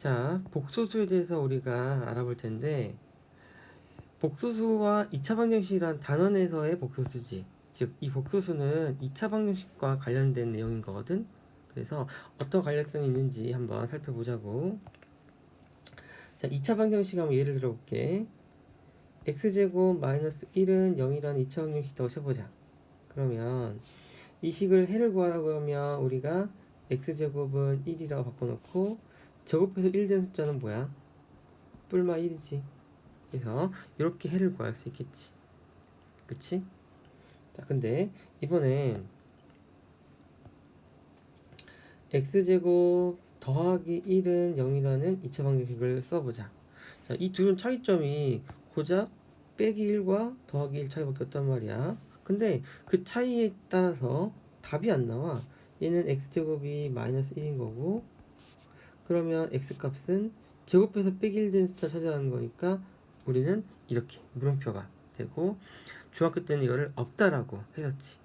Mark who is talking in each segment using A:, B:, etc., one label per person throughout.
A: 자, 복소수에 대해서 우리가 알아볼 텐데, 복소수와 2차 방정식이란 단원에서의 복소수지. 즉, 이 복소수는 2차 방정식과 관련된 내용인 거거든. 그래서 어떤 관련성이 있는지 한번 살펴보자고. 자, 2차 방정식 한번 예를 들어볼게. x제곱 마이너스 1은 0이라는 2차 방정식이라고 쳐보자. 그러면 이 식을 해를 구하라고 하면 우리가 x제곱은 1이라고 바꿔놓고 제곱해서 1 된 숫자는 뭐야? 뿔마 1이지. 그래서 이렇게 해를 구할 수 있겠지. 그치? 자, 근데 이번엔 x제곱 더하기 1은 0이라는 2차 방정식을 써보자. 자, 이 둘은 차이점이 고작 빼기 1과 더하기 1 차이밖에 없단 말이야. 근데 그 차이에 따라서 답이 안 나와. 얘는 x제곱이 마이너스 1인 거고, 그러면 x값은 제곱해서 빼기 1 된 숫자 찾아가는 거니까 우리는 이렇게 물음표가 되고, 중학교 때는 이거를 없다라고 했었지.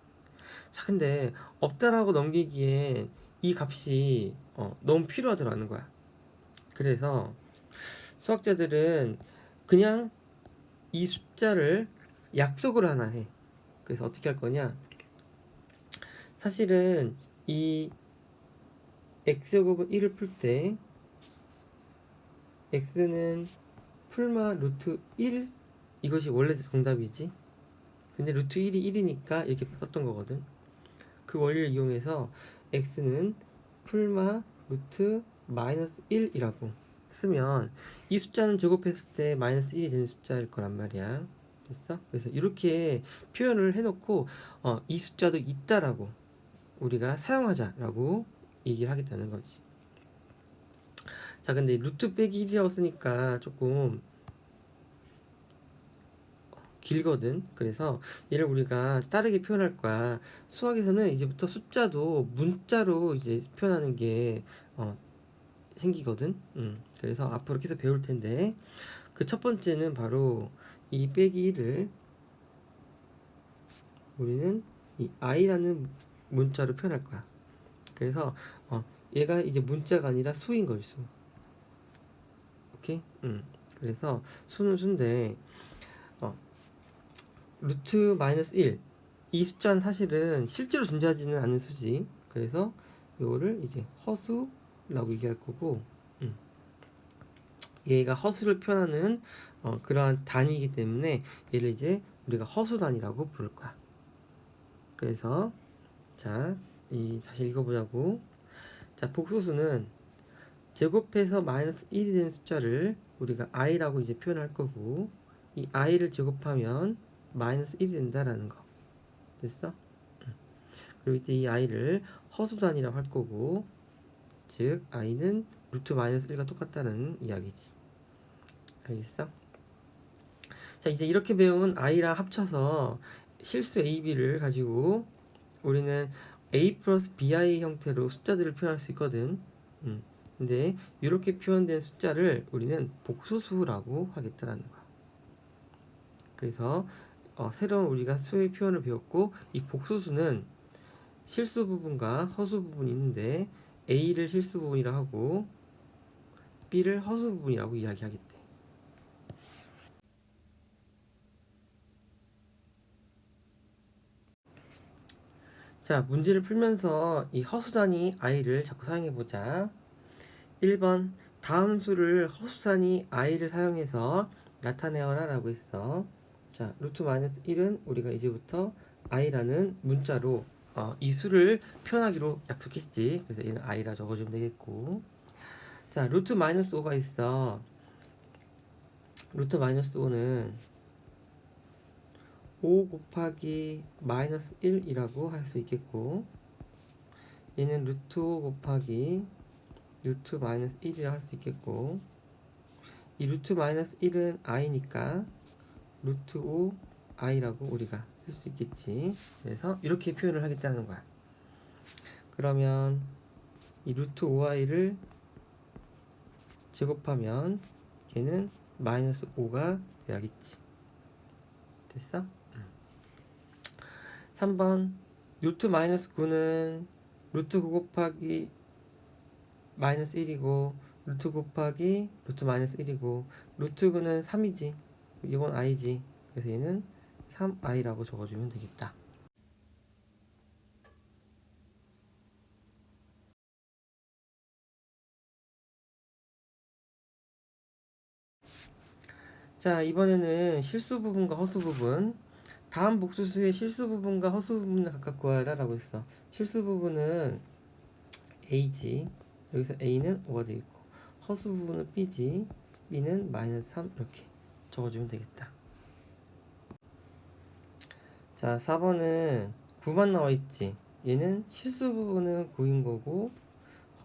A: 자, 근데 없다라고 넘기기에 이 값이 너무 필요하더라는 거야. 그래서 수학자들은 그냥 이 숫자를 약속을 하나 해. 그래서 어떻게 할 거냐? 사실은 이 x제곱은 1을 풀 때 x는 풀마 루트 1, 이것이 원래 정답이지. 근데 루트 1이 1이니까 이렇게 썼던 거거든. 그 원리를 이용해서 x는 풀마 루트 마이너스 1이라고 쓰면 이 숫자는 제곱했을 때 마이너스 1이 되는 숫자일 거란 말이야. 됐어? 그래서 이렇게 표현을 해놓고 이 숫자도 있다라고 우리가 사용하자라고 얘기를 하겠다는 거지. 자, 근데 루트 빼기 1이라고 쓰니까 조금 길거든. 그래서 얘를 우리가 다르게 표현할 거야. 수학에서는 이제부터 숫자도 문자로 이제 표현하는 게 생기거든. 그래서 앞으로 계속 배울 텐데, 그 첫 번째는 바로 이 빼기 1을 우리는 이 i라는 문자로 표현할 거야. 그래서 얘가 이제 문자가 아니라 수인 걸 수. 오케이? 그래서 수는 수인데 루트 마이너스 1, 이 숫자는 사실은 실제로 존재하지는 않는 수지. 그래서 이거를 이제 허수라고 얘기할 거고, 얘가 허수를 표현하는 그러한 단위이기 때문에 얘를 이제 우리가 허수단위라고 부를 거야. 그래서 자, 다시 읽어보자고. 자, 복소수는 제곱해서 마이너스 1이 되는 숫자를 우리가 i라고 이제 표현할 거고, 이 i를 제곱하면 마이너스 1이 된다라는 거. 됐어? 그리고 이때 이 i를 허수단위라고 할 거고, 즉 i는 루트 마이너스 1과 똑같다는 이야기지. 알겠어? 자, 이제 이렇게 배운 i랑 합쳐서 실수 ab를 가지고 우리는 a 플러스 bi 형태로 숫자들을 표현할 수 있거든. 근데 이렇게 표현된 숫자를 우리는 복소수라고 하겠다라는 거야. 그래서 새로운 우리가 수의 표현을 배웠고, 이 복소수는 실수 부분과 허수 부분이 있는데 a를 실수 부분이라 하고 b를 허수 부분이라고 이야기하겠대. 자, 문제를 풀면서 이 허수단위 i를 자꾸 사용해보자. 1번, 다음 수를 허수단위 i를 사용해서 나타내어라 라고 했어. 자, 루트 마이너스 1은 우리가 이제부터 i라는 문자로 이 수를 표현하기로 약속했지. 그래서 얘는 i라 적어주면 되겠고. 자, 루트 마이너스 5가 있어. 루트 마이너스 5는 5 곱하기 마이너스 1이라고 할 수 있겠고, 얘는 루트 5 곱하기 루트 마이너스 1이라 할 수 있겠고, 이 루트 마이너스 1은 i니까 루트 5 i라고 우리가 쓸 수 있겠지. 그래서 이렇게 표현을 하겠다는 거야. 그러면 이 루트 5i를 제곱하면 걔는 마이너스 5가 돼야겠지. 됐어? 3번, 루트 마이너스 9는 루트 9 곱하기 마이너스 1이고 루트 곱하기 루트 마이너스 1이고 루트는 3이지. 이건 i지. 그래서 얘는 3i라고 적어주면 되겠다. 자, 이번에는 실수 부분과 허수 부분. 다음 복수수의 실수 부분과 허수 부분을 각각 구하라 라고 했어. 실수 부분은 a지. 여기서 a는 5가 되겠고, 허수 부분은 b지. b는 마이너스 3 이렇게 적어주면 되겠다. 자, 4번은 9만 나와 있지. 얘는 실수 부분은 9인 거고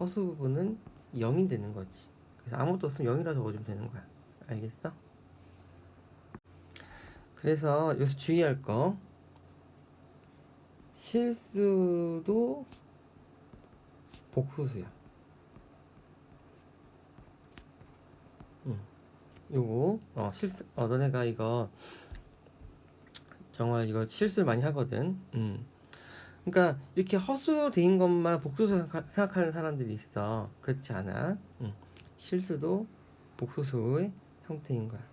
A: 허수 부분은 0이 되는 거지. 그래서 아무것도 없으면 0이라 적어주면 되는 거야. 알겠어? 그래서 여기서 주의할 거, 실수도 복수수야. 요거 실수 너네가 이거 정말 이거 실수를 많이 하거든. 그러니까 이렇게 허수된 것만 복수수 생각하는 사람들이 있어. 그렇지 않아. 실수도 복수수의 형태인 거야.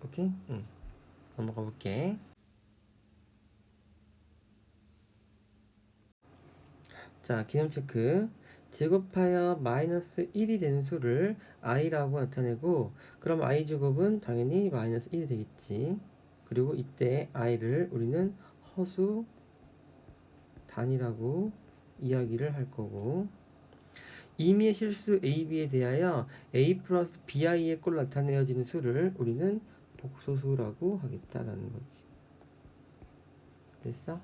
A: 오케이? 넘어가 볼게. 자, 기념 체크. 제곱하여 마이너스 1이 되는 수를 i라고 나타내고, 그럼 i 제곱은 당연히 마이너스 1이 되겠지. 그리고 이때 i를 우리는 허수 단위라고 이야기를 할 거고, 임의의 실수 ab에 대하여 a 플러스 bi의 꼴로 나타내어지는 수를 우리는 복소수라고 하겠다라는 거지. 됐어?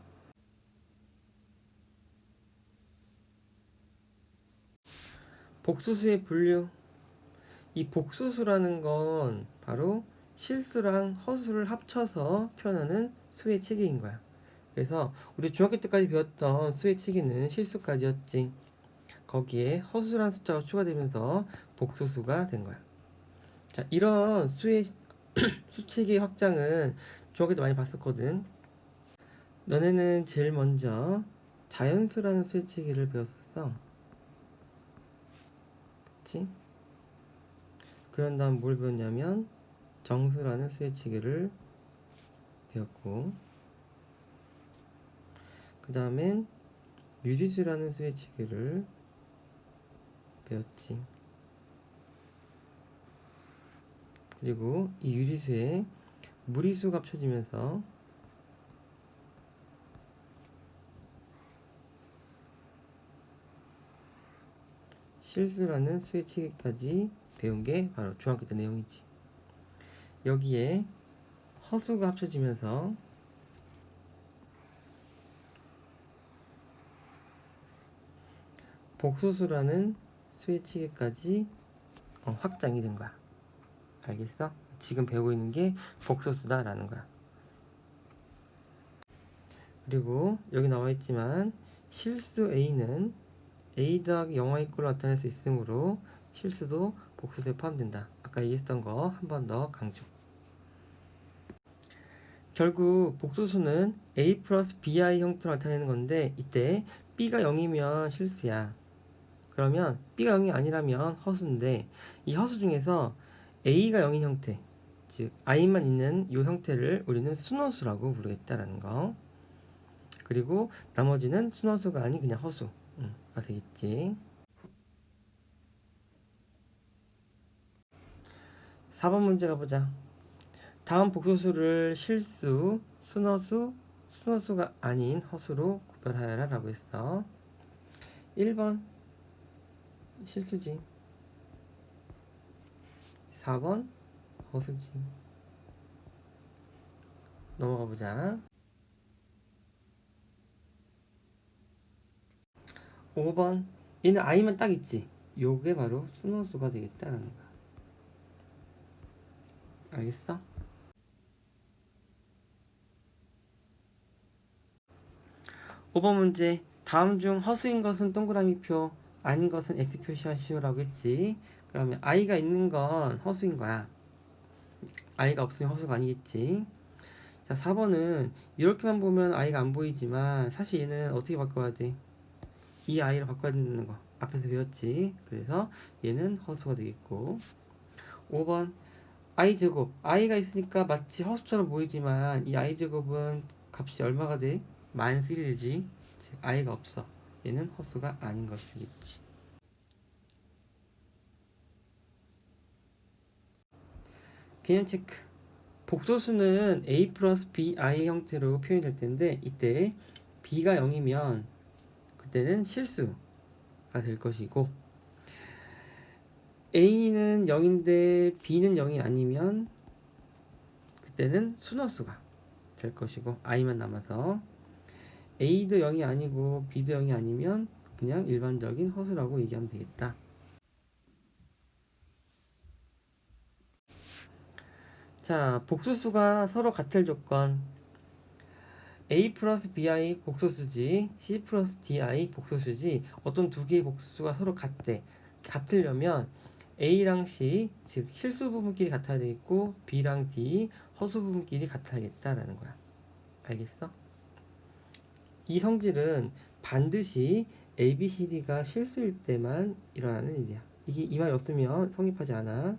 A: 복소수의 분류. 이 복소수라는 건 바로 실수랑 허수를 합쳐서 표현하는 수의 체계인 거야. 그래서 우리 중학교 때까지 배웠던 수의 체계는 실수까지였지. 거기에 허수라는 숫자가 추가되면서 복소수가 된 거야. 자, 이런 수의 수체계 확장은 중학교 때 많이 봤었거든. 너네는 제일 먼저 자연수라는 수의 체계를 배웠었어. 그치? 그런 다음 뭘 배웠냐면 정수라는 수의 체계를 배웠고, 그 다음엔 유리수라는 수의 체계를 배웠지. 그리고 이 유리수에 무리수가 합쳐지면서 실수라는 수의 체계까지 배운 게 바로 중학교 때 내용이지. 여기에 허수가 합쳐지면서 복소수라는 수의 체계까지 확장이 된 거야. 알겠어? 지금 배우고 있는 게 복소수다라는 거야. 그리고 여기 나와 있지만 실수 a는 a 더하기 0y 꼴로 나타낼 수 있으므로 실수도 복수수에 포함된다. 아까 얘기했던 거 한 번 더 강조. 결국 복소수는 a 플러스 bi 형태로 나타내는 건데, 이때 b가 0이면 실수야. 그러면 b가 0이 아니라면 허수인데, 이 허수 중에서 a가 0인 형태, 즉 i만 있는 이 형태를 우리는 순허수라고 부르겠다라는 거. 그리고 나머지는 순허수가 아닌 그냥 허수가 되겠지. 4번 문제 가보자. 다음 복소수를 실수, 순허수, 순허수가 아닌 허수로 구별하여라 라고 했어. 1번 실수지. 4번 허수지. 넘어가 보자. 5번 얘는 i만 딱 있지. 요게 바로 순허수가 되겠다라는 거야. 알겠어? 5번 문제. 다음 중 허수인 것은 동그라미표, 아닌 것은 X 표시하시오라고 했지. 그러면 i가 있는 건 허수인 거야. i가 없으면 허수가 아니겠지. 자, 4번은 이렇게만 보면 i가 안 보이지만 사실 얘는 어떻게 바꿔야 돼? 이 i를 바꿔야 된다는 거. 앞에서 배웠지. 그래서 얘는 허수가 되겠고 5번 i제곱 i가 있으니까 마치 허수처럼 보이지만 이 i제곱은 값이 얼마가 돼? 마이너스 1이 되지. 즉 i가 없어. 얘는 허수가 아닌 것이 되겠지. 개념 체크. 복소수는 a 플러스 bi 형태로 표현이 될 텐데 이때 b가 0이면 그때는 실수가 될 것이고 a는 0인데 b는 0이 아니면 그때는 순허수가 될 것이고 i만 남아서 a도 0이 아니고 b도 0이 아니면 그냥 일반적인 허수라고 얘기하면 되겠다. 자, 복소수가 서로 같을 조건 a 플러스 bi 복소수지 c 플러스 di 복소수지 어떤 두 개의 복소수가 서로 같대. 같으려면 a랑 c 즉 실수 부분끼리 같아야 되겠고 b랑 d 허수 부분끼리 같아야겠다라는 거야. 알겠어? 이 성질은 반드시 a, b, c, d가 실수일 때만 일어나는 일이야. 이게 이 말이 없으면 성립하지 않아.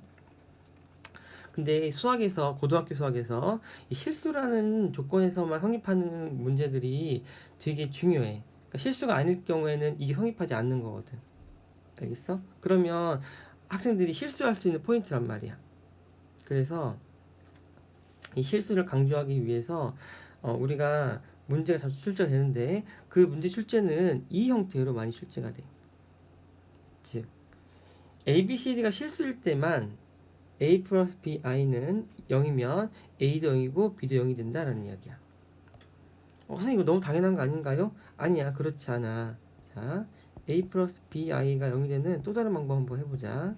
A: 근데 수학에서 고등학교 수학에서 이 실수라는 조건에서만 성립하는 문제들이 되게 중요해. 그러니까 실수가 아닐 경우에는 이게 성립하지 않는 거거든. 알겠어? 그러면 학생들이 실수할 수 있는 포인트란 말이야. 그래서 이 실수를 강조하기 위해서 우리가 문제가 자주 출제가 되는데 그 문제 출제는 이 형태로 많이 출제가 돼. 즉 A, B, C, D가 실수일 때만 A 플러스 B, I는 0이면 A도 0이고 B도 0이 된다라는 이야기야. 선생님 이거 너무 당연한 거 아닌가요? 아니야, 그렇지 않아. 자, A 플러스 B, I가 0이 되는 또 다른 방법 한번 해보자.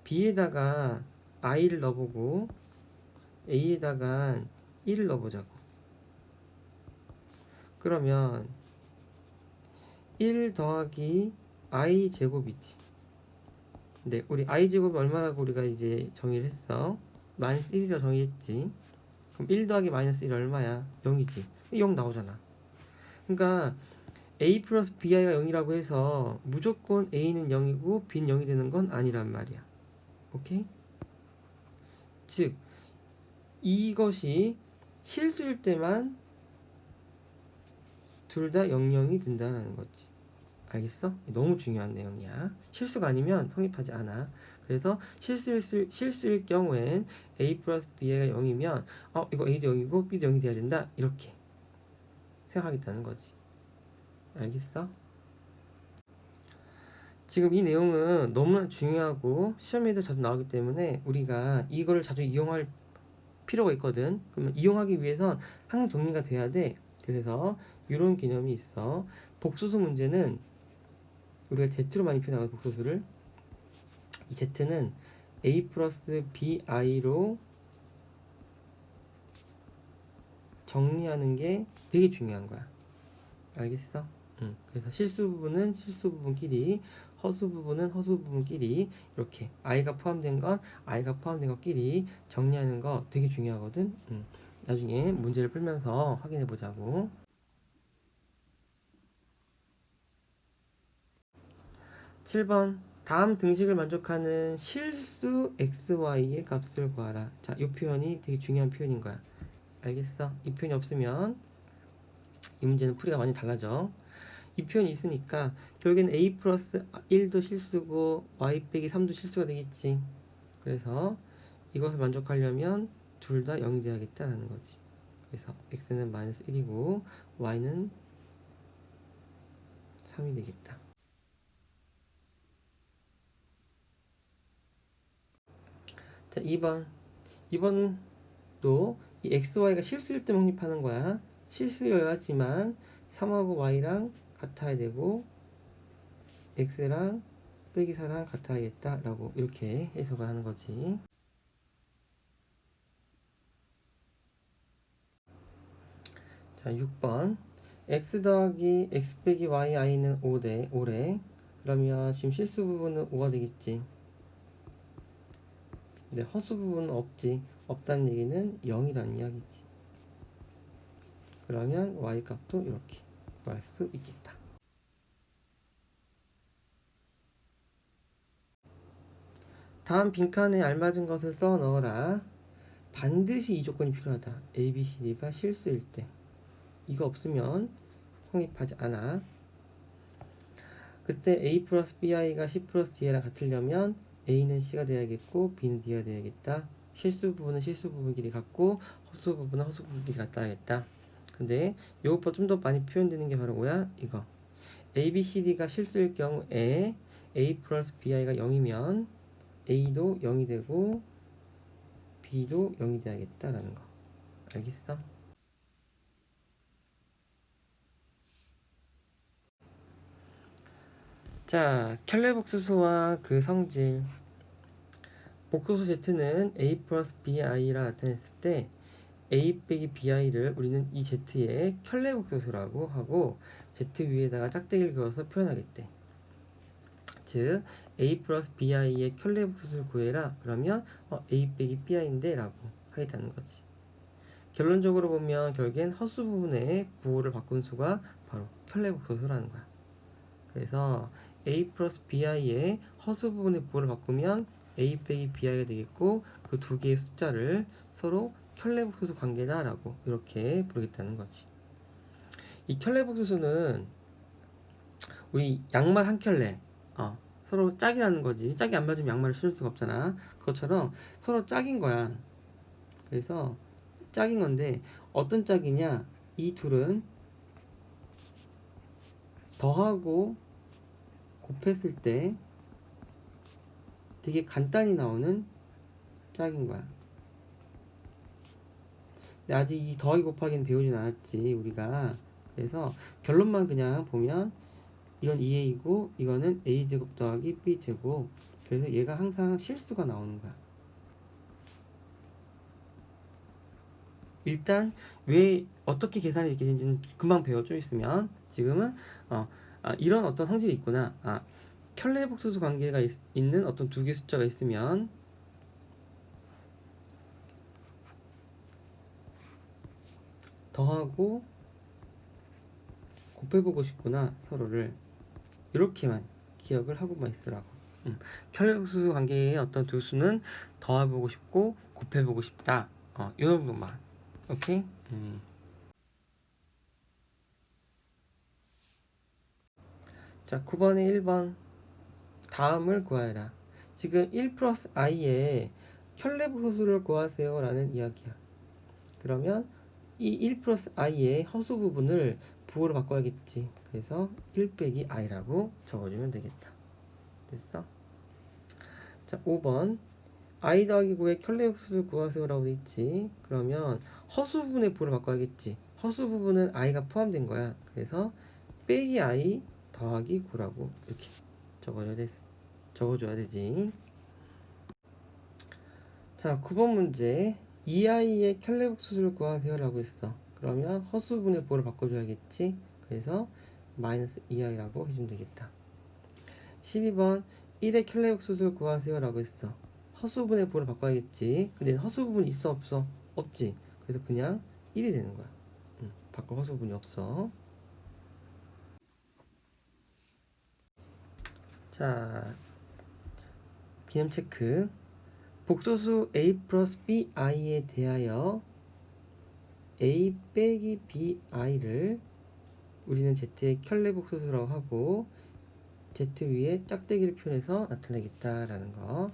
A: B에다가 I를 넣어보고 A에다가 1을 넣어보자고. 그러면 1 더하기 I 제곱이지. 네, 우리 I 제곱이 얼마라고 우리가 이제 정의를 했어? 마이너스 1이라고 정의했지. 그럼 1 더하기 마이너스 1 얼마야? 0이지. 0 나오잖아. 그러니까 A 플러스 BI가 0이라고 해서 무조건 A는 0이고 B는 0이 되는 건 아니란 말이야. 오케이? 즉 이것이 실수일 때만 둘 다 00이 된다는 거지. 알겠어? 너무 중요한 내용이야. 실수가 아니면 성립하지 않아. 그래서 실수일 경우엔 A 플러스 B가 0이면 이거 A도 0이고 B도 0이 돼야 된다. 이렇게 생각하겠다는 거지. 알겠어? 지금 이 내용은 너무나 중요하고 시험에도 자주 나오기 때문에 우리가 이거를 자주 이용할 필요가 있거든. 그러면 이용하기 위해선 항상 정리가 돼야 돼. 그래서 이런 개념이 있어. 복소수 문제는 우리가 Z로 많이 표현하거든. 복소수를. 이 Z는 A 플러스 BI로 정리하는 게 되게 중요한 거야. 알겠어? 그래서 실수 부분은 실수 부분끼리, 허수 부분은 허수 부분끼리 이렇게 i가 포함된 건 i가 포함된 것끼리 정리하는 거 되게 중요하거든. 나중에 문제를 풀면서 확인해 보자고. 7번 다음 등식을 만족하는 실수 xy의 값을 구하라. 자, 이 표현이 되게 중요한 표현인 거야. 알겠어? 이 표현이 없으면 이 문제는 풀이가 많이 달라져. 이 표현이 있으니까 결국엔 a 플러스 1도 실수고 y 빼기 3도 실수가 되겠지. 그래서 이것을 만족하려면 둘 다 0이 돼야겠다라는 거지. 그래서 x는 마이너스 1이고 y는 3이 되겠다. 자, 2번. 2번도 이 xy가 실수일 때 확립하는 거야. 실수여야지만 3하고 y랑 같아야 되고 x랑 빼기 4랑 같아야겠다라고 이렇게 해석을 하는 거지. 자, 6번. x 더하기 x 빼기 y i는 5래. 그러면 지금 실수 부분은 5가 되겠지. 근데 허수 부분은 없지. 없다는 얘기는 0이라는 이야기지. 그러면 y 값도 이렇게 구할 수 있겠다. 다음 빈칸에 알맞은 것을 써 넣어라. 반드시 이 조건이 필요하다. A, B, C, D가 실수일 때. 이거 없으면 성립하지 않아. 그때 A 플러스 BI가 C 플러스 D랑 같으려면 A는 C가 돼야겠고 B는 D가 돼야겠다. 실수 부분은 실수 부분끼리 같고 허수 부분은 허수 부분끼리 같아야겠다. 근데 요것보다 좀 더 많이 표현되는 게 바로 뭐야? 이거. A, B, C, D가 실수일 경우에 A 플러스 BI가 0이면 A도 0이 되고 B도 0이 돼야겠다라는 거. 알겠어? 자, 켈레복수수와 그 성질. 복소수 Z는 A 플러스 BI라 나타냈을 때 A 빼기 BI를 우리는 이 Z의 켤레복소수라고 하고 Z 위에다가 짝대기를 그어서 표현하겠대. 즉 A 플러스 BI의 켤레복소수를 구해라. 그러면 A 빼기 BI인데 라고 하겠다는 거지. 결론적으로 보면 결국엔 허수 부분의 부호를 바꾼 수가 바로 켤레복소수라는 거야. 그래서 A 플러스 BI의 허수 부분의 부호를 바꾸면 A 빼기 BI가 되겠고 그 두 개의 숫자를 서로 켤레복소수 관계다라고 이렇게 부르겠다는 거지. 이 켤레복소수는 우리 양말 한 켤레 서로 짝이라는 거지. 짝이 안 맞으면 양말을 신을 수가 없잖아. 그것처럼 서로 짝인 거야. 그래서 짝인 건데 어떤 짝이냐? 이 둘은 더하고 곱했을 때 되게 간단히 나오는 짝인 거야. 근데 아직 이 더하기 곱하기는 배우진 않았지 우리가. 그래서 결론만 그냥 보면 이건 2a이고 이거는 a제곱 더하기 b제곱. 그래서 얘가 항상 실수가 나오는 거야. 일단 왜 어떻게 계산이 이렇게 되는지는 금방 배워. 좀 있으면. 지금은 이런 어떤 성질이 있구나. 켤레복소수 관계가 있는 어떤 두 개 숫자가 있으면 더하고 곱해보고 싶구나 서로를. 이렇게만 기억을 하고만 있으라고. 켤레복소수 관계의 어떤 두 수는 더해보고 싶고 곱해보고 싶다. 이런 것만. 오케이? 자, 9번에 1번 다음을 구하여라. 지금 1 플러스 i의 켤레복소수를 구하세요 라는 이야기야. 그러면 이 1 플러스 i의 허수 부분을 부호로 바꿔야겠지. 그래서 1 빼기 i라고 적어주면 되겠다. 됐어? 자, 5번 i 더하기 9의 켤레복소수를 구하세요 라고 돼 있지. 그러면 허수 부분의 부호를 바꿔야겠지. 허수 부분은 i가 포함된 거야. 그래서 빼기 i 더하기 9라고 이렇게 적어줘야 되지. 자, 9번 문제 2i의 켤레복소수를 구하세요 라고 했어. 그러면 허수분의 부호를 바꿔줘야겠지. 그래서 마이너스 2i라고 해주면 되겠다. 12번 1의 켤레복소수를 구하세요 라고 했어. 허수분의 부호를 바꿔야겠지. 근데 허수분이 있어 없어? 없지. 그래서 그냥 1이 되는 거야. 바꿀 허수분이 없어. 자, 기념 체크. 복소수 a 플러스 bi에 대하여 a 빼기 bi를 우리는 z의 켤레복소수라고 하고 z 위에 짝대기를 표현해서 나타내겠다라는 거.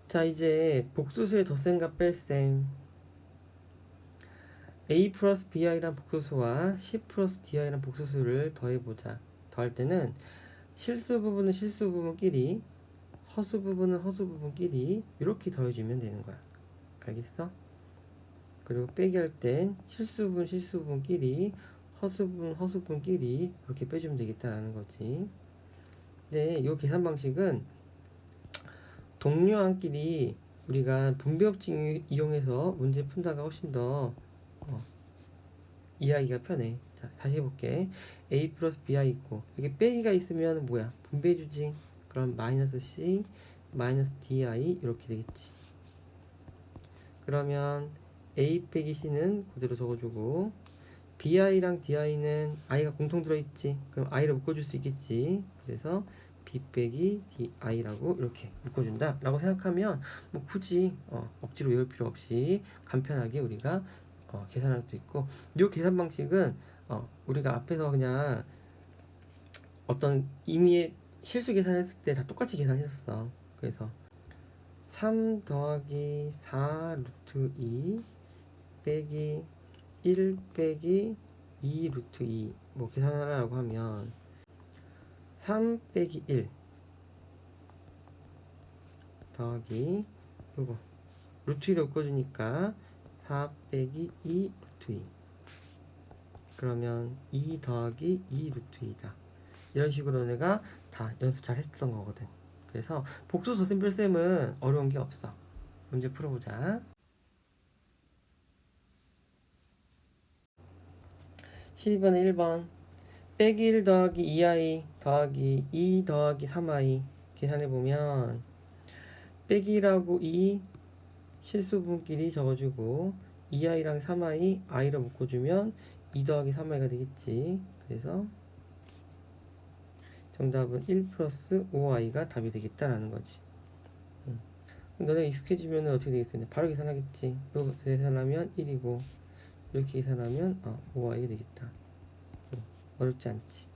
A: 자, 이제 복소수의 덧셈과 뺄셈. a 플러스 bi란 복소수와 c 플러스 di란 복소수를 더해보자. 더할 때는 실수 부분은 실수 부분끼리, 허수 부분은 허수 부분끼리 이렇게 더해주면 되는 거야. 알겠어? 그리고 빼기 할 땐 실수 부분 실수 부분끼리, 허수 부분 허수 부분끼리 이렇게 빼주면 되겠다라는 거지. 근데 이 계산 방식은 동료한끼리 우리가 분배법칙 이용해서 문제 푼다가 훨씬 더 이해하기가 편해. 자, 다시 해볼게. a 플러스 bi 있고 여기 빼기가 있으면 뭐야? 분배해주지. 그럼 마이너스 c 마이너스 di 이렇게 되겠지. 그러면 a 빼기 c는 그대로 적어주고 bi랑 di는 i가 공통 들어있지. 그럼 i를 묶어줄 수 있겠지. 그래서 b 빼기 di라고 이렇게 묶어준다 라고 생각하면 뭐 굳이 억지로 외울 필요 없이 간편하게 우리가 계산할 수 있고, 이 계산 방식은 우리가 앞에서 그냥 어떤 임의의 실수 계산했을 때 다 똑같이 계산했었어. 그래서 3 더하기 4 루트 2 빼기 1 빼기 2 루트 2 뭐 계산하라고 하면 3 빼기 1 더하기 요거 루트 2를 엮어주니까 4 빼기 2 루트 2, 그러면 2 더하기 2 루트 2다. 이런 식으로 내가 다 연습 잘 했던 거거든. 그래서 복수 소sim플쌤은 어려운 게 없어. 문제 풀어보자. 12번에 1번 빼기 1 더하기 2i 더하기 2 더하기 3i 계산해보면 빼기라고 2 실수분끼리 적어주고 2i랑 3i i로 묶어주면 2 더하기 3i가 되겠지. 그래서 정답은 1 플러스 5i가 답이 되겠다라는 거지. 너네가 익숙해지면 어떻게 되겠어? 바로 계산하겠지. 이거 계산하면 1이고 이렇게 계산하면 5i가 되겠다. 어렵지 않지.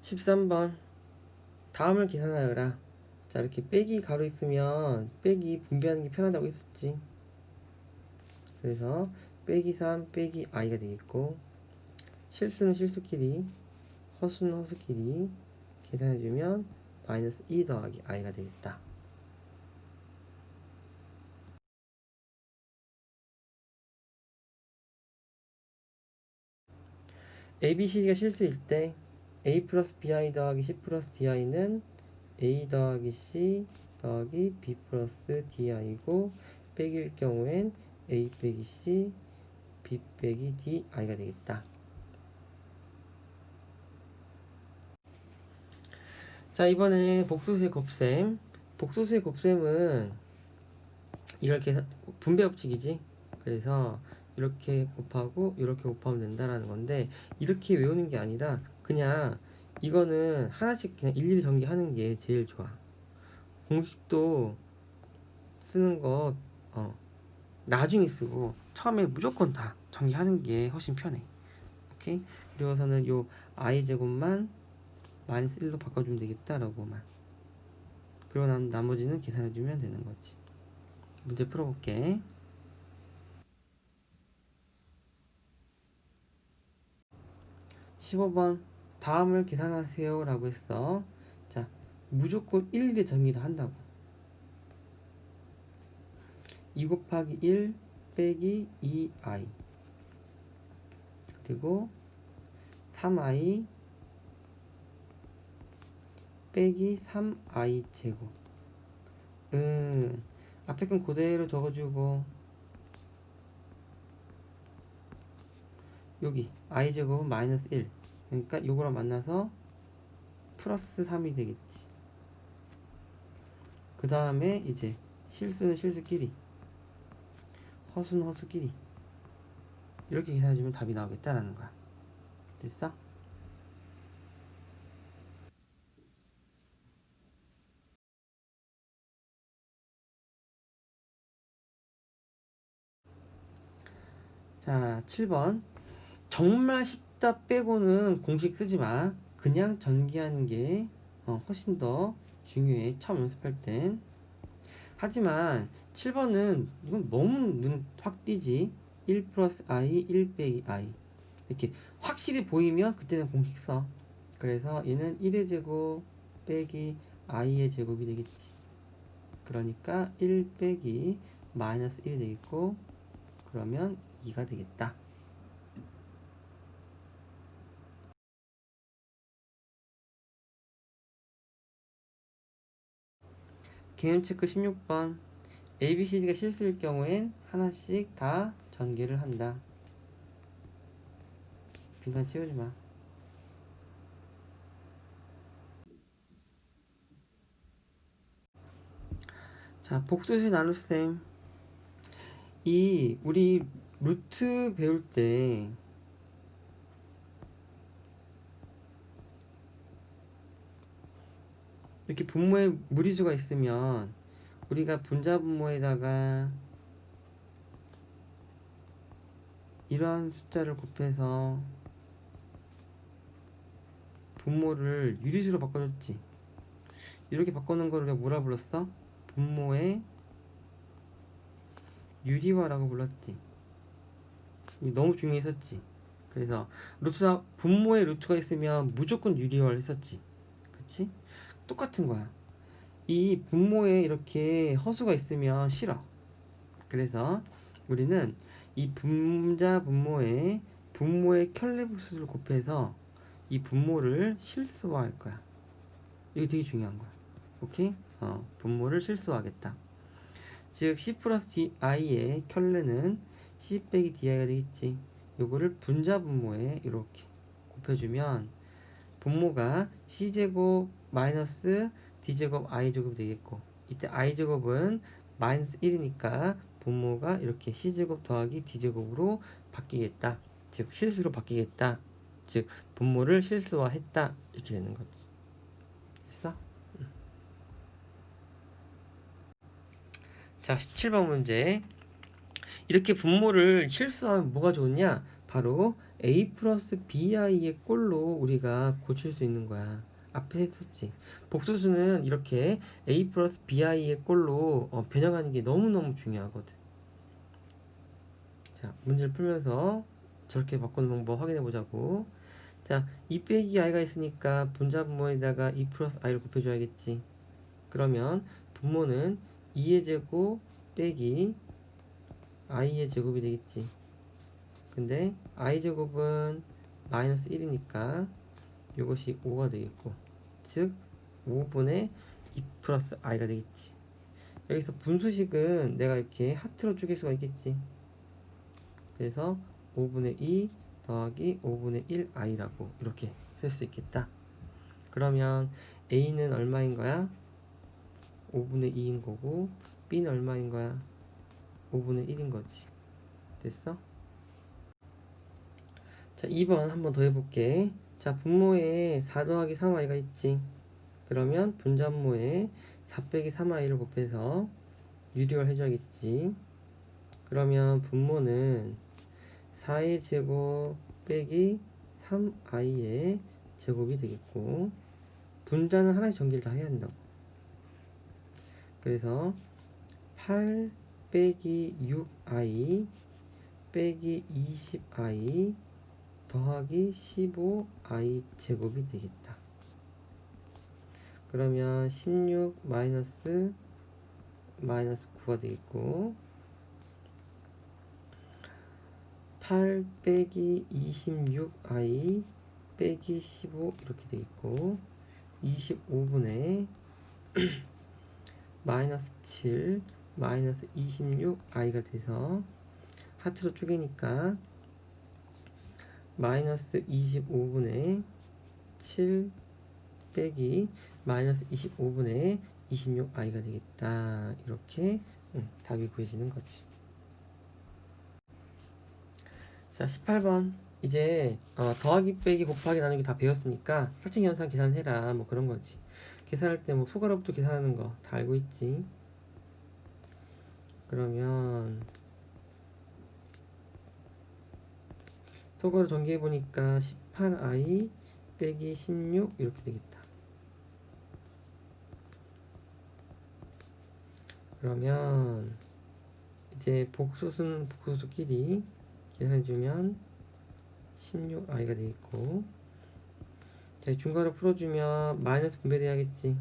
A: 13번 다음을 계산하여라. 자, 이렇게 빼기 가로 있으면 빼기 분배하는 게 편하다고 했었지. 그래서 빼기 3 빼기 i가 되겠고, 실수는 실수끼리, 허수는 허수끼리 계산해주면 마이너스 2 더하기 i가 되겠다. ABCD가 실수일 때 A 플러스 BI 더하기 C 플러스 DI는 A 더하기 C 더하기 B 플러스 DI고, 빼기일 경우엔 A 빼기 C, B 빼기 DI가 되겠다. 자, 이번에 복소수의 곱셈. 복소수의 곱셈은 이렇게 분배 법칙이지. 그래서 이렇게 곱하고 이렇게 곱하면 된다라는 건데, 이렇게 외우는 게 아니라 그냥 이거는 하나씩 그냥 일일이 전개하는 게 제일 좋아. 공식도 쓰는 거 나중에 쓰고 처음에 무조건 다 전개하는 게 훨씬 편해. 오케이? 그리고서는 요 i 제곱만 마이너스 1로 바꿔주면 되겠다라고만. 그러고 나머지는 계산해주면 되는 거지. 문제 풀어볼게. 15번 다음을 계산하세요 라고 했어. 자, 무조건 일일이 전개 다 한다고. 2 곱하기 1 빼기 2i 그리고 3i 빼기 3i 제곱. 앞에 건 그대로 적어주고, 여기 i 제곱은 마이너스 1, 그러니까 요거랑 만나서 플러스 3이 되겠지. 그 다음에 이제 실수는 실수끼리, 허수는 허수끼리 이렇게 계산해주면 답이 나오겠다라는 거야. 됐어? 자, 7번 정말 쉽다 빼고는 공식 쓰지 마. 그냥 전개하는 게 훨씬 더 중요해, 처음 연습할 땐. 하지만 7번은 이건 너무 눈 확 띄지. 1 플러스 i 1 빼기 i 이렇게 확실히 보이면 그때는 공식 써. 그래서 얘는 1의 제곱 빼기 i의 제곱이 되겠지. 그러니까 1 빼기 마이너스 1이 되겠고, 그러면 2가 되겠다. 개념 체크 16번 ABCD가 실수일 경우엔 하나씩 다 전개를 한다. 빈칸 채우지 마. 자, 복수수 나눗셈. 우리 루트 배울 때 이렇게 분모에 무리수가 있으면 우리가 분자분모에다가 이러한 숫자를 곱해서 분모를 유리수로 바꿔줬지. 이렇게 바꾸는 걸 우리가 뭐라 불렀어? 분모의 유리화라고 불렀지. 너무 중요했었지. 그래서 분모에 루트가 있으면 무조건 유리화를 했었지. 그치? 똑같은 거야. 이 분모에 이렇게 허수가 있으면 싫어. 그래서 우리는 이 분모의 켤레복수를 곱해서 이 분모를 실수화할 거야. 이게 되게 중요한 거야. 오케이? 분모를 실수화하겠다. 즉 C 플러스 i의 켤레는 C 빼기 di가 되겠지. 요거를 분자분모에 이렇게 곱해주면 분모가 C제곱 마이너스 D제곱 I제곱이 되겠고, 이때 I제곱은 마이너스 1이니까 분모가 이렇게 C제곱 더하기 D제곱으로 바뀌겠다. 즉 실수로 바뀌겠다. 즉 분모를 실수화했다. 이렇게 되는 거지. 됐어? 자, 17번 문제. 이렇게 분모를 실수하면 뭐가 좋냐? 바로 a 플러스 bi의 꼴로 우리가 고칠 수 있는 거야. 앞에 했었지. 복소수는 이렇게 a 플러스 bi의 꼴로 변형하는 게 너무너무 중요하거든. 자, 문제를 풀면서 저렇게 바꾸는 방법 확인해 보자고. 자, 2 빼기 i가 있으니까 분자분모에다가 2 플러스 i를 곱해줘야겠지. 그러면 분모는 2의 제곱 빼기 i의 제곱이 되겠지. 근데 i제곱은 마이너스 1이니까 이것이 5가 되겠고, 즉 5분의 2 플러스 i가 되겠지. 여기서 분수식은 내가 이렇게 하트로 쪼갤 수가 있겠지. 그래서 5분의 2 더하기 5분의 1 i라고 이렇게 쓸 수 있겠다. 그러면 a는 얼마인 거야? 5분의 2인 거고, b는 얼마인 거야? 5분의 1인 거지. 됐어? 자, 2번 한번 더 해볼게. 자, 분모에 4 더하기 3i가 있지. 그러면 분자분모에 4 빼기 3i를 곱해서 유리화를 해줘야겠지. 그러면 분모는 4의 제곱 빼기 3i의 제곱이 되겠고, 분자는 하나씩 전개를 다 해야 한다고. 그래서 8 빼기 6i 빼기 20i 더하기 15i 제곱이 되겠다. 그러면 16 마이너스 9가 되겠고, 8 빼기 26i 빼기 15 이렇게 되겠고, 25분의 마이너스 7 마이너스 26i가 돼서 하트로 쪼개니까 마이너스 25분의 7 빼기 마이너스 25분의 26i가 되겠다. 이렇게 답이 구해지는 거지. 자, 18번. 이제 더하기 빼기 곱하기 나누기 다 배웠으니까 사칙연산 계산해라 뭐 그런 거지. 계산할 때 뭐 소괄호부터 계산하는 거 다 알고 있지. 그러면 소괄호 전개해 보니까 18i 빼기 16 이렇게 되겠다. 그러면 이제 복소수는 복소수끼리 계산해주면 16i가 되겠고, 자, 중괄호 풀어주면 마이너스 분배돼야겠지.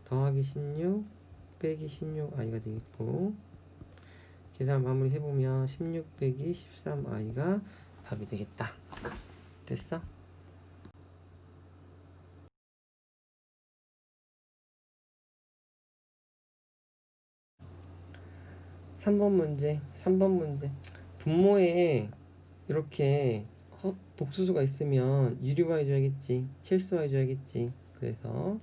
A: 더하기 16 빼기 16i가 되겠고, 계산 마무리 해보면 16 빼기 13i가 답이 되겠다. 됐어? 3번 문제. 분모에 이렇게 복수수가 있으면 유리화 해줘야겠지. 실수화 해줘야겠지. 그래서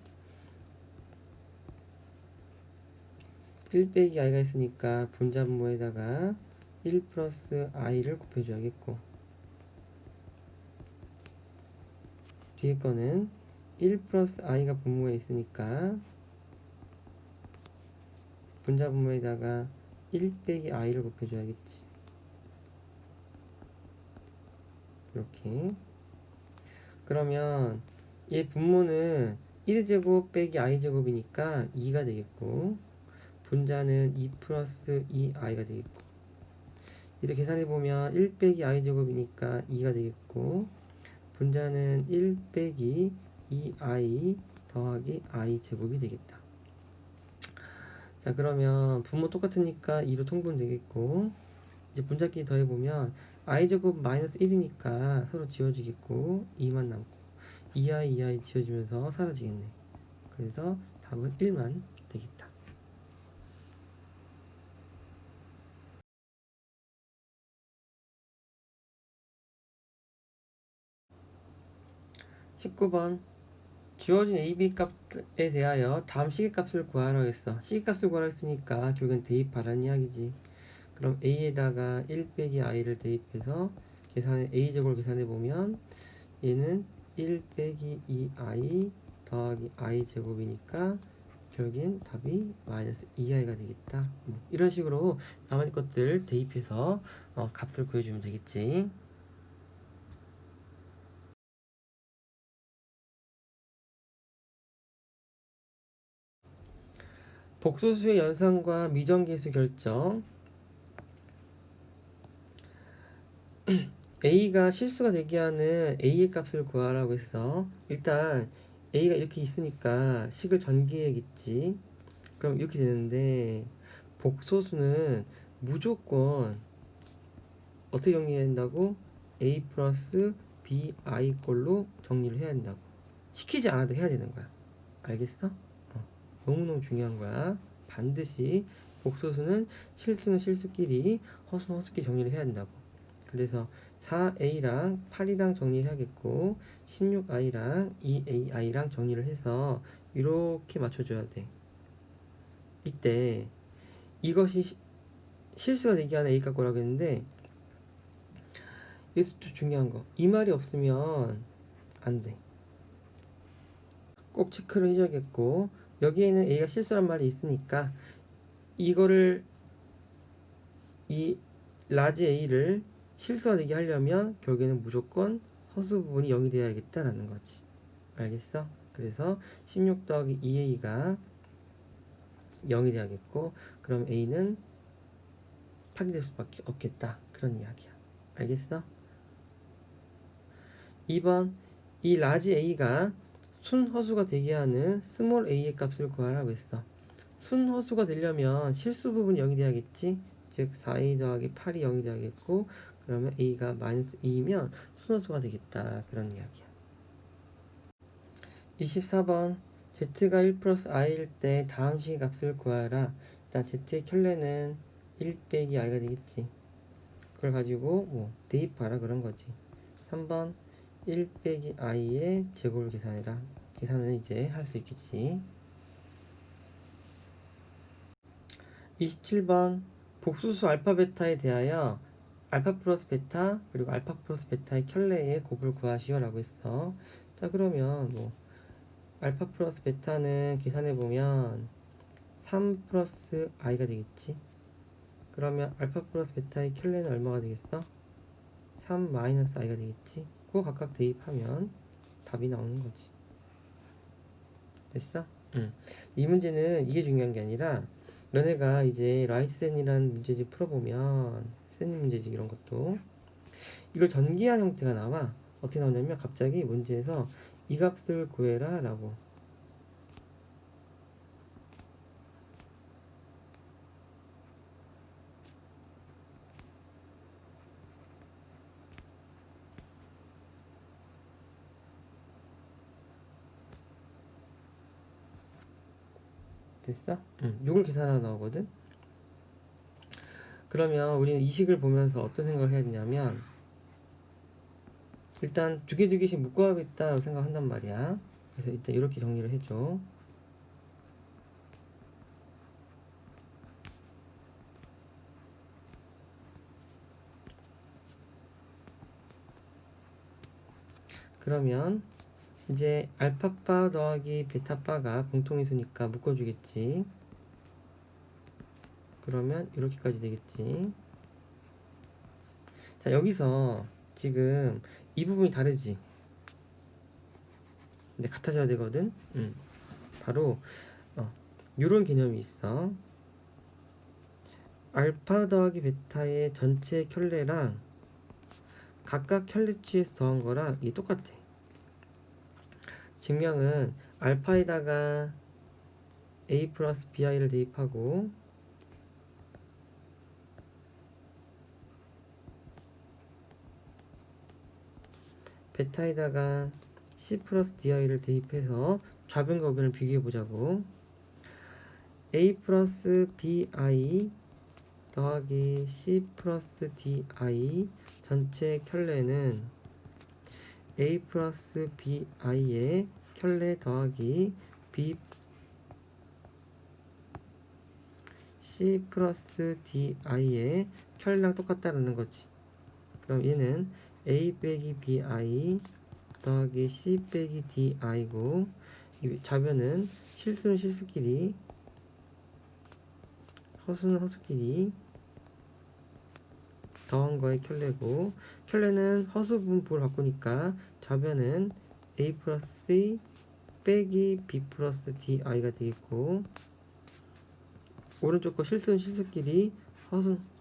A: 1 빼기 i가 있으니까 분자분모에다가 1 플러스 i를 곱해줘야겠고, 뒤에 거는 1 플러스 i가 분모에 있으니까 분자분모에다가 1 빼기 i를 곱해줘야겠지. 이렇게. 그러면 얘 분모는 1제곱 빼기 i제곱이니까 2가 되겠고, 분자는 2 플러스 2i가 되겠고, 이렇게 계산해보면 1 빼기 i제곱이니까 2가 되겠고, 분자는 1 빼기 2i 더하기 i제곱이 되겠다. 자, 그러면 분모 똑같으니까 2로 통분되겠고, 이제 분자끼리 더해보면 i제곱 마이너스 1이니까 서로 지워지겠고 2만 남고 2i 지워지면서 사라지겠네. 그래서 답은 1만 되겠다. 19번 주어진 AB 값에 대하여 다음 시계값을 구하라고 했어. 시계값을 구하라고 했으니까 결국엔 대입하라는 이야기지. 그럼 A에다가 1 빼기 i를 대입해서 A제곱을 계산해보면 얘는 1 빼기 2i 더하기 i제곱이니까 결국엔 답이 마이너스 2i가 되겠다. 이런 식으로 나머지 것들 대입해서 값을 구해주면 되겠지. 복소수의 연산과 미정계수 결정. A가 실수가 되게 하는 A의 값을 구하라고 했어. 일단 A가 이렇게 있으니까 식을 전개해야겠지. 그럼 이렇게 되는데 복소수는 무조건 어떻게 정리해야 된다고? A 플러스 BI 꼴로 정리를 해야 된다고. 시키지 않아도 해야 되는 거야. 알겠어? 너무너무 중요한 거야. 반드시 복소수는 실수는 실수끼리, 허수는 허수끼리 정리를 해야 된다고. 그래서 4a랑 8이랑 정리해야겠고 16i랑 2ai랑 정리를 해서 이렇게 맞춰줘야 돼. 이때 이것이 실수가 되게 하는 a 값이라고 했는데, 여기서 또 중요한 거, 이 말이 없으면 안 돼. 꼭 체크를 해줘야겠고, 여기에는 a가 실수란 말이 있으니까 이거를, 이 라지 a를 실수가 되게 하려면 결국에는 무조건 허수 부분이 0이 되어야겠다라는 거지. 알겠어? 그래서 16 더하기 2a가 0이 되어야겠고, 그럼 a는 8이 될 수밖에 없겠다. 그런 이야기야. 알겠어? 2번, 이 라지 a가 순허수가 되게 하는 스몰 a의 값을 구하라고 했어. 순허수가 되려면 실수 부분이 0이 돼야겠지. 즉 4a 더하기 8이 0이 돼야겠고, 그러면 a가 마이너스 2이면 순허수가 되겠다. 그런 이야기야. 24번, z가 1 플러스 i일 때 다음 식의 값을 구하라. 일단 z의 켤레는 1 빼기 i가 되겠지. 그걸 가지고 뭐 대입하라 그런 거지. 3번, 1 빼기 i의 제곱을 계산해라. 계산은 이제 할 수 있겠지. 27번, 복수수 알파 베타에 대하여 알파 플러스 베타 그리고 알파 플러스 베타의 켤레의 곱을 구하시오 라고 했어. 자, 그러면 뭐 알파 플러스 베타는 계산해보면 3 플러스 i가 되겠지. 그러면 알파 플러스 베타의 켤레는 얼마가 되겠어? 3 마이너스 i가 되겠지. 그거 각각 대입하면 답이 나오는 거지. 됐어? 응. 이 문제는 이게 중요한 게 아니라, 너네가 이제 라이트센이라는 문제집 풀어보면, 센 문제집 이런 것도 이걸 전개한 형태가 나와. 어떻게 나오냐면 갑자기 문제에서 이 값을 구해라 라고. 됐어? 응. 요걸 계산하러 나오거든. 그러면 우리는 이 식을 보면서 어떤 생각을 해야 되냐면, 일단 두 개씩 묶어야겠다 생각한단 말이야. 그래서 일단 이렇게 정리를 해줘. 그러면 이제 알파바 더하기 베타바가 공통인수니까 묶어주겠지. 그러면 이렇게까지 되겠지. 자, 여기서 지금 이 부분이 다르지. 근데 같아져야 되거든. 바로 요런 개념이 있어. 알파 더하기 베타의 전체 켤레랑 각각 켤레치에서 더한 거랑 이게 똑같아. 증명은 알파에다가 a 플러스 bi를 대입하고 베타에다가 c 플러스 di를 대입해서 좌변과 우변을 비교해 보자고. a 플러스 bi 더하기 c 플러스 di 전체 켤레는 a 플러스 bi의 켤레 더하기 b c 플러스 di의 켤레랑 똑같다는 거지. 그럼 얘는 a 빼기 bi 더하기 c 빼기 di고, 이 좌변은 실수는 실수끼리, 허수는 허수끼리 더한 거의 켤레고, 켤레는 허수 분포를 바꾸니까 좌변은 a 플러스 c 빼기 b 플러스 di가 되겠고, 오른쪽 거 실수는 실수끼리,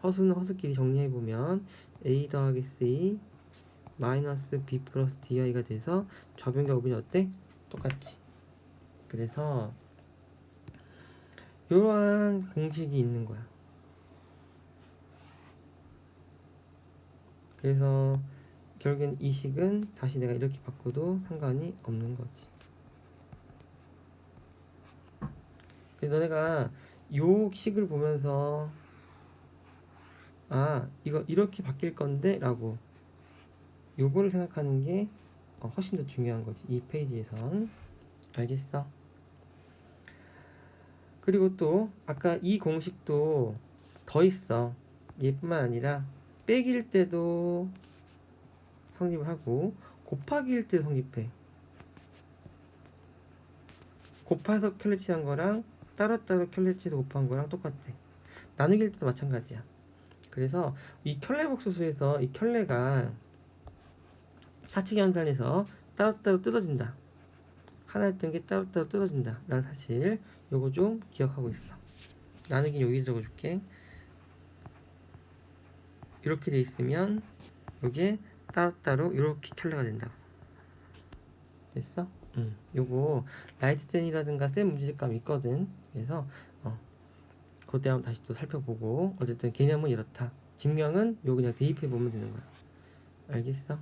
A: 허수는 허수끼리 정리해보면 a 더하기 c 마이너스 b 플러스 di가 돼서 좌변과 우변이 어때? 똑같지. 그래서 이러한 공식이 있는 거야. 그래서 결국엔 이 식은 다시 내가 이렇게 바꿔도 상관이 없는 거지. 그래서 너네가 요 식을 보면서 이거 이렇게 바뀔 건데 라고 요거를 생각하는 게 훨씬 더 중요한 거지, 이 페이지에선. 알겠어? 그리고 또 아까 이 공식도 더 있어. 얘뿐만 아니라 빼기일 때도 성립을 하고 곱하기일 때도 성립해. 곱해서 켤레치한 거랑 따로따로 켤레치해서 곱한 거랑 똑같아. 나누기일 때도 마찬가지야. 그래서 이 켤레 복소수에서 이 켤레가 사칙 연산에서 따로따로 뜯어진다. 하나였던 게 따로따로 뜯어진다 라는 사실, 요거 좀 기억하고 있어. 나누기 여기 적어줄게. 이렇게 돼 있으면 요게 따로따로 이렇게 켤레가 된다고. 됐어? 요거 라이트센이라든가 센 문제집감이 있거든. 그래서 그때 한번 다시 또 살펴보고, 어쨌든 개념은 이렇다. 증명은 요 그냥 대입해 보면 되는 거야. 알겠어?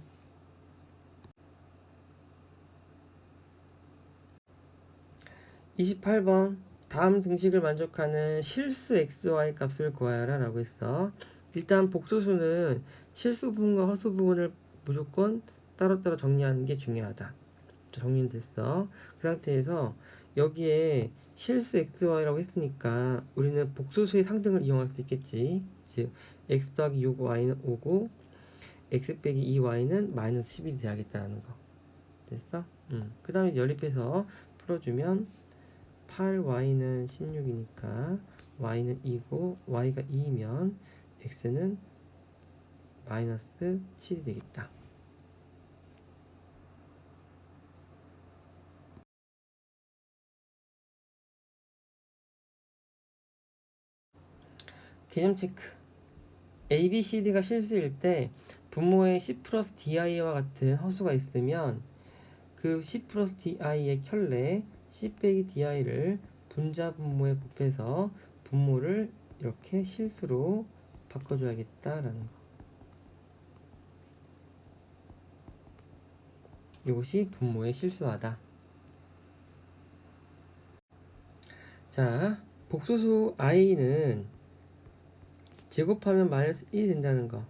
A: 28번 다음 등식을 만족하는 실수 xy 값을 구하여라 라고 했어. 일단 복소수는 실수 부분과 허수 부분을 무조건 따로따로 정리하는 게 중요하다. 정리는 됐어. 그 상태에서 여기에 실수 xy라고 했으니까 우리는 복소수의 상등을 이용할 수 있겠지. 즉 x 더하기 6y는 5고 x 빼기 2y는 마이너스 11이 돼야겠다는 거. 됐어? 그 다음에 연립해서 풀어주면 8y는 16이니까 y는 2고 y가 2이면 x는 마이너스 7이 되겠다. 개념 체크. a, b, c, d가 실수일 때 분모에 c 플러스 di와 같은 허수가 있으면 그 c 플러스 di의 켤레 c 빼기 di를 분자 분모에 곱해서 분모를 이렇게 실수로 바꿔줘야겠다라는 거. 이것이 분모의 실수하다. 자, 복소수 i는 제곱하면 마이너스 1이 된다는 거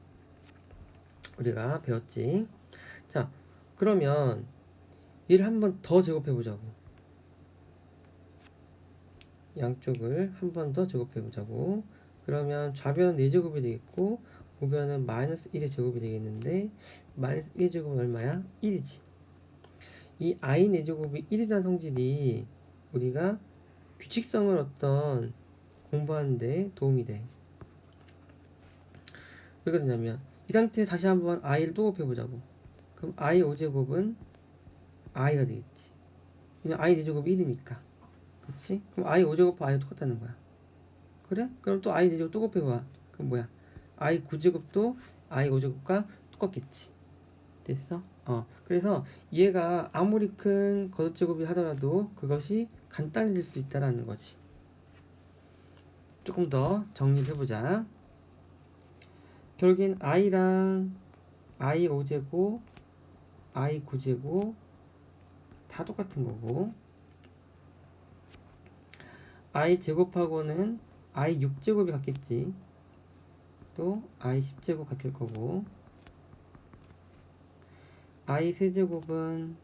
A: 우리가 배웠지. 자, 그러면 얘를 한 번 더 제곱해 보자고. 양쪽을 한 번 더 제곱해 보자고. 그러면 좌변은 4제곱이 되겠고 우변은 마이너스 1의 제곱이 되겠는데, 마이너스 1의 제곱은 얼마야? 1이지. 이 i 4제곱이 1이라는 성질이 우리가 규칙성을 어떤 공부하는데 도움이 돼. 왜 그러냐면 이 상태에 다시 한번 i를 또 곱해보자고. 그럼 i 5제곱은 i가 되겠지. 그냥 i 4제곱이 1이니까. 그치? 그럼 i 5제곱과 i가 똑같다는 거야. 그래? 그럼 또 i 4제곱 또 곱해봐. 그럼 뭐야? i 9제곱도 i 5제곱과 똑같겠지. 됐어? 그래서 얘가 아무리 큰 거듭제곱이 하더라도 그것이 간단해질 수 있다라는 거지. 조금 더 정리를 해보자. 결국엔 i랑 i 5제곱, i 9제곱 다 똑같은 거고, i 제곱하고는 i 6제곱이 같겠지. 또 i 10제곱 같을 거고, i 세제곱은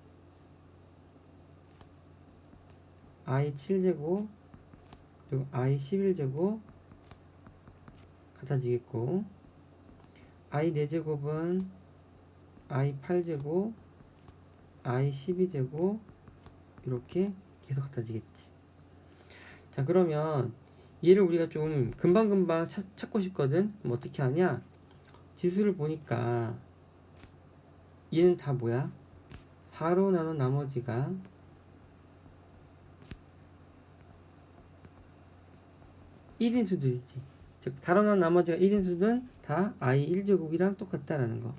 A: i 7제곱 그리고 i 11제곱 같아지겠고, i 4제곱은 i 8제곱 i 12제곱 이렇게 계속 같아지겠지. 자, 그러면 얘를 우리가 좀 금방금방 찾고 싶거든. 그럼 어떻게 하냐? 지수를 보니까 얘는 다 뭐야? 4로 나눈 나머지가 1인 수들이지. 즉 4로 나눈 나머지가 1인 수는 다 i 1제곱이랑 똑같다라는 거.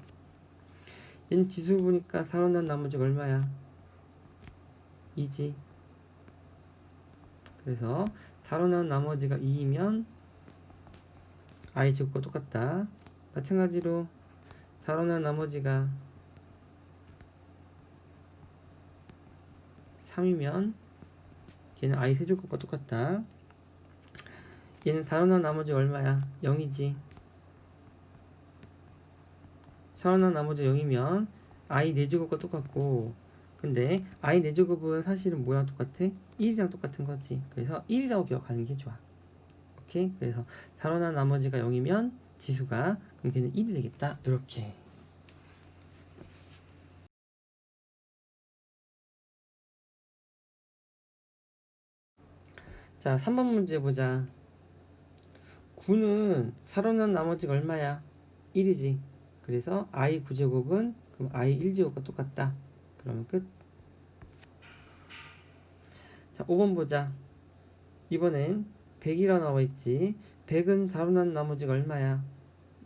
A: 얘는 지수 보니까 4로 나눈 나머지가 얼마야? 2지. 그래서 4로 나눈 나머지가 2이면 i 제곱과 똑같다. 마찬가지로 4로 나눈 나머지가 3이면 얘는 i 세제곱과 똑같다. 얘는 4로 나눈 나머지가 얼마야? 0이지. 4로 나눈 나머지가 0이면 i 4제곱과 똑같고, 근데 i 4제곱은 사실은 뭐랑 똑같아? 1이랑 똑같은 거지. 그래서 1이라고 기억하는 게 좋아. 오케이? 그래서 4로 나눈 나머지가 0이면 지수가 그럼 걔는 1이 되겠다. 이렇게. 자, 3번 문제 보자. 9는 4로 나눈 나머지가 얼마야? 1이지. 그래서 i 9제곱은 그럼 i 1제곱과 똑같다. 그러면 끝. 자, 5번 보자. 이번엔 100이라 나와있지. 100은 4로 나눈 나머지가 얼마야?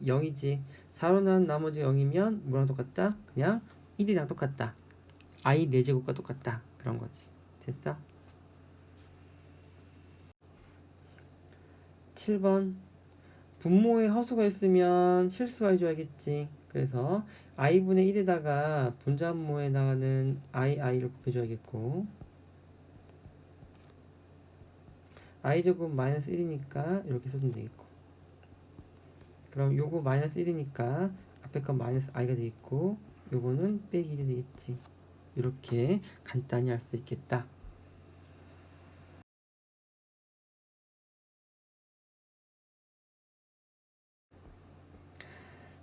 A: 0이지. 4로 나눈 나머지 0이면 뭐랑 똑같다? 그냥 1이랑 똑같다. i 4제곱과 똑같다. 그런 거지. 됐어? 7번. 분모에 허수가 있으면 실수가 해줘야겠지. 그래서 i분의 1에다가 분자분모에다가는 i를 곱해줘야겠고, i제곱 마이너스 1이니까 이렇게 써주면 되겠고, 그럼 요거 마이너스 1이니까 앞에 건 마이너스 i가 되겠고, 요거는 빼기 1이 되겠지. 이렇게 간단히 할 수 있겠다.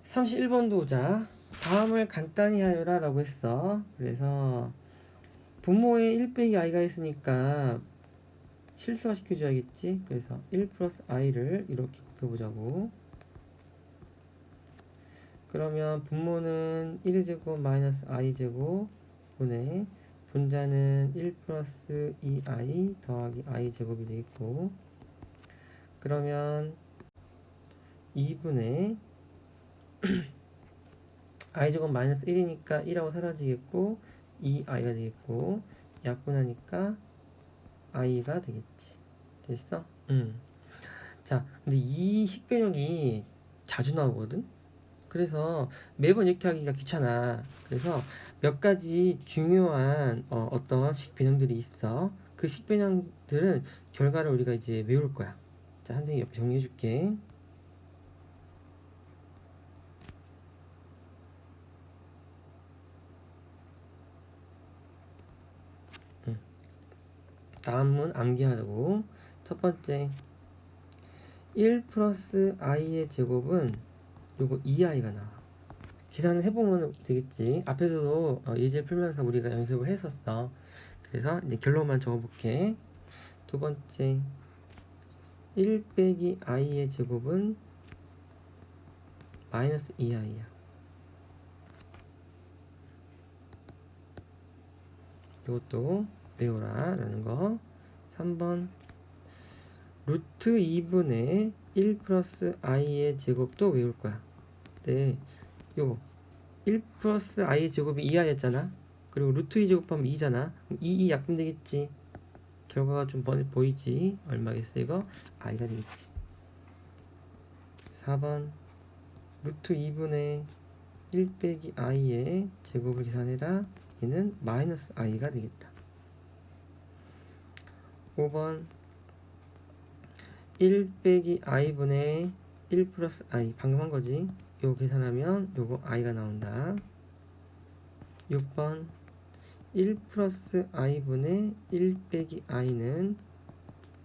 A: 31번도 오자. 다음을 간단히 하여라 라고 했어. 그래서 분모에 1 빼기 i가 있으니까 실수화 시켜줘야겠지. 그래서 1 플러스 i를 이렇게 곱해보자고. 그러면 분모는 1의 제곱 마이너스 i 제곱 분의 분자는 1 플러스 2i 더하기 i 제곱이 되겠고, 그러면 2분의 i 제곱 마이너스 1이니까 1하고 사라지겠고 2i가 되겠고, 약분하니까 i가 되겠지. 됐어? 자, 근데 이 식변형이 자주 나오거든? 그래서 매번 이렇게 하기가 귀찮아. 그래서 몇 가지 중요한 어떤 식변형들이 있어. 그 식변형들은 결과를 우리가 이제 외울 거야. 자, 선생님 옆에 정리해 줄게. 다음은 암기하자고. 첫 번째, 1 플러스 i의 제곱은 요거 2i가 나와. 계산을 해보면 되겠지. 앞에서도 예제를 풀면서 우리가 연습을 했었어. 그래서 이제 결론만 적어볼게. 두 번째, 1 빼기 i의 제곱은 마이너스 2i야. 이것도 외우라 라는 거. 3번, 루트 2분의 1 플러스 i의 제곱도 외울 거야. 네, 요거 1 플러스 i의 제곱이 2i였잖아. 그리고 루트 2 제곱하면 2잖아. 2 약분되겠지. 결과가 좀 보이지? 얼마겠어 이거? i가 되겠지. 4번, 루트 2분의 1 빼기 i의 제곱을 계산해라. 얘는 마이너스 i가 되겠다. 5번, 1 빼기 i분의 1 플러스 i 방금 한 거지. 요거 계산하면 요거 i가 나온다. 6번, 1 플러스 i분의 1 빼기 i는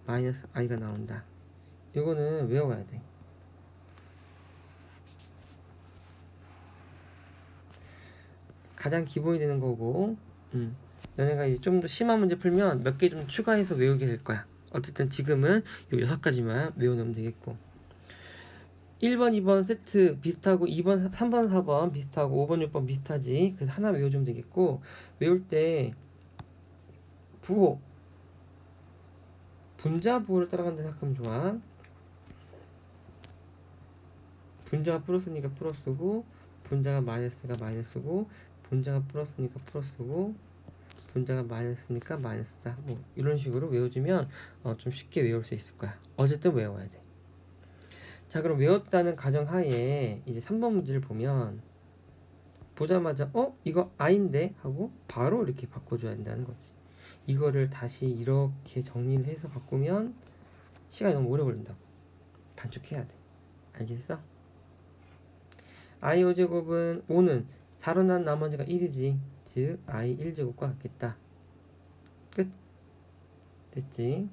A: 마이너스 i가 나온다. 요거는 외워야 돼. 가장 기본이 되는 거고, 너네가 이제 좀 더 심한 문제 풀면 몇 개 좀 추가해서 외우게 될 거야. 어쨌든 지금은 요 6가지만 외워놓으면 되겠고. 1번, 2번 세트 비슷하고 2번, 3번, 4번 비슷하고 5번, 6번 비슷하지. 그래서 하나 외워주면 되겠고, 외울 때 부호, 분자 부호를 따라간다 생각하면 좋아. 분자가 플러스니까 플러스고, 분자가 마이너스가 마이너스고, 분자가 플러스니까 플러스고, 분자가 마이너스니까 마이너스다. 뭐 이런 식으로 외워주면 좀 쉽게 외울 수 있을 거야. 어쨌든 외워야 돼. 자, 그럼 외웠다는 가정하에 이제 3번 문제를 보면 보자마자 이거 i인데 하고 바로 이렇게 바꿔줘야 된다는 거지. 이거를 다시 이렇게 정리를 해서 바꾸면 시간이 너무 오래 걸린다고. 단축해야 돼. 알겠어? i 5제곱은 5는 4로 난 나머지가 1이지. 즉 i 1제곱과 같겠다. 끝. 됐지?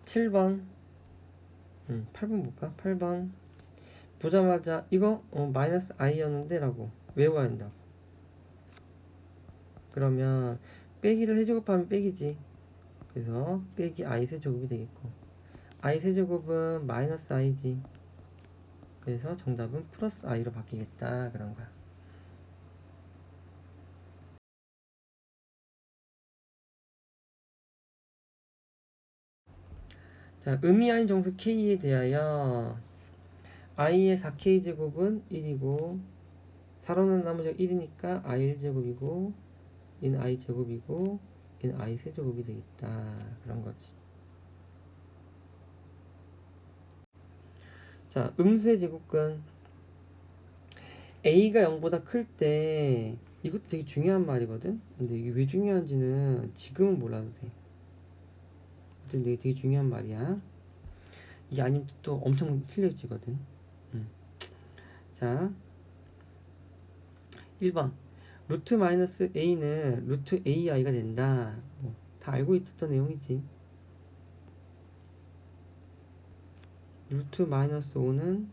A: 7번 8번 볼까? 8번 보자마자 이거 마이너스 i였는데 라고 외워야 한다고. 그러면 빼기를 세제곱하면 빼기지. 그래서 빼기 i 세제곱이 되겠고, i 세제곱은 마이너스 i지. 그래서 정답은 플러스 i로 바뀌겠다 그런 거야. 자, 의미 아닌 정수 k에 대하여 i의 4k 제곱은 1이고 4로는 나머지가 1이니까 i 1제곱이고 얘는 i 제곱이고 얘는 i 세제곱이 되겠다 그런 거지. 자, 음수의 제곱근 a가 0보다 클 때 이것도 되게 중요한 말이거든. 근데 이게 왜 중요한지는 지금은 몰라도 돼. 근데 되게 중요한 말이야. 이게 아니면 또 엄청 틀려지거든. 자, 1번 루트 마이너스 a는 루트 ai가 된다. 다 알고 있었던 내용이지. 루트 마이너스 5는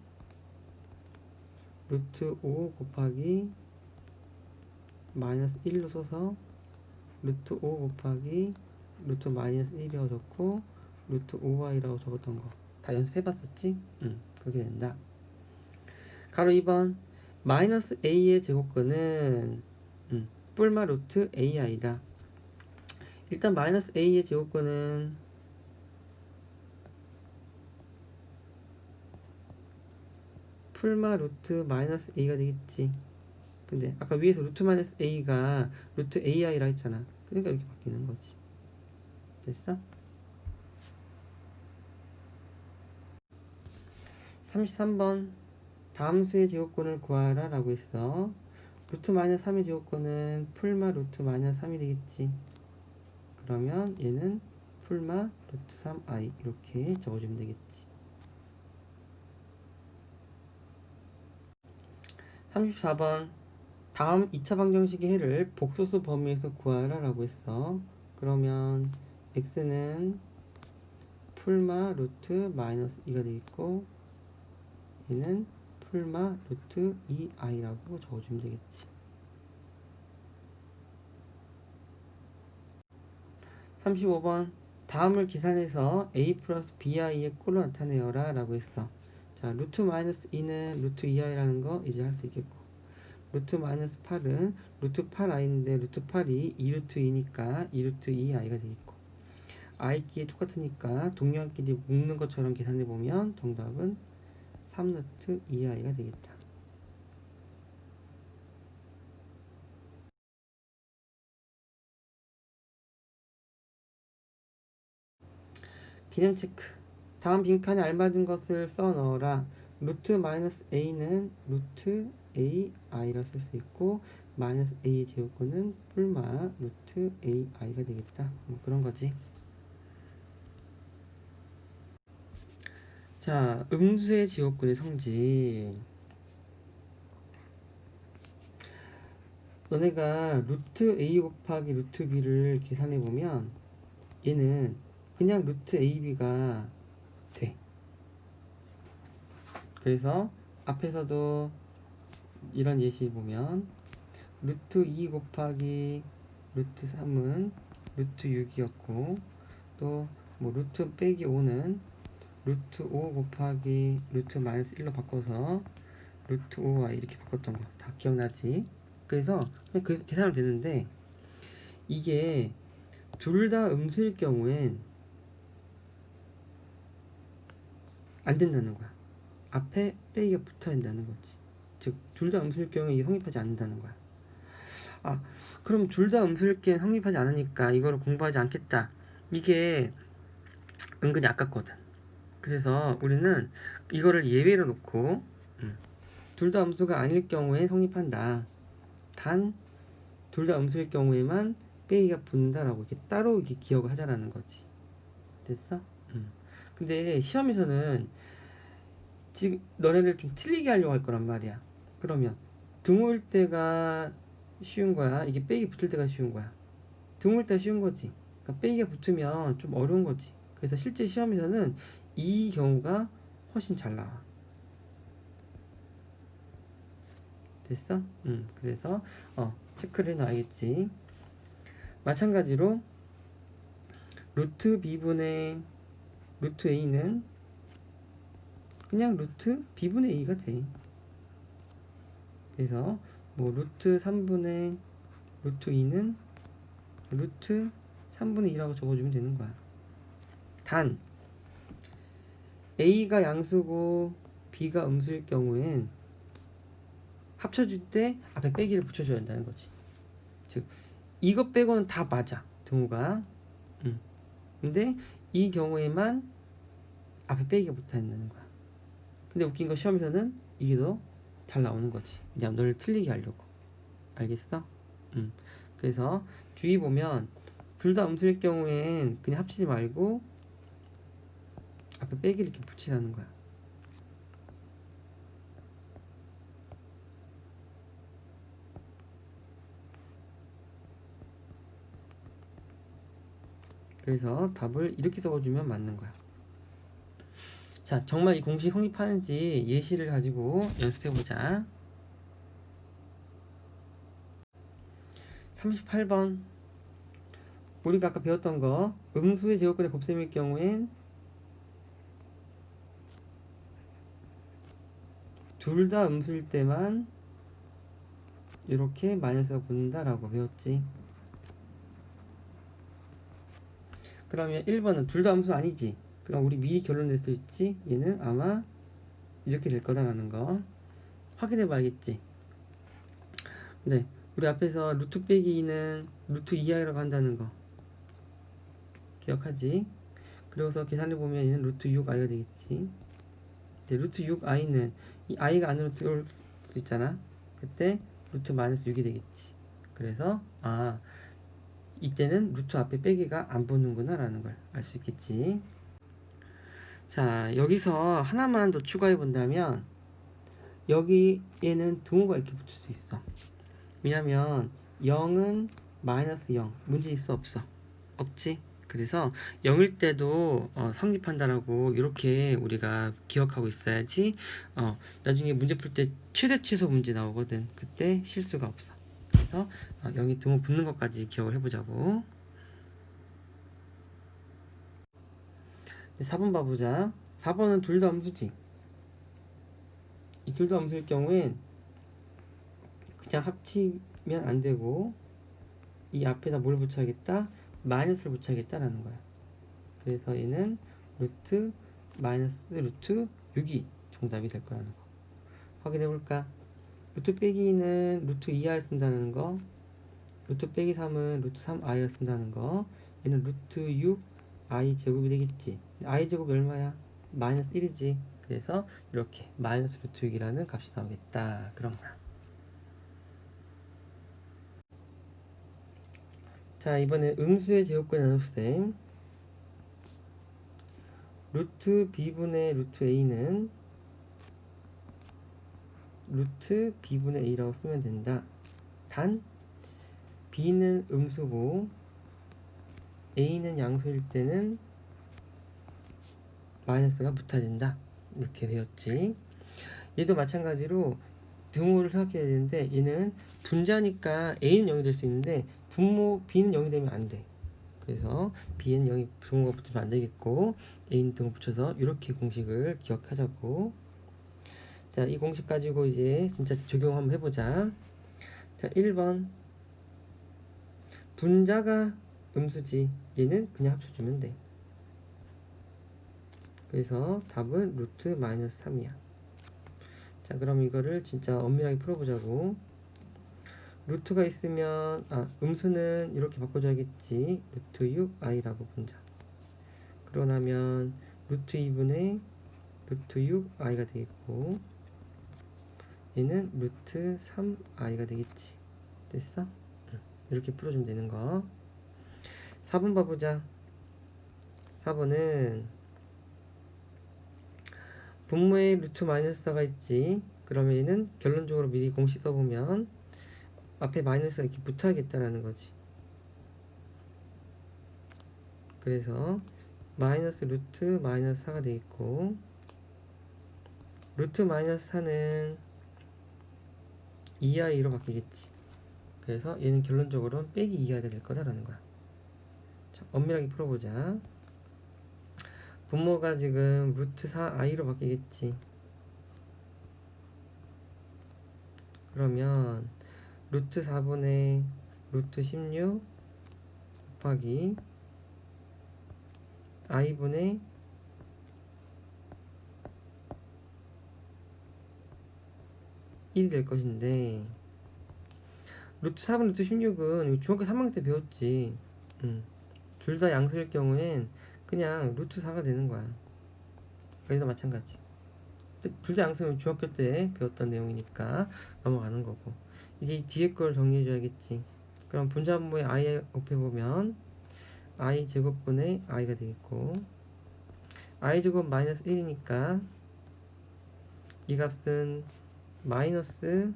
A: 루트 5 곱하기 마이너스 1로 써서 루트 5 곱하기 루트 마이너스 1이라고 적고 루트 5y라고 적었던 거 다 연습해봤었지? 그렇게 된다. 가로 2번 마이너스 a의 제곱근은 뿔마 루트 ai다. 일단 마이너스 a의 제곱근은 풀마 루트 마이너스 a가 되겠지. 근데 아까 위에서 루트 마이너스 a가 루트 ai라 했잖아. 그러니까 이렇게 바뀌는 거지. 됐어? 33번 다음 수의 제곱근을 구하라 라고 했어. 루트 마이너스 3의 제곱근은 풀마 루트 마이너스 3이 되겠지. 그러면 얘는 풀마 루트 3i 이렇게 적어주면 되겠지. 34번 다음 2차 방정식의 해를 복소수 범위에서 구하라 라고 했어. 그러면 x는 풀마 루트 마이너스 2가 되겠고 얘는 풀마 루트 2i라고 적어주면 되겠지. 35번 다음을 계산해서 a 플러스 bi의 꼴로 나타내어라 라고 했어. 자, 루트 마이너스 2는 루트 2i라는 거 이제 할 수 있겠고, 루트 마이너스 8은 루트 8i인데 루트 8이 2루트 2니까 2루트 2i가 되겠고, i끼리 똑같으니까 동량끼리 묶는 것처럼 계산해 보면 정답은 3루트 2i가 되겠다. 개념 체크. 다음 빈칸에 알맞은 것을 써 넣어라. 루트 마이너스 a는 루트 ai라 쓸 수 있고, 마이너스 a 제곱근은 뿔마 루트 ai가 되겠다. 뭐 그런 거지. 자, 음수의 제곱근의 성질. 너네가 루트 a 곱하기 루트 b를 계산해 보면 얘는 그냥 루트 ab가 돼. 그래서 앞에서도 이런 예시 보면 루트 2 곱하기 루트 3은 루트 6이었고, 또 뭐 루트 빼기 5는 루트 5 곱하기 루트 마이너스 1로 바꿔서 루트 5y 이렇게 바꿨던 거 다 기억나지? 그래서 그냥 그 계산을 되는데, 이게 둘 다 음수일 경우엔 안 된다는 거야. 앞에 빼기가 붙어야 된다는 거지. 즉 둘 다 음수일 경우에 이게 성립하지 않는다는 거야. 아, 그럼 둘 다 음수일 경우에 성립하지 않으니까 이거를 공부하지 않겠다, 이게 은근히 아깝거든. 그래서 우리는 이거를 예외로 놓고 둘 다 음수가 아닐 경우에 성립한다, 단 둘 다 음수일 경우에만 빼기가 붙는다라고 이렇게 따로 이렇게 기억을 하자라는 거지. 됐어? 근데 시험에서는 지금 너네들 좀 틀리게 하려고 할 거란 말이야. 그러면 등호일 때가 쉬운 거야, 이게 빼기 붙을 때가 쉬운 거야? 등호일 때가 쉬운 거지. 그러니까 빼기가 붙으면 좀 어려운 거지. 그래서 실제 시험에서는 이 경우가 훨씬 잘 나와. 됐어? 그래서 체크를 해놔야겠지. 마찬가지로 루트 b분의 루트 a는 그냥 루트 b분의 a가 돼. 그래서 뭐 루트 3분의 루트 2는 루트 3분의 2라고 적어주면 되는 거야. 단 a가 양수고 b가 음수일 경우엔 합쳐줄 때 앞에 빼기를 붙여줘야 한다는 거지. 즉 이것 빼고는 다 맞아, 등호가. 근데 이 경우에만 앞에 빼기가 붙어야 한다는 거야. 근데 웃긴 거 시험에서는 이게 더 잘 나오는 거지. 그냥 너를 틀리게 하려고. 알겠어? 그래서 주의 보면 둘 다 음수일 경우엔 그냥 합치지 말고 앞에 빼기를 이렇게 붙이라는 거야. 그래서 답을 이렇게 적어주면 맞는 거야. 자, 정말 이 공식 성립하는지 예시를 가지고 연습해보자. 38번. 우리가 아까 배웠던 거, 음수의 제곱근의 곱셈일 경우엔 둘 다 음수일 때만 이렇게 마이너스가 붙는다라고 배웠지. 그러면 1번은 둘 다 음수 아니지? 그럼 우리 미리 결론 낼 수 있지? 얘는 아마 이렇게 될 거다라는 거 확인해 봐야겠지. 네, 우리 앞에서 루트 빼기 2는 루트 2i라고 한다는 거 기억하지? 그래서 계산해 보면 얘는 루트 6i가 되겠지. 네, 루트 6i는 이 i가 안으로 들어올 수 있잖아. 그때 루트 마이너스 6이 되겠지. 그래서 이때는 루트 앞에 빼기가 안 붙는구나 라는 걸 알 수 있겠지. 자, 여기서 하나만 더 추가해 본다면 여기에는 등호가 이렇게 붙을 수 있어. 왜냐면 0은 마이너스 0 문제 있어 없어? 없지? 그래서 0일 때도 성립한다라고 이렇게 우리가 기억하고 있어야지 나중에 문제 풀 때 최대 최소 문제 나오거든. 그때 실수가 없어. 그래서 0이 등호 붙는 것까지 기억을 해보자고. 4번 봐보자. 4번은 둘 다 음수지. 이 둘 다 음수일 경우엔 그냥 합치면 안 되고 이 앞에다 뭘 붙여야겠다? 마이너스를 붙여야겠다라는 거야. 그래서 얘는 루트 마이너스 루트 6이 정답이 될 거라는 거. 확인해 볼까? 루트 빼기 2는 루트 2i를 쓴다는 거, 루트 빼기 3은 루트 3i를 쓴다는 거, 얘는 루트 6i 제곱이 되겠지. i 제곱 얼마야? 마이너스 1이지. 그래서 이렇게 마이너스 루트 6이라는 값이 나오겠다. 그런 거야. 자, 이번에 음수의 제곱과 나눗셈. 루트 b분의 루트 a는 루트 b분의 a라고 쓰면 된다. 단 b는 음수고 a는 양수일 때는 마이너스가 붙어야 된다. 이렇게 배웠지. 얘도 마찬가지로 등호를 생각해야 되는데 얘는 분자니까 a는 0이 될 수 있는데 분모 b는 0이 되면 안 돼. 그래서 b는 0이 등호가 붙으면 안 되겠고 a는 등호 붙여서 이렇게 공식을 기억하자고. 자, 이 공식 가지고 이제 진짜 적용 한번 해보자. 자, 1번 분자가 음수지. 얘는 그냥 합쳐주면 돼. 그래서 답은 루트 마이너스 3이야. 자, 그럼 이거를 진짜 엄밀하게 풀어보자고. 루트가 있으면 음수는 이렇게 바꿔줘야겠지. 루트 6i라고 분자. 그러고 나면 루트 2분의 루트 6i가 되겠고 얘는 루트 3i가 되겠지. 됐어? 이렇게 풀어주면 되는 거. 4번 봐보자. 4번은 분모에 루트 마이너스 4가 있지. 그러면 얘는 결론적으로 미리 공식 써보면 앞에 마이너스가 이렇게 붙어야겠다라는 거지. 그래서 마이너스 루트 마이너스 4가 되겠고 루트 마이너스 4는 2i로 바뀌겠지. 그래서 얘는 결론적으로 빼기 2i가 될 거다라는 거야. 자, 엄밀하게 풀어보자. 분모가 지금 루트 4i로 바뀌겠지. 그러면 루트 4분의 루트 16 곱하기 i분의 일이 될 것인데 루트 4분 루트 16은 중학교 3학년 때 배웠지. 둘 다 양수일 경우엔 그냥 루트 4가 되는 거야. 여기서 마찬가지. 둘 다 양수면 중학교 때 배웠던 내용이니까 넘어가는 거고. 이제 이 뒤에 걸 정리해 줘야겠지. 그럼 분자분모의 i 곱해보면 i 제곱분의 i가 되겠고 i 제곱 마이너스 1이니까 이 값은 마이너스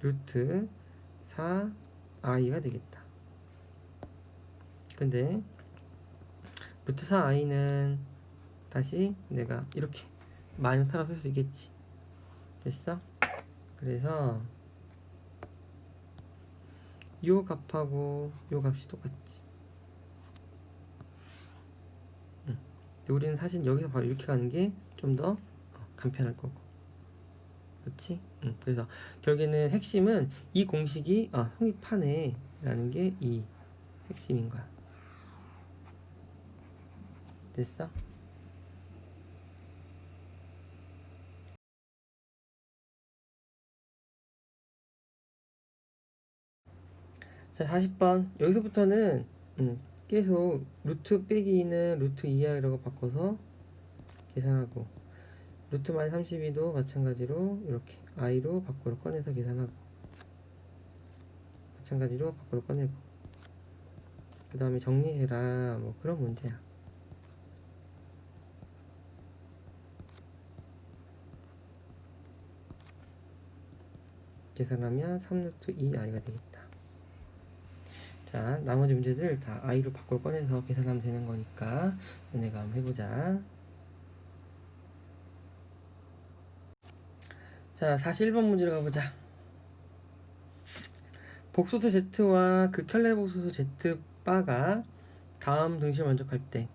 A: 루트 4i가 되겠다. 근데 루트 4i는 다시 내가 이렇게 마이너스 4로 쓸 수 있겠지. 됐어? 그래서 요 값하고 요 값이 똑같지. 우리는 사실 여기서 바로 이렇게 가는 게 좀 더 간편할 거고. 그렇지? 그래서 결국에는 핵심은 이 공식이 성립하네 라는 게 이 핵심인 거야. 됐어? 자, 40번. 여기서부터는 계속 루트 빼기 2는 루트 2i라고 바꿔서 계산하고 루트 마이너스 32도 마찬가지로 이렇게 i로 밖으로 꺼내서 계산하고 마찬가지로 밖으로 꺼내고 그 다음에 정리해라 뭐 그런 문제야. 계산하면 3루트 2i가 되겠다. 자, 나머지 문제들 다 i로 바꿔 꺼내서 계산하면 되는 거니까 너네가 한번 해보자. 자, 41번 문제로 가보자. 복소수 Z와 극혈례 복소수 Z 바가 다음 등식을 만족할 때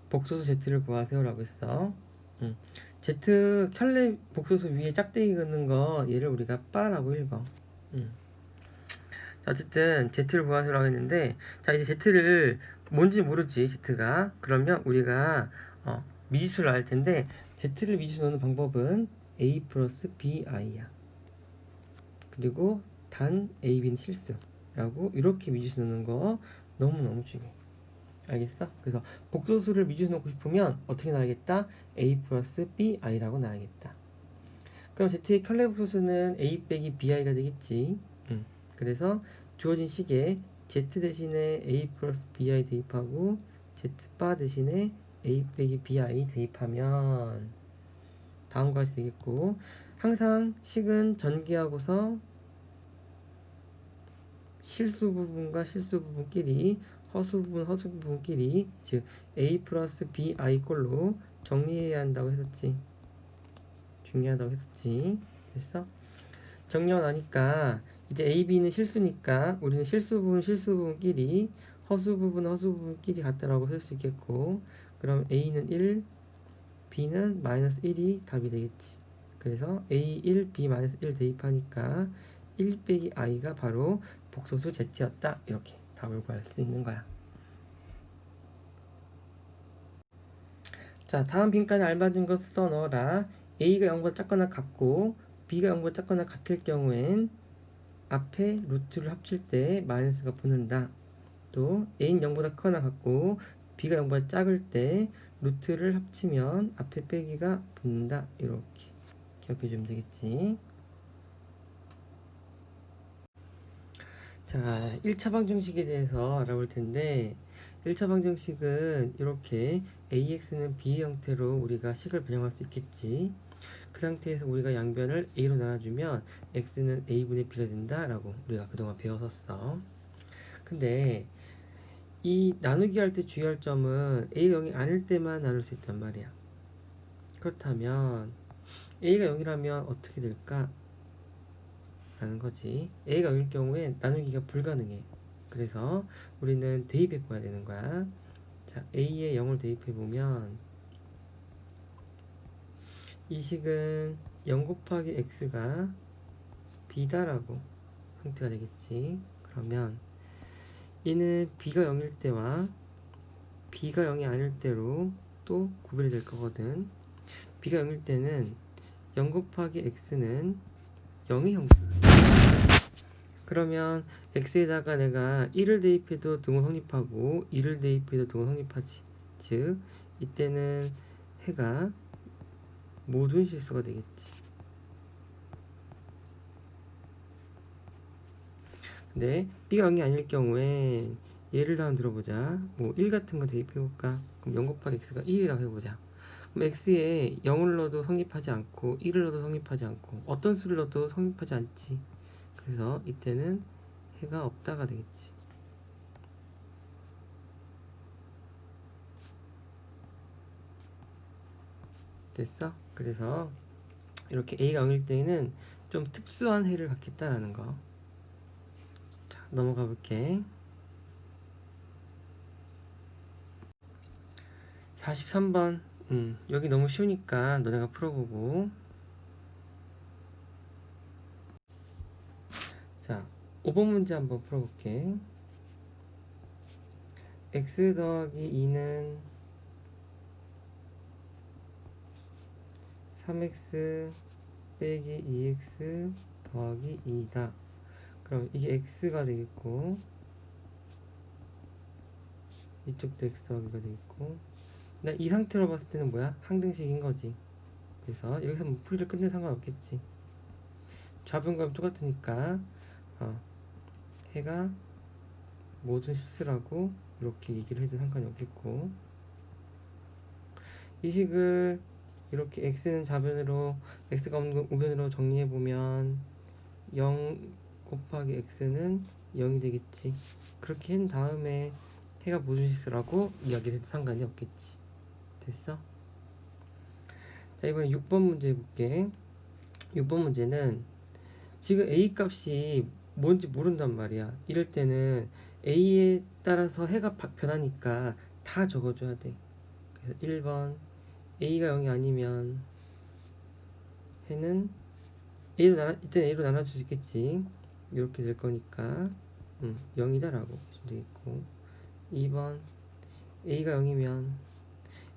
A: 복소수 Z를 구하세요라고 했어. Z 켤레 복소수 위에 짝대기 긋는 거 얘를 우리가 바라고 읽어. 자, 어쨌든 Z를 구하세요라고 했는데, 자, 이제 Z를 뭔지 모르지 Z가. 그러면 우리가 미지수를 알 텐데, Z를 미지수 넣는 방법은 A 플러스 BI야. 그리고 단 A, B는 실수라고 이렇게 미지수 넣는 거 너무너무 중요해. 알겠어? 그래서 복소수를 미지수 넣고 싶으면 어떻게 나와야겠다? A 플러스 BI라고 나와야겠다. 그럼 Z의 켤레 복소수는 A 빼기 BI가 되겠지. 그래서 주어진 식에 Z 대신에 A 플러스 BI 대입하고 Z 바 대신에 A 빼기 BI 대입하면 다음과 같이 되겠고, 항상 식은 전개하고서 실수 부분과 실수 부분끼리, 허수 부분 허수 부분끼리, 즉 A 플러스 BI 꼴로 정리해야 한다고 했었지. 중요하다고 했었지. 됐어? 정리하고 나니까 이제 A, B는 실수니까 우리는 실수 부분끼리, 허수 부분끼리 같다라고 쓸 수 있겠고, 그럼 A는 1, B는 마이너스 1이 답이 되겠지. 그래서 A1, B 마이너스 1 대입하니까 1 빼기 I가 바로 복소수 Z였다. 이렇게 답을 구할 수 있는 거야. 자, 다음 빈칸에 알맞은 것 써 넣어라. A가 0보다 작거나 같고 B가 0보다 작거나 같을 경우엔 앞에 루트를 합칠 때 마이너스가 붙는다. 또 A는 0보다 크거나 같고 B가 0보다 작을 때 루트를 합치면 앞에 빼기가 붙는다. 이렇게 기억해 주면 되겠지. 자, 1차 방정식에 대해서 알아볼 텐데, 1차 방정식은 이렇게 AX는 B의 형태로 우리가 식을 변형할 수 있겠지. 그 상태에서 우리가 양변을 A로 나눠주면 X는 A분의 B가 된다라고 우리가 그동안 배웠었어. 근데 이 나누기 할 때 주의할 점은 A가 0이 아닐 때만 나눌 수 있단 말이야. 그렇다면 A가 0이라면 어떻게 될까? 라는 거지. A가 0일 경우에 나누기가 불가능해. 그래서 우리는 대입해 봐야 되는 거야. 자, A에 0을 대입해 보면 이 식은 0 곱하기 X가 B다라고 형태가 되겠지. 그러면 이는 B가 0일 때와 B가 0이 아닐 때로 또 구별이 될 거거든. B가 0일 때는 0 곱하기 X는 0의 형태가 돼. 그러면 x에다가 내가 1을 대입해도 등호 성립하고 2를 대입해도 등호 성립하지. 즉 이때는 해가 모든 실수가 되겠지. 근데 b가 0이 아닐 경우에 예를 들어 들어보자. 뭐 1 같은 거 대입해볼까? 그럼 0 곱하기 x가 1이라고 해보자. 그럼 x에 0을 넣어도 성립하지 않고 1을 넣어도 성립하지 않고 어떤 수를 넣어도 성립하지 않지. 그래서 이때는 해가 없다가 되겠지. 됐어? 그래서 이렇게 A가 0일 때에는 좀 특수한 해를 갖겠다라는 거. 자, 넘어가 볼게. 43번. 여기 너무 쉬우니까 너네가 풀어보고. 자, 5번 문제 한번 풀어볼게. x 더하기 2는 3x 빼기 2x 더하기 2다. 그럼 이게 x가 되겠고, 이쪽도 x 더하기가 되겠고, 나 이 상태로 봤을 때는 뭐야? 항등식인 거지. 그래서 여기서 뭐 풀이를 끝내 상관없겠지. 좌변과는 똑같으니까 해가 모든 실수라고 이렇게 얘기를 해도 상관이 없겠고, 이 식을 이렇게 x는 좌변으로 x가 없는 건 우변으로 정리해보면 0 곱하기 x는 0이 되겠지. 그렇게 한 다음에 해가 무슨 실수라고 이야기를 해도 상관이 없겠지. 됐어? 자, 이번에 6번 문제 해볼게. 6번 문제는 지금 a 값이 뭔지 모른단 말이야. 이럴 때는 a에 따라서 해가 변하니까 다 적어줘야 돼. 그래서 1번 a가 0이 아니면 해는 이때는 a로 나눠줄 수 있겠지. 이렇게 될 거니까 0이다 라고 보시면 되겠고, 2번 a가 0이면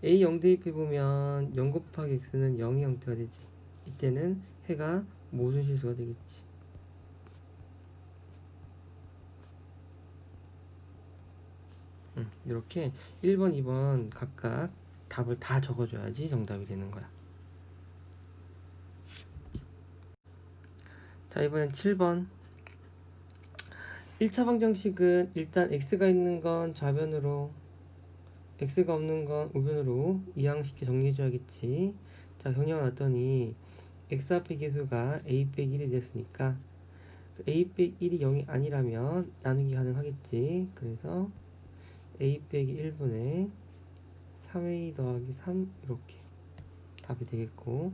A: a 0 대입해보면 0 곱하기 x는 0의 형태가 되지. 이때는 해가 모순 실수가 되겠지. 이렇게 1번, 2번 각각 답을 다 적어줘야지 정답이 되는 거야. 자, 이번엔 7번. 1차 방정식은 일단 x가 있는 건 좌변으로, x가 없는 건 우변으로 이항식해 정리해줘야겠지. 자, 정리가 났더니 x 앞의 계수가 a 빼기 1이 됐으니까 a 빼기 1이 0이 아니라면 나누기 가능하겠지. 그래서 a 빼기 1분의 3a 더하기 3 이렇게 답이 되겠고,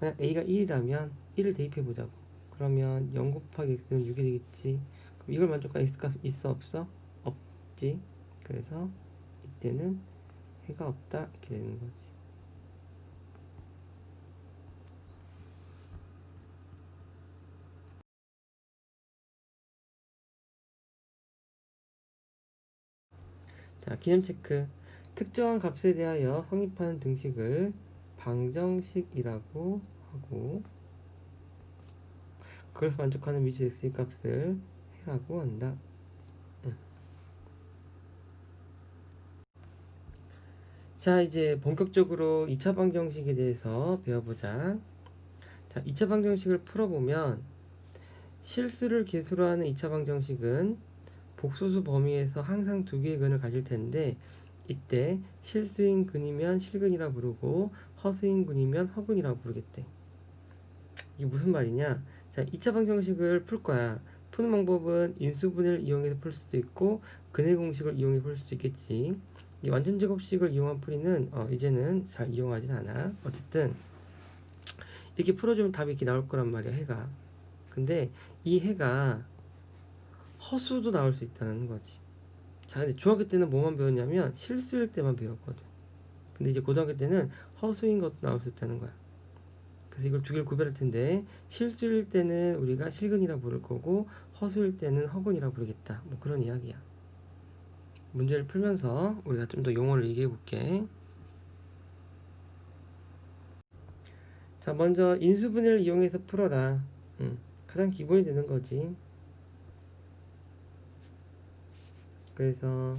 A: 만약 a가 1이라면 1을 대입해보자고. 그러면 0 곱하기 x는 6이 되겠지. 그럼 이걸 만족할 x값 있어 없어? 없지. 그래서 이때는 해가 없다 이렇게 되는 거지. 자, 기념 체크. 특정한 값에 대하여 성립하는 등식을 방정식이라고 하고, 그것을 만족하는 미지 x의 값을 해라고 한다. 자, 이제 본격적으로 2차 방정식에 대해서 배워보자. 자, 2차 방정식을 풀어보면 실수를 계수로 하는 2차 방정식은 복소수 범위에서 항상 두 개의 근을 가질 텐데, 이때 실수인 근이면 실근이라 부르고 허수인 근이면 허근이라 부르겠대. 이게 무슨 말이냐? 자, 2차 방정식을 풀 거야. 푸는 방법은 인수분해를 이용해서 풀 수도 있고 근해 공식을 이용해 풀 수도 있겠지. 이 완전 제곱식을 이용한 풀이는 이제는 잘 이용하진 않아. 어쨌든 이렇게 풀어주면 답이 이렇게 나올 거란 말이야, 해가. 근데 이 해가 허수도 나올 수 있다는 거지. 자, 근데 중학교 때는 뭐만 배웠냐면 실수일 때만 배웠거든. 근데 이제 고등학교 때는 허수인 것도 나올 수 있다는 거야. 그래서 이걸 두 개를 구별할 텐데, 실수일 때는 우리가 실근이라 부를 거고 허수일 때는 허근이라 부르겠다. 뭐 그런 이야기야. 문제를 풀면서 우리가 좀 더 용어를 얘기해 볼게. 자, 먼저 인수분해를 이용해서 풀어라. 가장 기본이 되는 거지. 그래서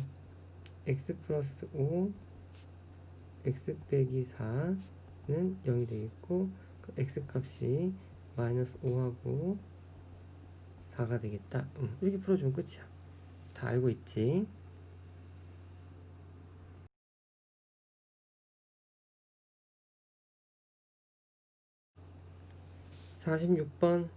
A: x 플러스 5 x 빼기 4는 0이 되겠고, x 값이 마이너스 5하고 4가 되겠다. 이렇게 풀어주면 끝이야. 다 알고 있지? 46번.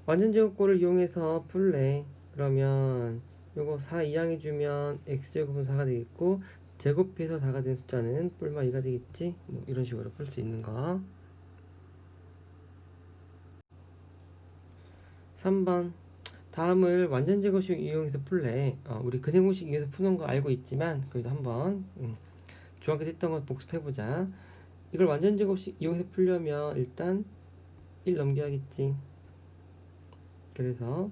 A: 완전제곱꼴을 이용해서 풀래. 그러면 요거 4 이항해주면 x제곱은 4가 되겠고, 제곱해서 4가 된 숫자는 뿔마 2가 되겠지. 뭐 이런 식으로 풀 수 있는 거. 3번. 다음을 완전제곱식 이용해서 풀래. 우리 근해공식 이용해서 푸는 거 알고 있지만 그래도 한번 중학교 때 했던 거 복습해보자. 이걸 완전제곱식 이용해서 풀려면 일단 1 넘겨야겠지. 그래서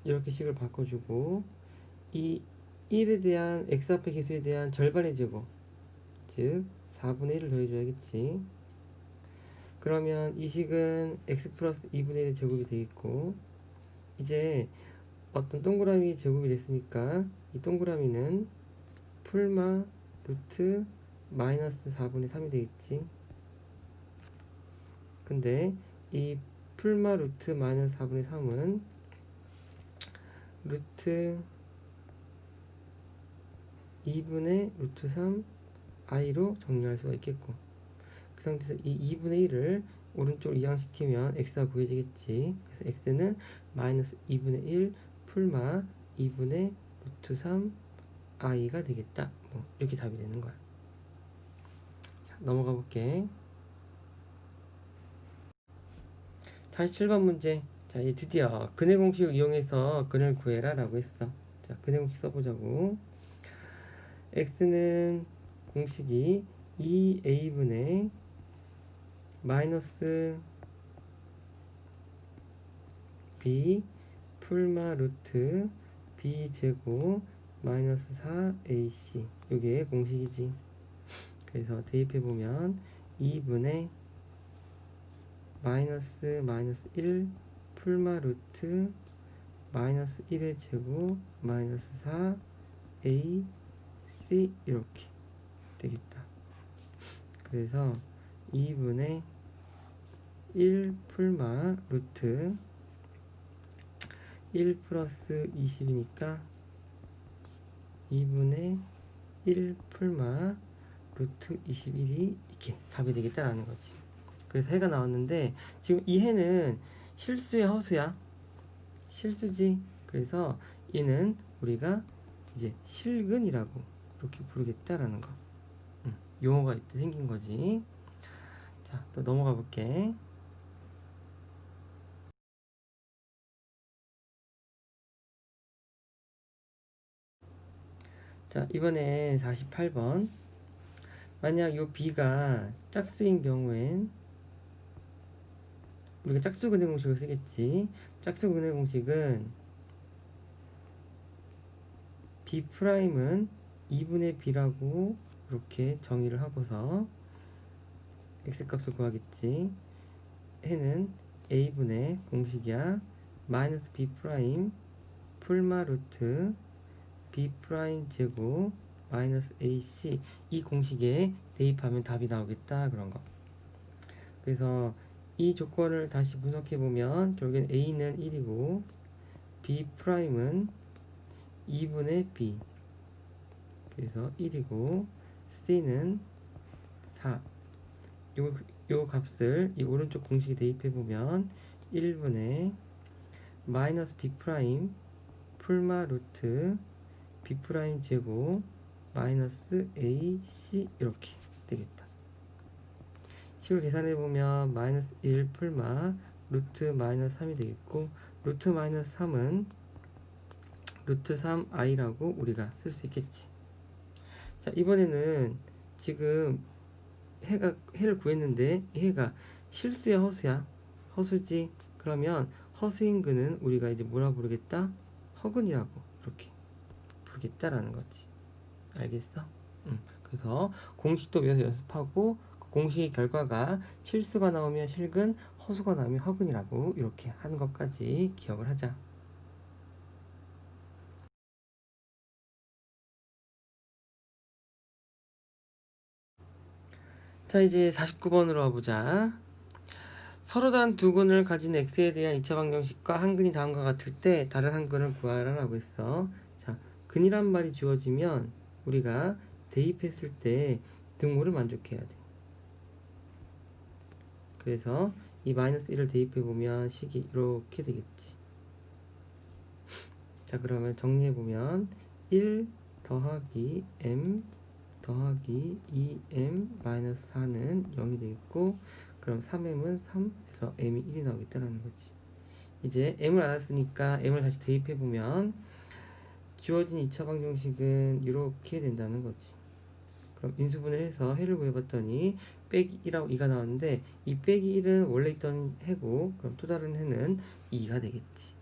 A: 이렇게 식을 바꿔주고, 이 1에 대한 x 앞의 계수에 대한 절반의 제곱, 즉 4분의 1을 더해줘야겠지. 그러면 이 식은 x 플러스 2분의 1의 제곱이 되겠고, 이제 어떤 동그라미 제곱이 됐으니까 이 동그라미는 풀마 루트 마이너스 4분의 3이 되겠지. 근데 이 풀마 루트 마이너스 4분의 3은 루트 2분의 루트 3 i로 정리할 수가 있겠고, 그 상태에서 이 2분의 1을 오른쪽으로 이항시키면 x가 구해지겠지. 그래서 x는 마이너스 2분의 1 풀마 2분의 루트 3 i가 되겠다. 뭐 이렇게 답이 되는 거야. 자, 넘어가 볼게. 47번 문제. 자, 이제 드디어 근해 공식을 이용해서 근을 구해라 라고 했어. 자, 근해 공식 써보자고. x는 공식이 2a분의 마이너스 b 풀마 루트 b 제곱 마이너스 4ac 요게 공식이지. 그래서 대입해보면 2분의 마이너스 1 풀마 루트 마이너스 1의 제곱 마이너스 4ac 이렇게 되겠다. 그래서 2분의 1 풀마 루트 1 플러스 20이니까 2분의 1 풀마 루트 21이 이렇게 답이 되겠다라는 거지. 그래서 해가 나왔는데 지금 이 해는 실수야 허수야? 실수지. 그래서 얘는 우리가 이제 실근이라고 이렇게 부르겠다라는 거. 용어가 이때 생긴 거지. 자, 또 넘어가 볼게. 자, 이번엔 48번. 만약 요 b가 짝수인 경우엔 우리가 짝수 근해 공식을 쓰겠지. 짝수 근해 공식은 b'은 2분의 b라고 이렇게 정의를 하고서 x값을 구하겠지. 해는 a분의 공식이야. 마이너스 b' 풀마 루트 b' 제곱 마이너스 ac 이 공식에 대입하면 답이 나오겠다 그런 거. 그래서 이 조건을 다시 분석해 보면 결국엔 a는 1이고 b'은 2분의 b 그래서 1이고 c는 4. 요 값을 이 오른쪽 공식에 대입해 보면 1분의 마이너스 b' 풀마 루트 b' 제곱 마이너스 ac 이렇게 되겠다. 식을 계산해 보면 마이너스 1 풀마 루트 마이너스 3이 되겠고 루트 마이너스 3은 루트 3i라고 우리가 쓸 수 있겠지. 자, 이번에는 지금 해를 구했는데 이 해가 실수야 허수야? 허수지. 그러면 허수인 근은 우리가 이제 뭐라 부르겠다? 허근이라고 이렇게 부르겠다라는 거지. 알겠어? 그래서 공식도 외워서 연습하고 그 공식의 결과가 실수가 나오면 실근, 허수가 나오면 허근이라고 이렇게 하는 것까지 기억을 하자. 자, 이제 49번으로 와보자. 서로 다른 두 근을 가진 x에 대한 2차 방정식과 한 근이 다음과 같을 때 다른 한 근을 구하라 라고 했어. 자, 근이란 말이 주어지면 우리가 대입했을 때 등호를 만족해야 돼. 그래서 이 마이너스 1을 대입해보면 식이 이렇게 되겠지. 자, 그러면 정리해보면 1 더하기 m 더하기 2m 마이너스 4는 0이 되겠고 그럼 3m은 3 해서 m이 1이 나오겠다는 거지. 이제 m을 알았으니까 m을 다시 대입해보면 주어진 2차 방정식은 이렇게 된다는 거지. 그럼 인수분해를 해서 해를 구해봤더니 빼기 1하고 2가 나왔는데 이 빼기 1은 원래 있던 해고 그럼 또 다른 해는 2가 되겠지.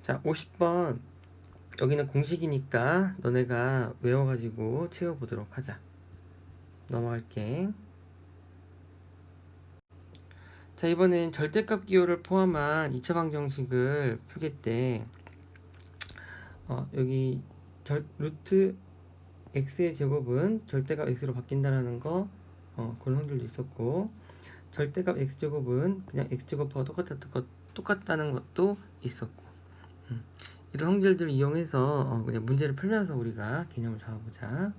A: 자, 50번 여기는 공식이니까 너네가 외워가지고 채워보도록 하자. 넘어갈게. 자, 이번엔 절대값 기호를 포함한 2차 방정식을 풀겠대. 여기 루트 x의 제곱은 절대값 x로 바뀐다라는 거 그런 확률도 있었고 절대값 x제곱은 그냥 x제곱하고 똑같다는 것도 있었고 이런 성질들을 이용해서 그냥 문제를 풀면서 우리가 개념을 잡아보자.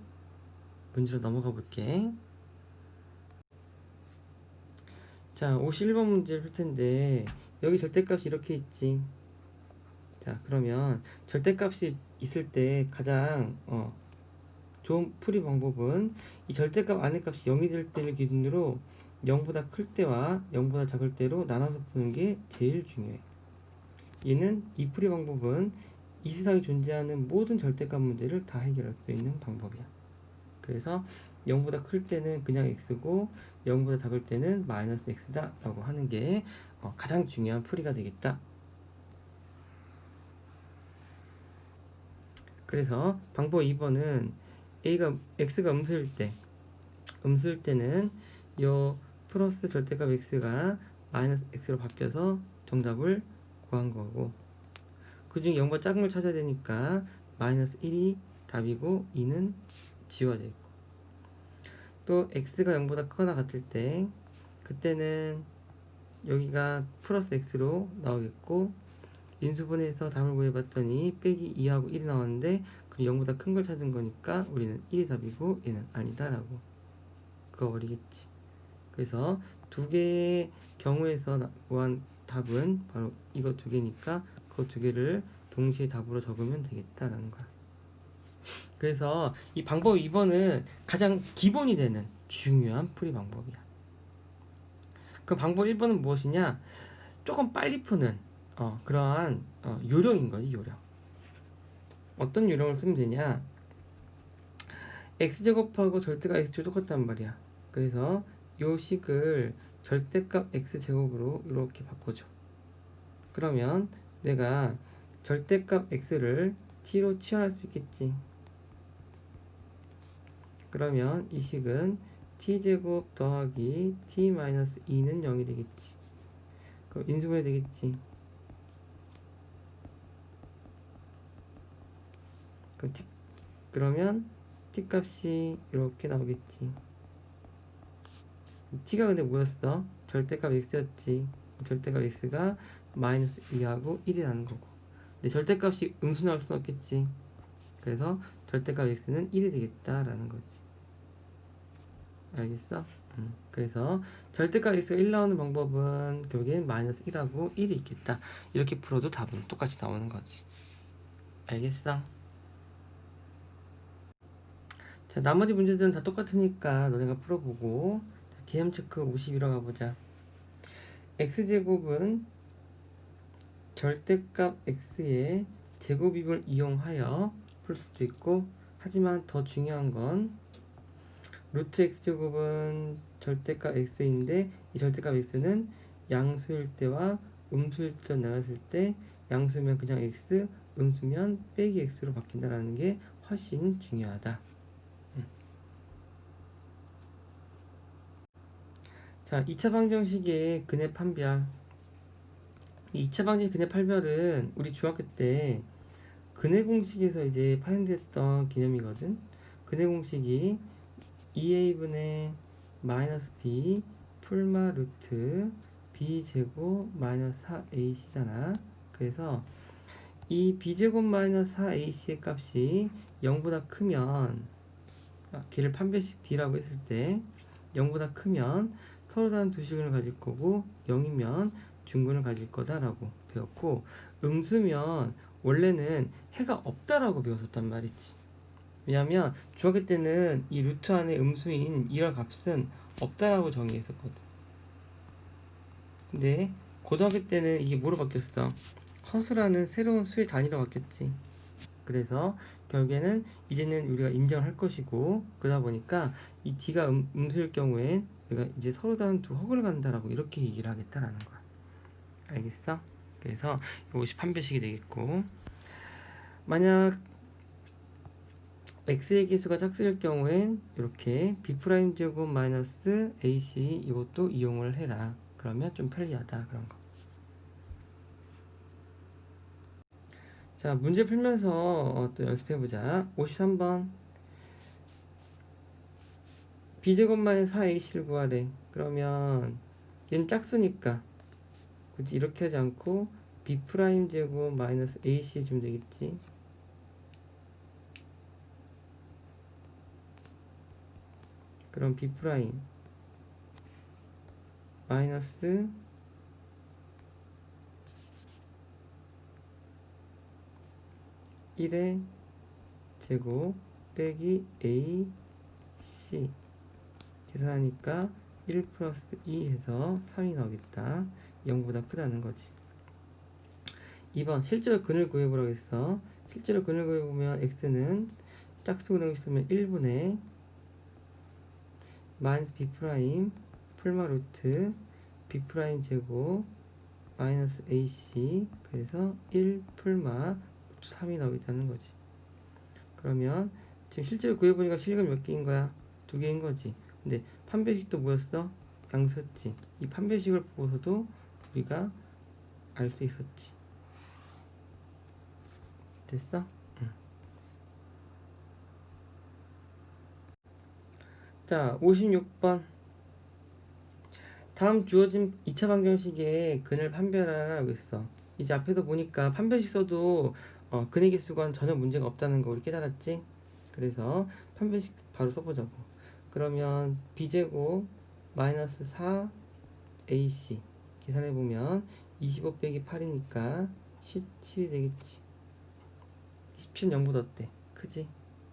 A: 문제로 넘어가 볼게. 자, 51번 문제를 풀 텐데 여기 절대값이 이렇게 있지. 자, 그러면 절대값이 있을 때 가장 좋은 풀이 방법은 이 절대값 안의 값이 0이 될 때를 기준으로 0보다 클 때와 0보다 작을 때로 나눠서 푸는 게 제일 중요해. 얘는 이 풀이 방법은 이 세상에 존재하는 모든 절대값 문제를 다 해결할 수 있는 방법이야. 그래서 0보다 클 때는 그냥 x고 0보다 작을 때는 마이너스 x다 라고 하는 게 가장 중요한 풀이가 되겠다. 그래서 방법 2번은 x가 음수일 때는 요 플러스 절대값 x가 마이너스 x로 바뀌어서 정답을 구한 거고, 그 중에 0보다 작은 걸 찾아야 되니까 마이너스 1이 답이고 2는 지워져 있고, 또 x가 0보다 크거나 같을 때 그때는 여기가 플러스 x로 나오겠고, 인수분해해서 답을 구해봤더니 빼기 2하고 1이 나왔는데 그 0보다 큰 걸 찾은 거니까 우리는 1이 답이고 얘는 아니다 라고 그어버리겠지. 그래서 두 개의 경우에서 구한 답은 바로 이거 두 개니까 그 두 개를 동시에 답으로 적으면 되겠다라는 거야. 그래서 이 방법 2번은 가장 기본이 되는 중요한 풀이 방법이야. 그 방법 1번은 무엇이냐? 조금 빨리 푸는 그러한 요령인 거지, 요령. 어떤 요령을 쓰면 되냐? x제곱하고 절대값 x제곱 똑같단 말이야. 그래서 요 식을 절대값 x제곱으로 이렇게 바꿔줘. 그러면 내가 절대값 x를 t로 치환할 수 있겠지. 그러면 이 식은 t제곱 더하기 t-2는 0이 되겠지. 그럼 인수분해 되겠지. 그러면 t 값이 이렇게 나오겠지. t가 근데 뭐였어? 절대값 x였지. 절대값 x가 마이너스 2하고 1이 라는 거고, 근데 절대값이 음수 나올 수는 없겠지. 그래서 절대값 x는 1이 되겠다라는 거지. 알겠어? 그래서 절대값 x가 1 나오는 방법은 결국엔 마이너스 1하고 1이 있겠다. 이렇게 풀어도 답은 똑같이 나오는 거지. 알겠어? 자, 나머지 문제들은 다 똑같으니까 너네가 풀어보고, 자, 개념 체크 50이라 가보자. x제곱은 절대값 x의 제곱입을 이용하여 풀 수도 있고, 하지만 더 중요한 건 루트 x제곱은 절대값 x인데 이 절대값 x는 양수일 때와 음수일 때 나눴을 때 양수면 그냥 x, 음수면 빼기 x로 바뀐다라는 게 훨씬 중요하다. 자, 2차 방정식의 근해 판별. 이 2차 방정식 근해 판별은 우리 중학교 때 근해 공식에서 이제 파생됐던 개념이거든. 근해 공식이 2a분의 마이너스 b 풀마 루트 b제곱 마이너스 4ac잖아. 그래서 이 b제곱 마이너스 4ac의 값이 0보다 크면, 걔를 판별식 d라고 했을 때 0보다 크면 서로 다른 두 식을 가질 거고 0이면 중근을 가질 거다라고 배웠고, 음수면 원래는 해가 없다라고 배웠었단 말이지. 왜냐면 중학교 때는 이 루트 안에 음수인 이런 값은 없다라고 정의했었거든. 근데 고등학교 때는 이게 뭐로 바뀌었어? 허수라는 새로운 수의 단위로 바뀌었지. 그래서 결국에는 이제는 우리가 인정할 것이고, 그러다 보니까 이 d가 음수일 경우엔 우리가 이제 서로 다른 두 허그를 간다라고 이렇게 얘기를 하겠다라는 거야. 알겠어? 그래서 이것이 판별식이 되겠고, 만약 x의 개수가 짝수일 경우엔 이렇게 b' 제곱 마이너스 ac 이것도 이용을 해라. 그러면 좀 편리하다 그런 거. 자, 문제 풀면서 또 연습해보자. 53번 b제곱 마이너스 4ac를 구하래. 그러면 얘는 짝수니까 굳이 이렇게 하지 않고 B 프라임 제곱 마이너스 AC 해주면 되겠지. 그럼 B 프라임 마이너스 1의 제곱 빼기 AC 계산하니까 1 플러스 2 해서 3이 나오겠다. 0보다 크다는 거지. 2번 실제로 근을 구해보라고 했어. 실제로 근을 구해보면 x는 짝수 근을 있으면 1분의 마이너스 b 프라임 풀마 루트 b 프라임 제곱 마이너스 ac 그래서 1 풀마 3이 나오겠다는 거지. 그러면 지금 실제로 구해보니까 실근 몇 개인 거야? 2개인 거지. 근데 판별식도 뭐였어? 양수였지. 이 판별식을 보고서도 우리가 알 수 있었지. 됐어? 응. 자, 56번. 다음 주어진 2차 방정식의 근을 판별하라고 했어. 이제 앞에서 보니까 판별식 써도 근의 개수관 전혀 문제가 없다는 거 우리 깨달았지? 그래서 판별식 바로 써보자고. 그러면 b제곱 마이너스 4ac 계산해보면 25 빼기 8이니까 17이 되겠지. 17은 0보다 어때? 크지?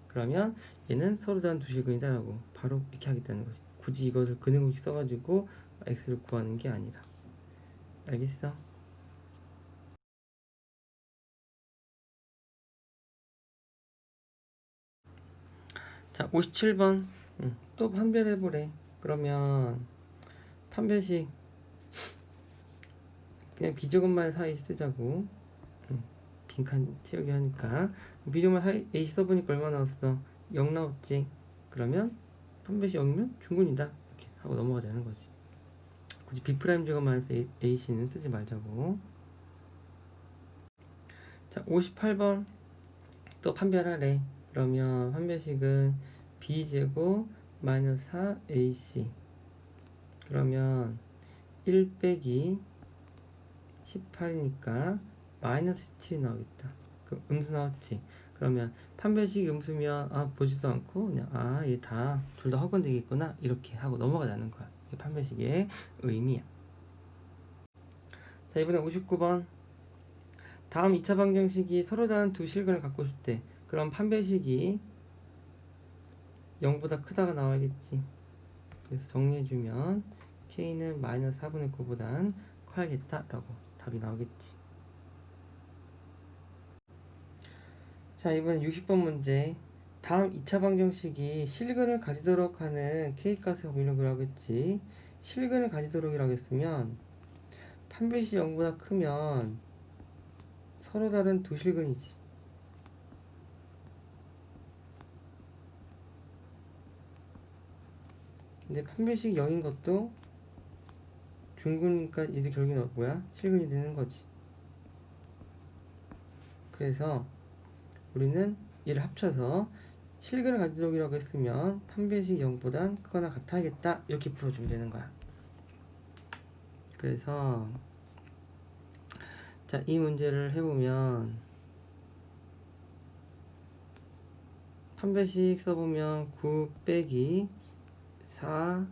A: 그러면 얘는 서로 다른 두 실근이다 라고 바로 이렇게 하겠다는 거지. 굳이 이거를 근해공식 써가지고 x를 구하는 게 아니라. 알겠어? 자, 57번. 또 판별해보래. 그러면 판별식 그냥 비조금만 사이 쓰자고. 빈칸 채우기 하니까 비조금만 사이 a 써보니까 얼마 나왔어? 0 나왔지. 그러면 판별식 0이면 중근이다 이렇게 하고 넘어가자는 거지. 굳이 b 프라임 제곱만 해서 ac는 쓰지 말자고. 자, 58번 또 판별하래. 그러면 판별식은 b제곱 마이너스 4ac 그러면 1 빼기 18이니까 마이너스 17이 나오겠다. 그럼 음수 나왔지. 그러면 판별식이 음수면 보지도 않고 그냥 얘 다 둘 다 허근 되겠구나 이렇게 하고 넘어가자는 거야. 이게 판별식의 의미야. 자, 이번에 59번. 다음 2차 방정식이 서로 다른 두 실근을 갖고 있을 때 그럼 판별식이 0보다 크다가 나와야겠지. 그래서 정리해주면 k는 마이너스 4분의 9보단 커야겠다 라고 답이 나오겠지. 자, 이번엔 60번 문제. 다음 2차 방정식이 실근을 가지도록 하는 k값의 범위를 구하라고 했지. 실근을 가지도록이라고 했으면 판별식 0보다 크면 서로 다른 두 실근이지. 근데 판별식 0인 것도 중근이니까 얘도 결국엔 뭐야? 실근이 되는 거지. 그래서 우리는 얘를 합쳐서 실근을 가지도록이라고 했으면 판별식 0보단 크거나 같아야겠다 이렇게 풀어주면 되는 거야. 그래서 자, 이 문제를 해보면 판별식 써보면 9 빼기 4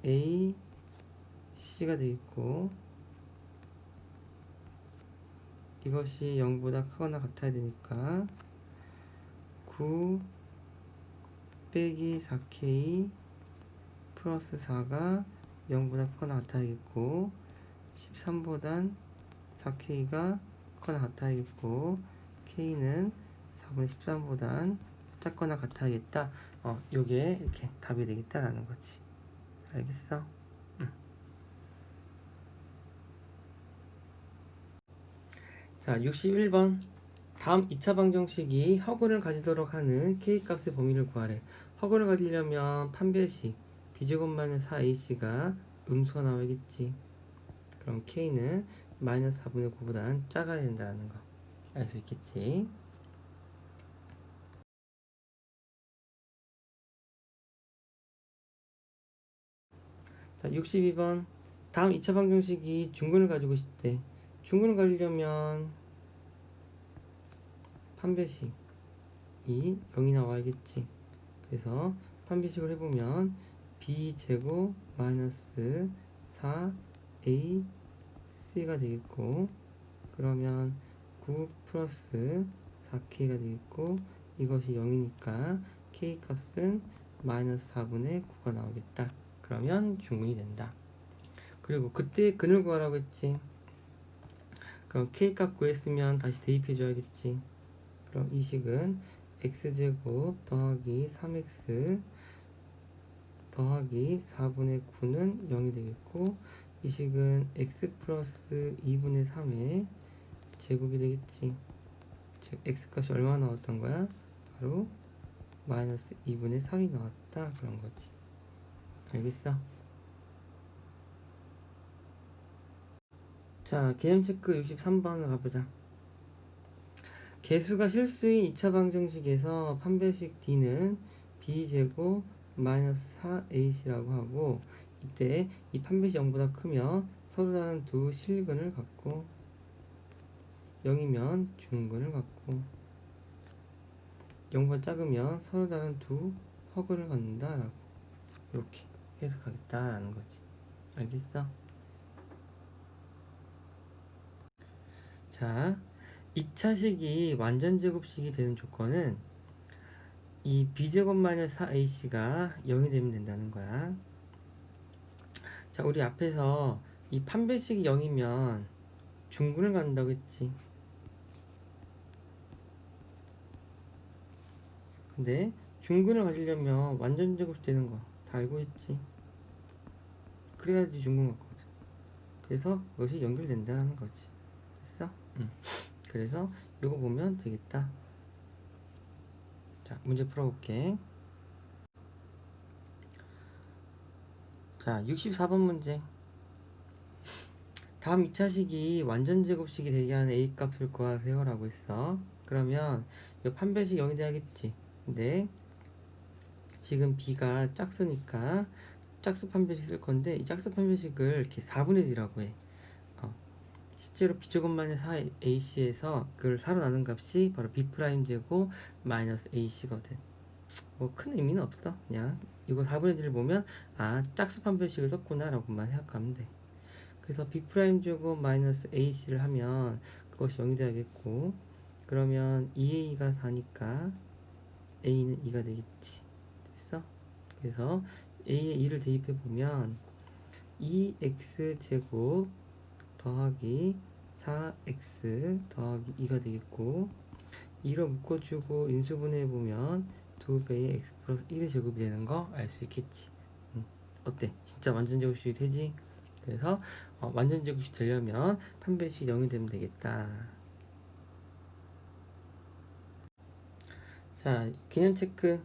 A: a c가 되겠고 이것이 0보다 크거나 같아야 되니까 9 빼기 4k 플러스 4가 0보다 크거나 같아야겠고 13보단 4k가 크거나 같아야겠고 k는 4분의 13보단 작거나 같아야겠다. 요게 이렇게 답이 되겠다라는 거지. 알겠어? 자, 61번. 다음 2차 방정식이 허근을 가지도록 하는 k값의 범위를 구하래. 허근을 가지려면 판별식 b제곱 마이너스 4ac가 음수가 나오겠지. 그럼 k는 마이너스 4분의 9보다는 작아야 된다는 거 알 수 있겠지. 자, 62번. 다음 2차 방정식이 중근을 가지고 싶대. 중근을 가지려면 판별식이 0이 나와야겠지. 그래서 판별식을 해보면 b제곱 마이너스 4ac가 되겠고, 그러면 9 플러스 4k가 되겠고, 이것이 0이니까 k 값은 마이너스 4분의 9가 나오겠다. 그러면 중근이 된다. 그리고 그때 근을 구하라고 했지. 그럼 k 값 구했으면 다시 대입해 줘야겠지. 그럼 이 식은 x제곱 더하기 3x 더하기 4분의 9는 0이 되겠고, 이 식은 x 플러스 2분의 3의 제곱이 되겠지. 즉 x 값이 얼마나 나왔던 거야? 바로 마이너스 2분의 3이 나왔다, 그런 거지. 알겠어? 자, 개념 체크 63번 가보자. 개수가 실수인 2차 방정식에서 판별식 D는 B제곱 마이너스 4AC라고 하고, 이때 이 판별식 0보다 크면 서로 다른 두 실근을 갖고, 0이면 중근을 갖고, 0보다 작으면 서로 다른 두 허근을 갖는다 라고 이렇게 해석하겠다라는 거지. 알겠어? 자, 2차식이 완전제곱식이 되는 조건은 이 b제곱 마이너스 4ac가 0이 되면 된다는 거야. 자, 우리 앞에서 이 판별식이 0이면 중근을 갖는다고 했지. 근데 중근을 가지려면 완전제곱식 되는 거 다 알고 있지. 그래야지 중근 같거든. 그래서 그것이 연결된다는 거지. 됐어? 응. 그래서 이거 보면 되겠다. 자, 문제 풀어볼게. 자, 64번 문제. 다음 2차식이 완전제곱식이 되게 하는 a 값을 구하세요 라고 했어. 그러면 이 판별식 0이 돼야겠지. 근데 지금 b가 짝수니까 짝수 판별식 쓸 건데, 이 짝수 판별식을 이렇게 4분의 1이라고 해. 실제로 b제곱 마이너스 4ac에서 그걸 4로 나눈 값이 바로 b' 제곱 마이너스 ac거든. 뭐 큰 의미는 없어. 그냥 이거 4분의 1을 보면 아, 짝수 판별식을 썼구나 라고만 생각하면 돼. 그래서 b' 제곱 마이너스 ac를 하면 그것이 0이 돼야겠고, 그러면 2a가 4니까 a는 2가 되겠지. 됐어? 그래서 a에 2를 대입해 보면 2x 제곱 더하기 4x 더하기 2가 되겠고, 2로 묶어주고 인수분해 보면 2배의 x 플러스 1의 제곱이 되는 거 알 수 있겠지. 어때? 진짜 완전제곱식이 되지? 그래서 완전제곱식 되려면 판별식 0이 되면 되겠다. 자, 개념 체크.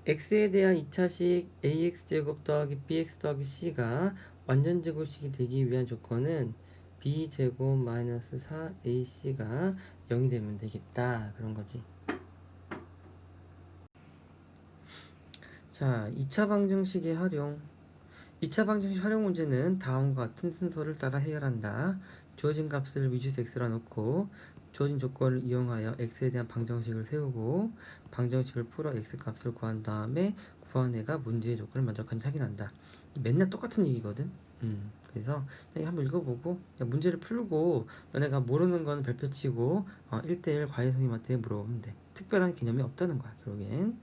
A: x에 대한 2차식 ax제곱 더하기 bx 더하기 c가 완전제곱식이 되기 위한 조건은 b제곱 마이너스 4ac가 0이 되면 되겠다, 그런 거지. 자, 2차 방정식의 활용. 2차 방정식 활용 문제는 다음과 같은 순서를 따라 해결한다. 주어진 값을 위주에서 x라 놓고 주어진 조건을 이용하여 x에 대한 방정식을 세우고 방정식을 풀어 x 값을 구한 다음에 구한 애가 문제의 조건을 만족하는지 확인한다. 맨날 똑같은 얘기거든. 그래서 한번 읽어보고 문제를 풀고 너네가 모르는 건 별표 치고 1대1 과외 선생님한테 물어보면 돼. 특별한 개념이 없다는 거야, 결국엔.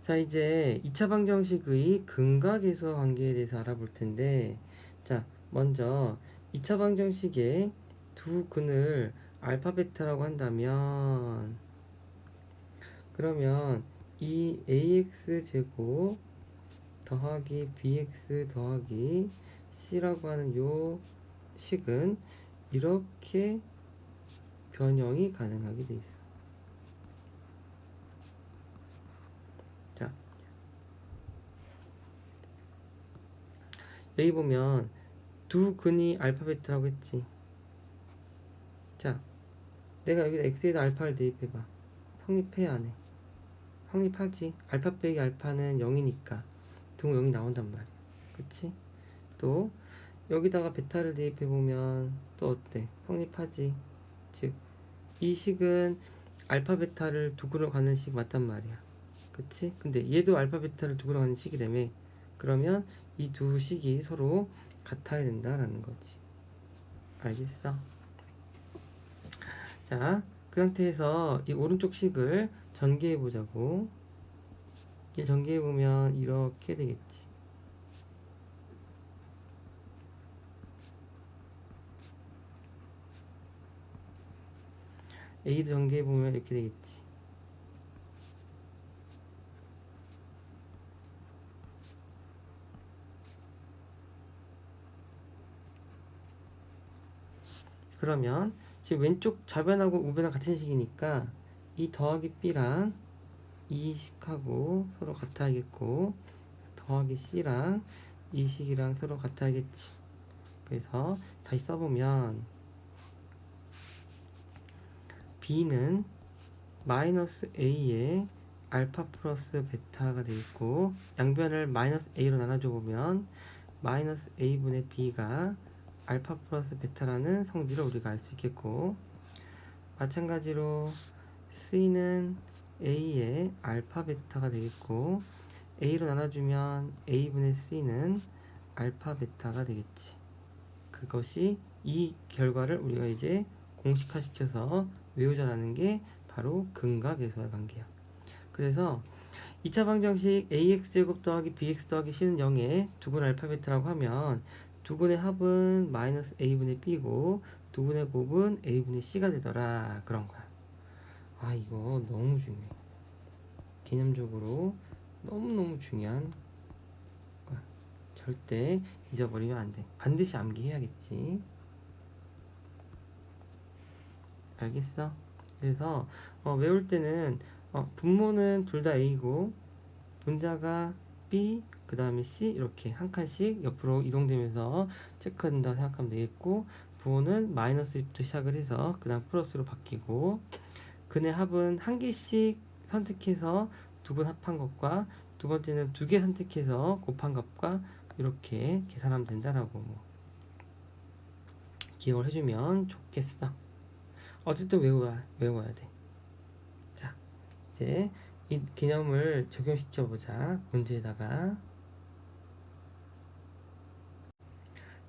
A: 자, 이제 2차 방정식의 근각에서 관계에 대해서 알아볼 텐데, 자, 먼저 2차 방정식의 두 근을 알파 베타라고 한다면, 그러면 이 ax 제곱 더하기 bx 더하기 c라고 하는 요 식은 이렇게 변형이 가능하게 돼 있어. 자, 여기 보면 두 근이 알파 베타라고 했지. 자, 내가 여기다 x에다 알파를 대입해봐. 성립해, 안 해? 성립하지. 알파 빼기 알파는 0이니까 등 0이 나온단 말이야. 그치? 또 여기다가 베타를 대입해보면 또 어때? 성립하지. 즉 이 식은 알파 베타를 두고로 가는 식 맞단 말이야. 그치? 근데 얘도 알파 베타를 두고로 가는 식이라며. 그러면 이 두 식이 서로 같아야 된다라는 거지. 알겠어? 자, 그 상태에서 이 오른쪽 식을 전개해 보자고. 이 전개해 보면 이렇게 되겠지. A도 전개해 보면 이렇게 되겠지. 그러면 지금 왼쪽 좌변하고 우변은 같은 식이니까 이 더하기 B랑 이 식하고 서로 같아야겠고, 더하기 C랑 이 식이랑 서로 같아야겠지. 그래서 다시 써보면 B는 마이너스 A에 알파 플러스 베타가 되겠고, 양변을 마이너스 A로 나눠줘 보면 마이너스 A분의 B가 알파 플러스 베타라는 성질을 우리가 알 수 있겠고, 마찬가지로 C는 A의 알파 베타가 되겠고, A로 나눠주면 A분의 C는 알파 베타가 되겠지. 그것이 이 결과를 우리가 이제 공식화시켜서 외우자라는 게 바로 근각에서의 관계야. 그래서 2차 방정식 ax제곱 더하기 bx 더하기 c는 0에 두근 알파 베타라고 하면 두근의 합은 마이너스 a분의 b고 두근의 곱은 a분의 c가 되더라, 그런 거야. 아, 이거 너무 중요해. 개념적으로 너무너무 중요한 거야. 절대 잊어버리면 안 돼. 반드시 암기해야겠지. 알겠어? 그래서 외울 때는 분모는 둘 다 a고 분자가 b 그 다음에 c 이렇게 한 칸씩 옆으로 이동되면서 체크한다 생각하면 되겠고, 부호는 마이너스부터 시작을 해서 그 다음 플러스로 바뀌고, 근의 합은 한 개씩 선택해서 두 번 합한 것과 두 번째는 두 개 선택해서 곱한 것과 이렇게 계산하면 된다라고 기억을 해주면 좋겠어. 어쨌든 외워야 돼. 자, 이제 이 개념을 적용시켜 보자. 문제에다가.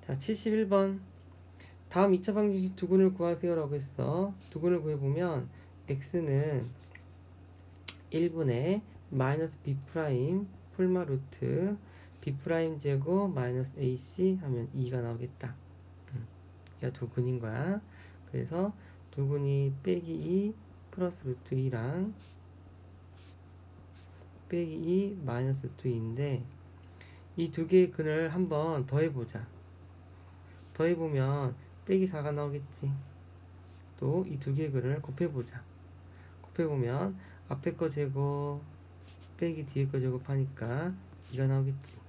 A: 자, 71번. 다음 2차 방정식 두근을 구하세요 라고 했어. 두근을 구해보면 x는 1분의 마이너스 b 프라임 풀마 루트 b 프라임 제곱 마이너스 ac 하면 2가 나오겠다. 얘가 두근인 거야. 그래서 두근이 빼기 2 플러스 루트 2랑 빼기 2 마이너스 루트 2인데, 이 두 개의 근을 한번 더해보자. 더해보면 빼기 4가 나오겠지. 또 이 두 개의 근을 곱해보자. 곱해보면 앞에 거 제곱 빼기 뒤에 거 제곱하니까 2가 나오겠지.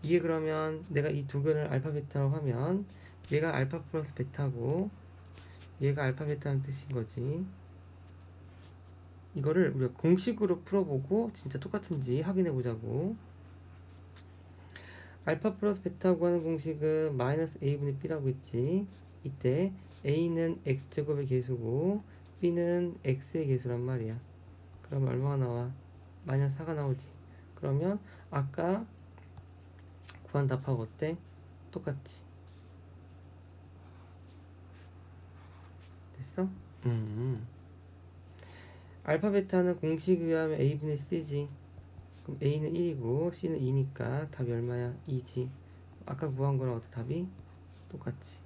A: 이게 그러면 내가 이 두 근을 알파 베타라고 하면 얘가 알파 플러스 베타고 얘가 알파 베타라는 뜻인 거지. 이거를 우리가 공식으로 풀어보고 진짜 똑같은지 확인해 보자고. 알파 플러스 베타 구하는 공식은 마이너스 a분의 b라고 했지. 이때 a는 x제곱의 개수고 b는 x의 개수란 말이야. 그럼 얼마가 나와? 마이너스 4가 나오지. 그러면 아까 구한 답하고 어때? 똑같지. 됐어? 알파 베타는 공식에 의하면 a분의 c지. 그럼 a는 1이고 c는 2니까 답이 얼마야? 2지. 아까 구한 거랑 어때 답이? 똑같지.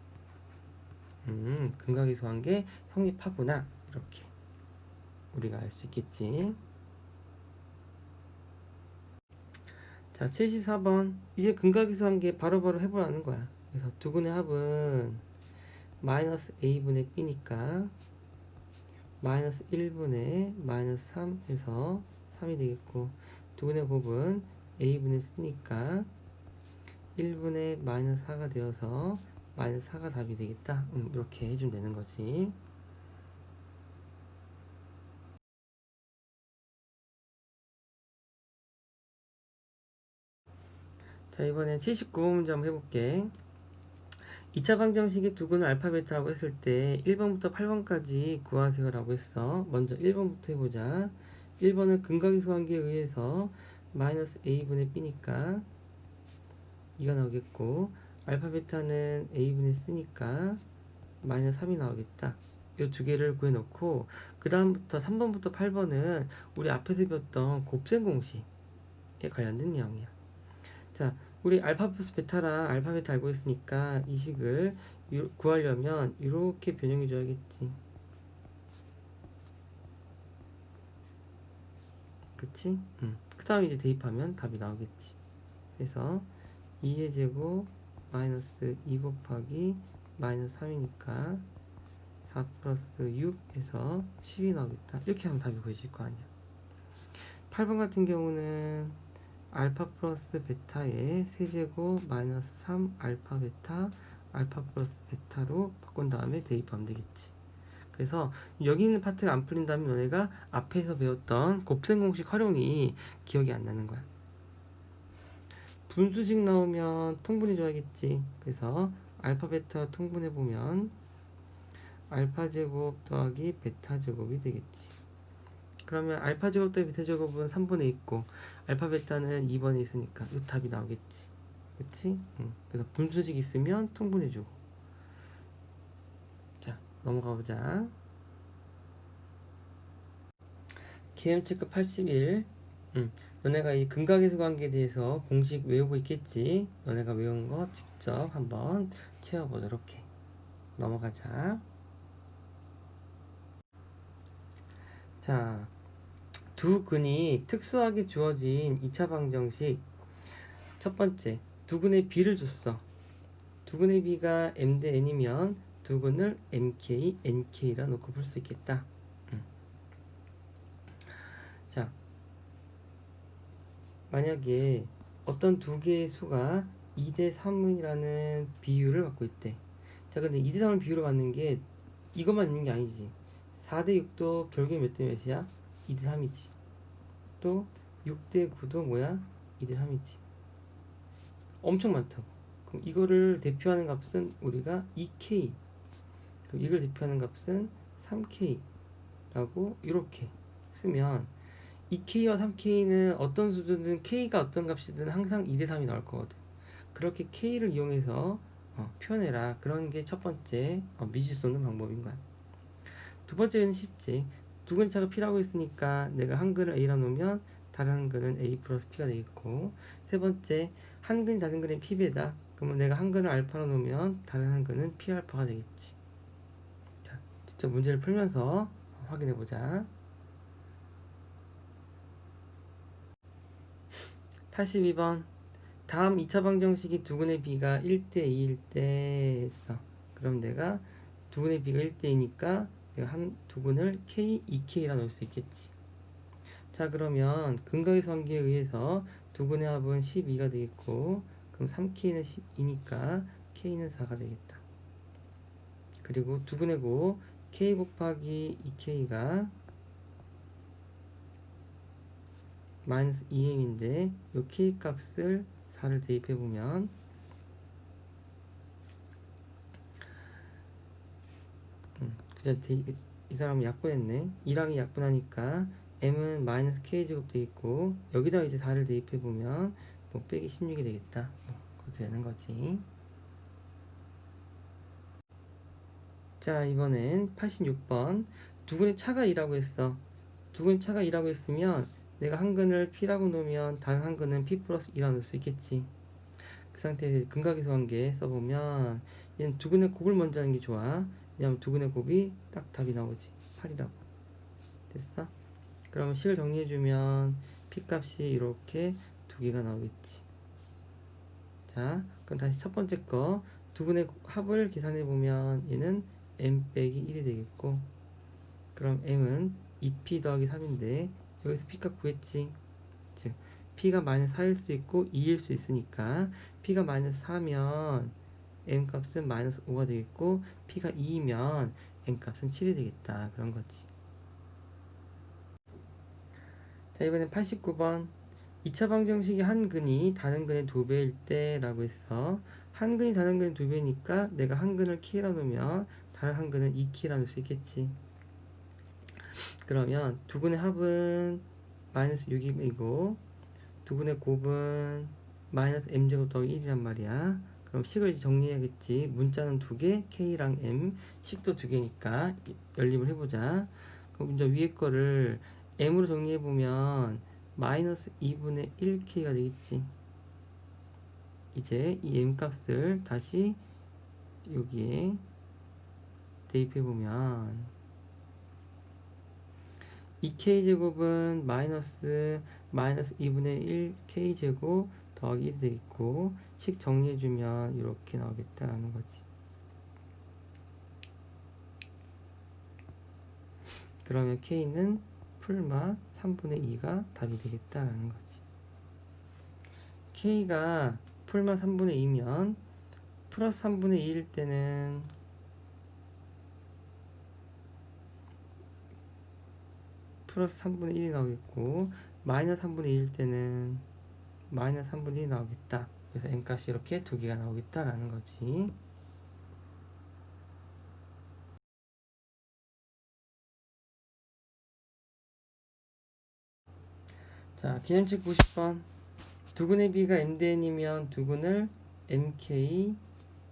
A: 근각에서 한 게 성립하구나. 이렇게 우리가 알 수 있겠지. 자, 74번. 이제 근각에서 한 게 바로바로 해보라는 거야. 그래서 두근의 합은 마이너스 a분의 b니까 마이너스 1분의 마이너스 3 해서 3이 되겠고, 두근의 곱은 a분의 c니까 1분의 마이너스 4가 되어서 마이너스 4가 답이 되겠다. 이렇게 해주면 되는 거지. 자, 이번엔 79번 문제 한번 해볼게. 2차 방정식의 두근은 알파 베타라고 했을 때 1번부터 8번까지 구하세요 라고 했어. 먼저 1번부터 해보자. 1번은 근각의수 관계에 의해서 마이너스 a분의 b니까 2가 나오겠고, 알파 베타는 a분의 c니까 마이너스 3이 나오겠다. 이 두 개를 구해놓고, 그 다음부터 3번부터 8번은 우리 앞에서 배웠던 곱셈 공식에 관련된 내용이야. 자, 우리 알파 플러스 베타랑 알파 베타 알고 있으니까 이 식을 구하려면 이렇게 변형해 줘야겠지. 그치? 그 다음에 이제 대입하면 답이 나오겠지. 그래서 2의 제곱 마이너스 2 곱하기 마이너스 3이니까 4 플러스 6에서 10이 나오겠다. 이렇게 하면 답이 구해질 거 아니야. 8번 같은 경우는 알파 플러스 베타의 세제곱 마이너스 3 알파 베타 알파 플러스 베타로 바꾼 다음에 대입하면 되겠지. 그래서 여기 있는 파트가 안 풀린다면 너네가 앞에서 배웠던 곱셈 공식 활용이 기억이 안 나는 거야. 분수식 나오면 통분해 줘야겠지. 그래서 알파 베타 통분해 보면 알파 제곱 더하기 베타 제곱이 되겠지. 그러면 알파 제곱 더하기 베타 제곱은 3번에 있고 알파 베타는 2번에 있으니까 이 답이 나오겠지. 그치? 그래서 분수식 있으면 통분해주고. 자, 넘어가 보자. 개념 체크 81. 너네가 이 근각의수 관계에 대해서 공식 외우고 있겠지? 너네가 외운 거 직접 한번 채워보도록 해. 넘어가자. 자, 두 근이 특수하게 주어진 2차 방정식. 첫 번째, 두 근의 비를 줬어. 두 근의 비가 m 대 n이면 두 근을 mk, nk라 놓고 볼 수 있겠다. 자, 만약에 어떤 두 개의 수가 2대 3이라는 비율을 갖고 있대. 자, 근데 2대 3을 비율로 갖는 게 이것만 있는 게 아니지. 4대 6도 결국에 몇 대 몇이야? 2대 3이지. 또 6대 9도 뭐야? 2대 3이지. 엄청 많다고. 그럼 이거를 대표하는 값은 우리가 2k, 그리고 이걸 대표하는 값은 3k라고 이렇게 쓰면 2k와 3k는 어떤 수든 k가 어떤 값이든 항상 2대 3이 나올 거거든. 그렇게 k를 이용해서 표현해라. 그런 게 첫 번째 미지 쏘는 방법인 거야. 두 번째는 쉽지. 두 근차가 p라고 했으니까 내가 한글을 a라 놓으면 다른 한글은 a 플러스 p가 되겠고, 세 번째 한글이 다른 글은 p배다. 그러면 내가 한글을 알파로 놓으면 다른 한글은 p 알파가 되겠지. 자, 직접 문제를 풀면서 확인해 보자. 82번. 다음 2차 방정식이 두근의 비가 1대 2일 때 했어. 그럼 내가 두근의 비가 1대 2니까 내가 한 두근을 k, 2k라 놓을 수 있겠지. 자, 그러면 근각의 관계에 의해서 두근의 합은 12가 되겠고, 그럼 3k는 12니까 k는 4가 되겠다. 그리고 두근의 곱 k 곱하기 2k가 마이너스 2m인데 이 k 값을 4를 대입해보면 그냥 이 사람은 약분했네. 2랑이 약분하니까 m은 마이너스 k제곱 되겠고, 여기다가 이제 4를 대입해보면 뭐 빼기 16이 되겠다. 그렇게 되는 거지. 자, 이번엔 86번. 두근의 차가 2라고 했어. 두근의 차가 2라고 했으면 내가 한 근을 p라고 놓으면 다른 한 근은 p 플러스 2라고 놓을 수 있겠지. 그 상태에서 근각의수 관계 써보면 얘는 두근의 곱을 먼저 하는 게 좋아. 왜냐면 두근의 곱이 딱 답이 나오지. 8이라고. 됐어? 그러면 식을 정리해주면 p값이 이렇게 두 개가 나오겠지. 자, 그럼 다시 첫 번째 거 두근의 합을 계산해보면 얘는 m 빼기 1이 되겠고, 그럼 m은 2p 더하기 3인데 여기서 p값 구했지. 즉 p가 마이너스 4일 수 있고 2일 수 있으니까 p가 마이너스 4면 m 값은 마이너스 5가 되겠고, p가 2이면 m 값은 7이 되겠다. 그런 거지. 자, 이번엔 89번. 2차 방정식이 한 근이 다른 근의 2배일 때라고 했어. 한 근이 다른 근의 2배니까 내가 한 근을 K라 놓으면 다른 한 근은 2K라 놓을 수 있겠지. 그러면 두 근의 합은 마이너스 6이고 두 근의 곱은 마이너스 m제곱 더하기 1이란 말이야. 그럼 식을 이제 정리해야겠지. 문자는 2개, K랑 M, 식도 2개니까 연립을 해보자. 그럼 이제 위에 거를 M으로 정리해보면 마이너스 2분의 1K가 되겠지. 이제 이 M 값을 다시 여기에 대입해보면 2K제곱은 마이너스 2분의 1 K제곱 더하기 1이 되겠고 식 정리해주면 이렇게 나오겠다라는 거지. 그러면 K는 풀마 3분의 2가 답이 되겠다라는 거지. K가 풀마 3분의 2면 플러스 3분의 2일 때는 플러스 3분의 1이 나오겠고 마이너스 3분의 2일 때는 마이너스 3분의 1이 나오겠다. 그래서 n값이 이렇게 두 개가 나오겠다라는 거지. 자, 기념책 90번. 두근의 b가 mdn이면 두근을 mk,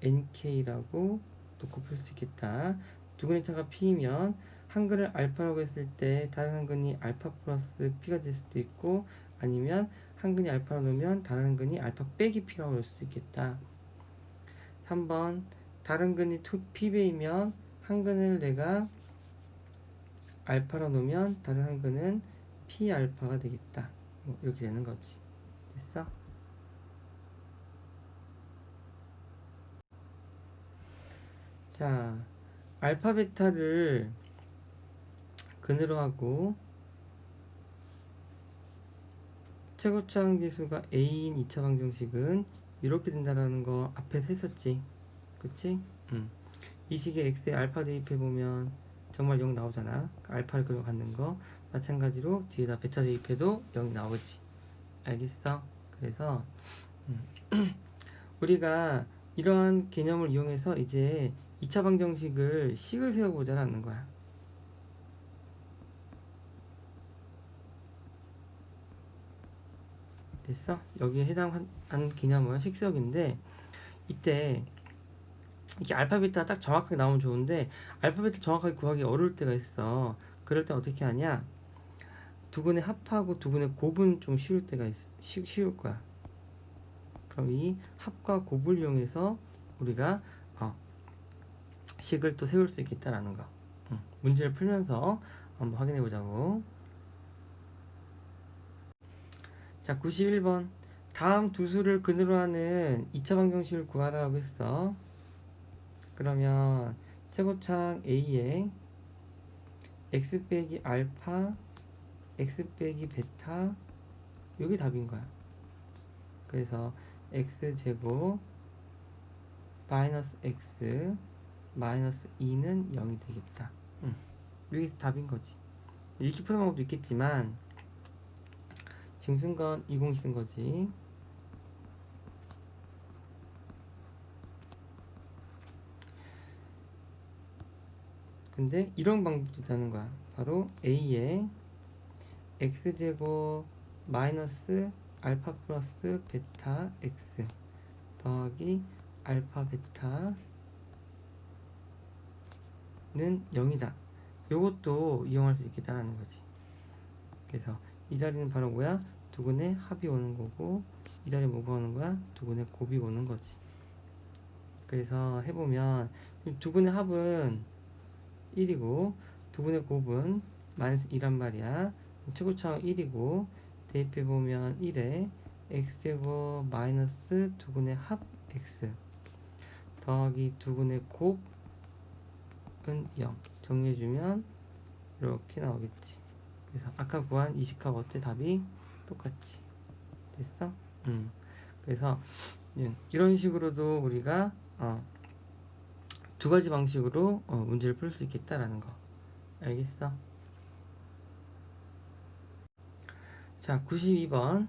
A: nk라고 놓고 풀 수 있겠다. 두근의 차가 p이면 한근을 알파라고 했을 때 다른 한근이 알파 플러스 p가 될 수도 있고 아니면 한근이 알파로 놓으면 다른 한근이 알파 빼기 p라고 할 수도 있겠다. 3번 다른 근이 p배이면 한근을 내가 알파로 놓으면 다른 한근은 p 알파가 되겠다. 뭐 이렇게 되는 거지. 됐어? 자, 알파 베타를 근으로 하고 최고차 함계수가 a인 2차 방정식은 이렇게 된다라는 거 앞에서 했었지. 그치? 이 식에 x에 알파 대입해보면 정말 0 나오잖아. 알파를 그려 갖는 거. 마찬가지로 뒤에다 베타 대입해도 0이 나오지. 알겠어? 그래서 우리가 이러한 개념을 이용해서 이제 2차 방정식을 식을 세워보자라는 거야. 됐어? 여기에 해당한 개념은 식세역인데 이때 이게 알파 베타가 딱 정확하게 나오면 좋은데 알파 베타 정확하게 구하기 어려울 때가 있어. 그럴 때 어떻게 하냐? 두근의 합하고 두근의 곱은 좀 쉬울 때가 쉬울 거야. 그럼 이 합과 곱을 이용해서 우리가 식을 또 세울 수 있겠다라는 거. 문제를 풀면서 한번 확인해 보자고. 자, 91번. 다음 두 수를 근으로 하는 2차 방정식을 구하라고 했어. 그러면 최고창 A에 x 빼기 알파, x 빼기 베타, 요게 답인 거야. 그래서 x제곱 마이너스 x 마이너스 2는 0이 되겠다. 이게 답인 거지. 이렇게 푸는 방법도 있겠지만 지금 쓴 건 20 쓴 거지. 근데 이런 방법도 있다는 거야. 바로 a에 x제곱 마이너스 알파 플러스 베타 x 더하기 알파 베타는 0이다. 요것도 이용할 수 있겠다는 거지. 그래서 이 자리는 바로 뭐야? 두근의 합이 오는 거고 이 자리에 뭐가 오는 거야? 두근의 곱이 오는 거지. 그래서 해보면 두근의 합은 1이고 두근의 곱은 마이너스 2란 말이야. 최고차가 1이고 대입해보면 1에 x제곱 마이너스 두근의 합 x 더하기 두근의 곱은 0 정리해주면 이렇게 나오겠지. 그래서 아까 구한 이식하고 어때? 답이 똑같지. 됐어? 그래서 이런 식으로도 우리가 두 가지 방식으로 문제를 풀 수 있겠다라는 거. 알겠어? 자, 92번.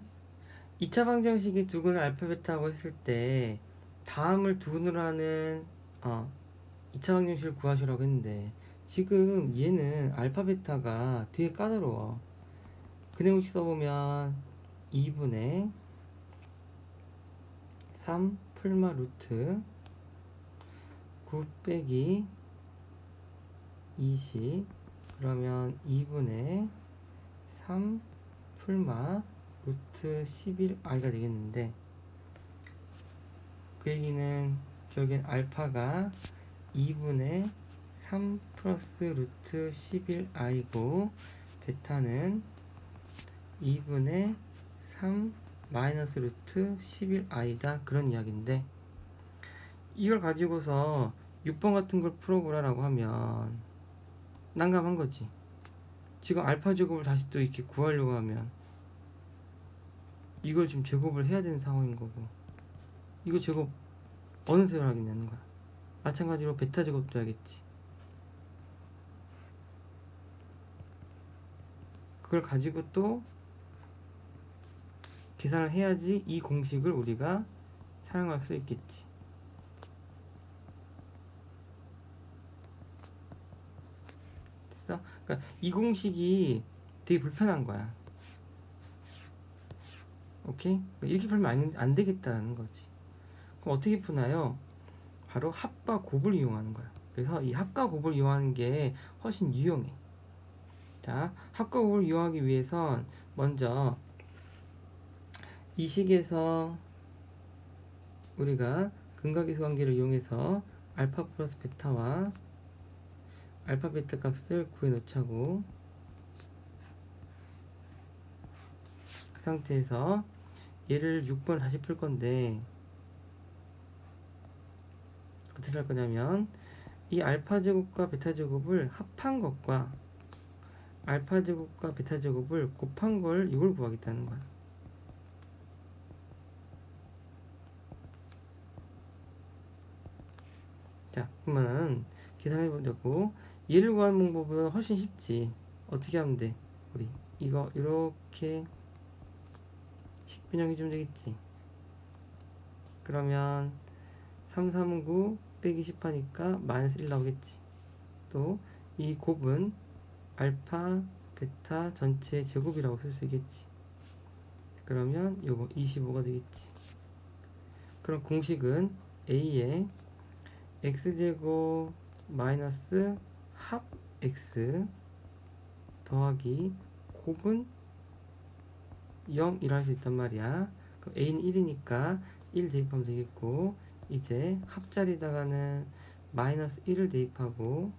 A: 2차 방정식이 두근을 알파 베타라고 했을 때 다음을 두근으로 하는 2차 방정식을 구하시라고 했는데 지금 얘는 알파 베타가 되게 까다로워. 근해공식 써보면 2분의 3 풀마 루트 9 빼기 20 그러면 2분의 3 풀마 루트 11i가 되겠는데 그 얘기는 결국엔 알파가 2분의 3 플러스 루트 11i고 베타는 2분의 3 마이너스 루트 11i다 그런 이야기인데 이걸 가지고서 6번 같은 걸 풀어보라라고 하면 난감한 거지. 지금 알파 제곱을 다시 또 이렇게 구하려고 하면 이걸 지금 제곱을 해야 되는 상황인 거고 이거 제곱 어느 세월 하겠냐는 거야. 마찬가지로 베타 제곱도 해야겠지. 그걸 가지고 또 계산을 해야지 이 공식을 우리가 사용할 수 있겠지. 됐어? 그러니까 이 공식이 되게 불편한 거야. 오케이? 그러니까 이렇게 풀면 안 되겠다는 거지. 그럼 어떻게 푸나요? 바로 합과 곱을 이용하는 거야. 그래서 이 합과 곱을 이용하는 게 훨씬 유용해. 자, 합과 곱을 이용하기 위해선 먼저 이 식에서 우리가 근각계수 관계를 이용해서 알파 플러스 베타와 알파 베타 값을 구해 놓자고 그 상태에서 얘를 6번을 다시 풀 건데 어떻게 할 거냐면 이 알파 제곱과 베타 제곱을 합한 것과 알파 제곱과 베타 제곱을 곱한 걸 이걸 구하겠다는 거야. 자, 그러면 계산해 보자고. 얘를 구하는 방법은 훨씬 쉽지. 어떻게 하면 돼? 우리 이거 이렇게 식변형해 주면 되겠지. 그러면 3, 3은 9 빼기 10 하니까 마이너스 1 나오겠지. 또 이 곱은 알파 베타 전체 제곱이라고 쓸 수 있겠지. 그러면 요거 25가 되겠지. 그럼 공식은 a의 x제곱 마이너스 합 x 더하기 곱은 0이라 할 수 있단 말이야. 그럼 a는 1이니까 1 대입하면 되겠고 이제 합자리다가는 마이너스 1을 대입하고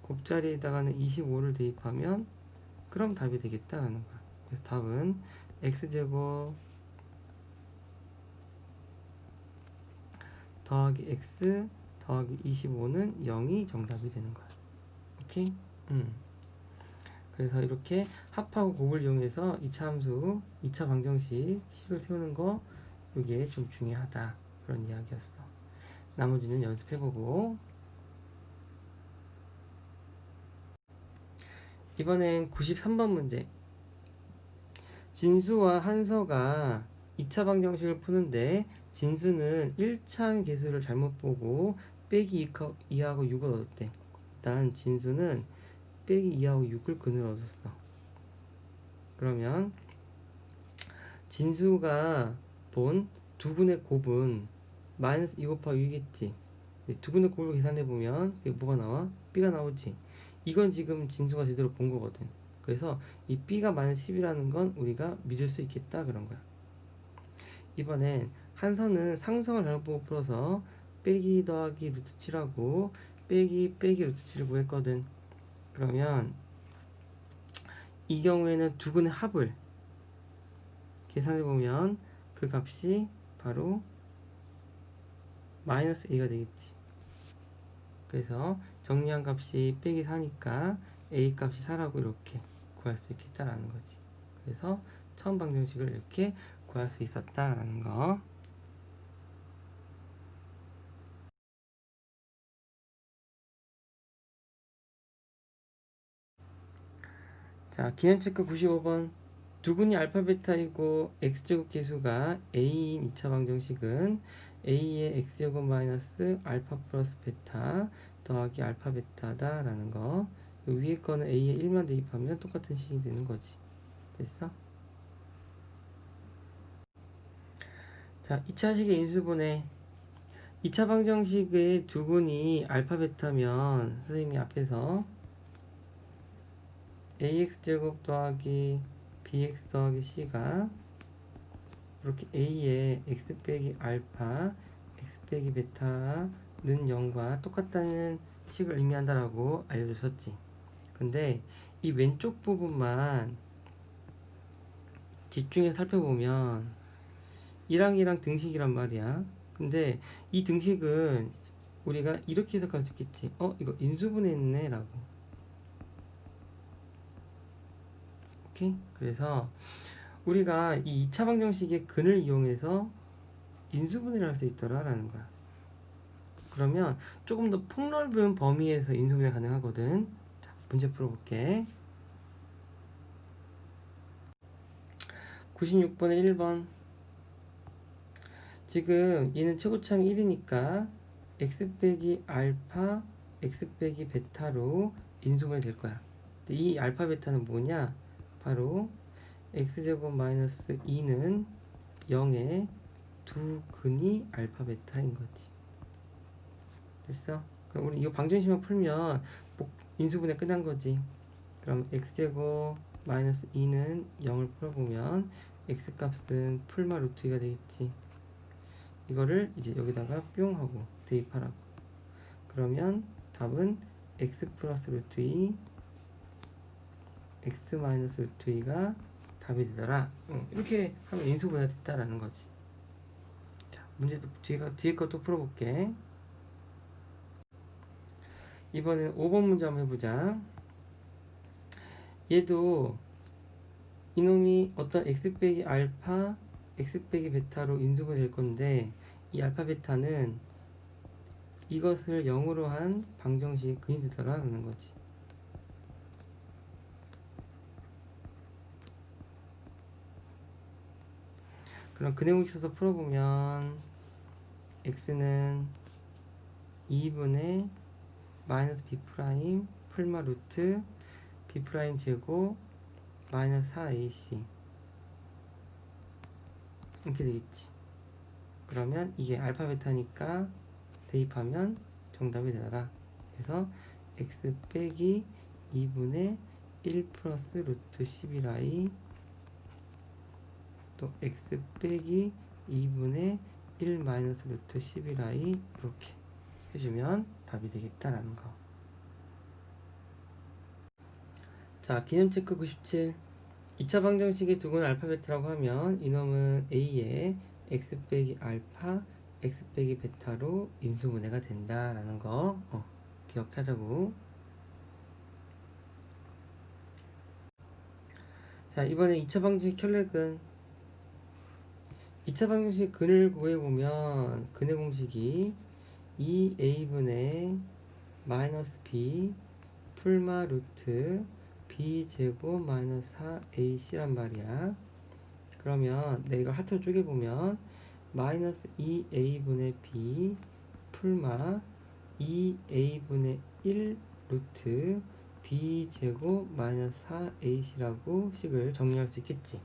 A: 곱자리에다가는 25를 대입하면 그럼 답이 되겠다라는 거야. 그래서 답은 x제곱 더하기 x 더하기 25는 0이 정답이 되는 거야. 오케이? 그래서 이렇게 합하고 곱을 이용해서 2차 함수, 2차 방정식 식을 세우는 거 이게 좀 중요하다. 그런 이야기였어. 나머지는 연습해보고 이번엔 93번 문제. 진수와 한서가 2차 방정식을 푸는데 진수는 1차 계수를 잘못 보고 빼기 2하고 6을 얻었대. 일단 진수는 빼기 2하고 6을 근으로 얻었어. 그러면 진수가 본 두근의 곱은 마이너스 2 곱하기 6이겠지. 두근의 곱을 계산해보면 그게 뭐가 나와? B가 나오지. 이건 지금 진수가 제대로 본 거거든. 그래서 이 B가 마이너스 10이라는 건 우리가 믿을 수 있겠다 그런 거야. 이번엔 한선은 상성을 잘못 보고 풀어서 빼기 더하기 루트 7하고 빼기 루트 7을 구했거든. 그러면 이 경우에는 두근의 합을 계산해보면 그 값이 바로 마이너스 a가 되겠지. 그래서 정리한 값이 빼기 4니까 a 값이 4라고 이렇게 구할 수 있겠다라는 거지. 그래서 처음 방정식을 이렇게 구할 수 있었다라는 거. 자, 기념체크 95번. 두근이 알파 베타이고 x제곱 계수가 a인 2차 방정식은 a의 x제곱 마이너스 알파 플러스 베타 더하기 알파 베타다 라는 거. 위에 거는 a에 1만 대입하면 똑같은 식이 되는 거지. 됐어? 자, 2차식의 인수분해. 2차 방정식의 두근이 알파 베타면 선생님이 앞에서 ax제곱 더하기 bx 더하기 c가 이렇게 a의 x 빼기 알파 x 빼기 베타는 0과 똑같다는 식을 의미한다라고 알려줬었지. 근데 이 왼쪽 부분만 집중해서 살펴보면 1항 등식이란 말이야. 근데 이 등식은 우리가 이렇게 해석할 수 있겠지. 이거 인수분해했네 라고. 오케이? 그래서 우리가 이 2차 방정식의 근을 이용해서 인수분해를 할 수 있더라 라는 거야. 그러면 조금 더 폭넓은 범위에서 인수분해 가능하거든. 자, 문제 풀어볼게. 96번에 1번. 지금 얘는 최고차항이 1이니까 x 빼기 알파 x 빼기 베타로 인수분해 될 거야. 이 알파 베타는 뭐냐? 바로 x제곱 마이너스 2는 0의 두 근이 알파 베타인 거지. 됐어? 그럼 우리 이거 방정식만 풀면 인수분해 끝난 거지. 그럼 x제곱 마이너스 2는 0을 풀어보면 x 값은 풀마 루트 2가 되겠지. 이거를 이제 여기다가 뿅 하고 대입하라고. 그러면 답은 x 플러스 루트 2 x 마이너스 루트 2가 답이 되더라. 이렇게 하면 인수분해가 됐다라는 거지. 자, 문제도 뒤에 것도 풀어볼게. 이번엔 5번 문제 한번 해보자. 얘도 이놈이 어떤 x 빼기 알파 x 빼기 베타로 인수분해 될 건데, 이 알파 베타는 이것을 0으로 한 방정식 근이 되더라라는 거지. 그럼 근의 공식 써서 풀어보면 x는 2분의 마이너스 b 프라임 풀마 루트 b 프라임 제곱 마이너스 4ac 이렇게 되겠지. 그러면 이게 알파 베타니까 대입하면 정답이 되더라. 그래서 x 빼기 2분의 1 플러스 루트 11i 또 x 빼기 2분의 1 마이너스 루트 11i 이렇게 해주면 답이 되겠다라는 거. 자, 기념 체크 97. 2차 방정식의 두근 알파 베타라고 하면 이놈은 a의 x 빼기 알파 x 빼기 베타로 인수분해가 된다라는 거 기억하자고. 자, 이번에 2차 방정식 혈렉은 2차 방정식 근을 구해보면 근의 공식이 2a분의 마이너스 b 풀마 루트 b 제곱 마이너스 4ac란 말이야. 그러면 내가 이걸 하트로 쪼개보면 마이너스 2a분의 b 풀마 2a분의 1 루트 b 제곱 마이너스 4ac라고 식을 정리할 수 있겠지.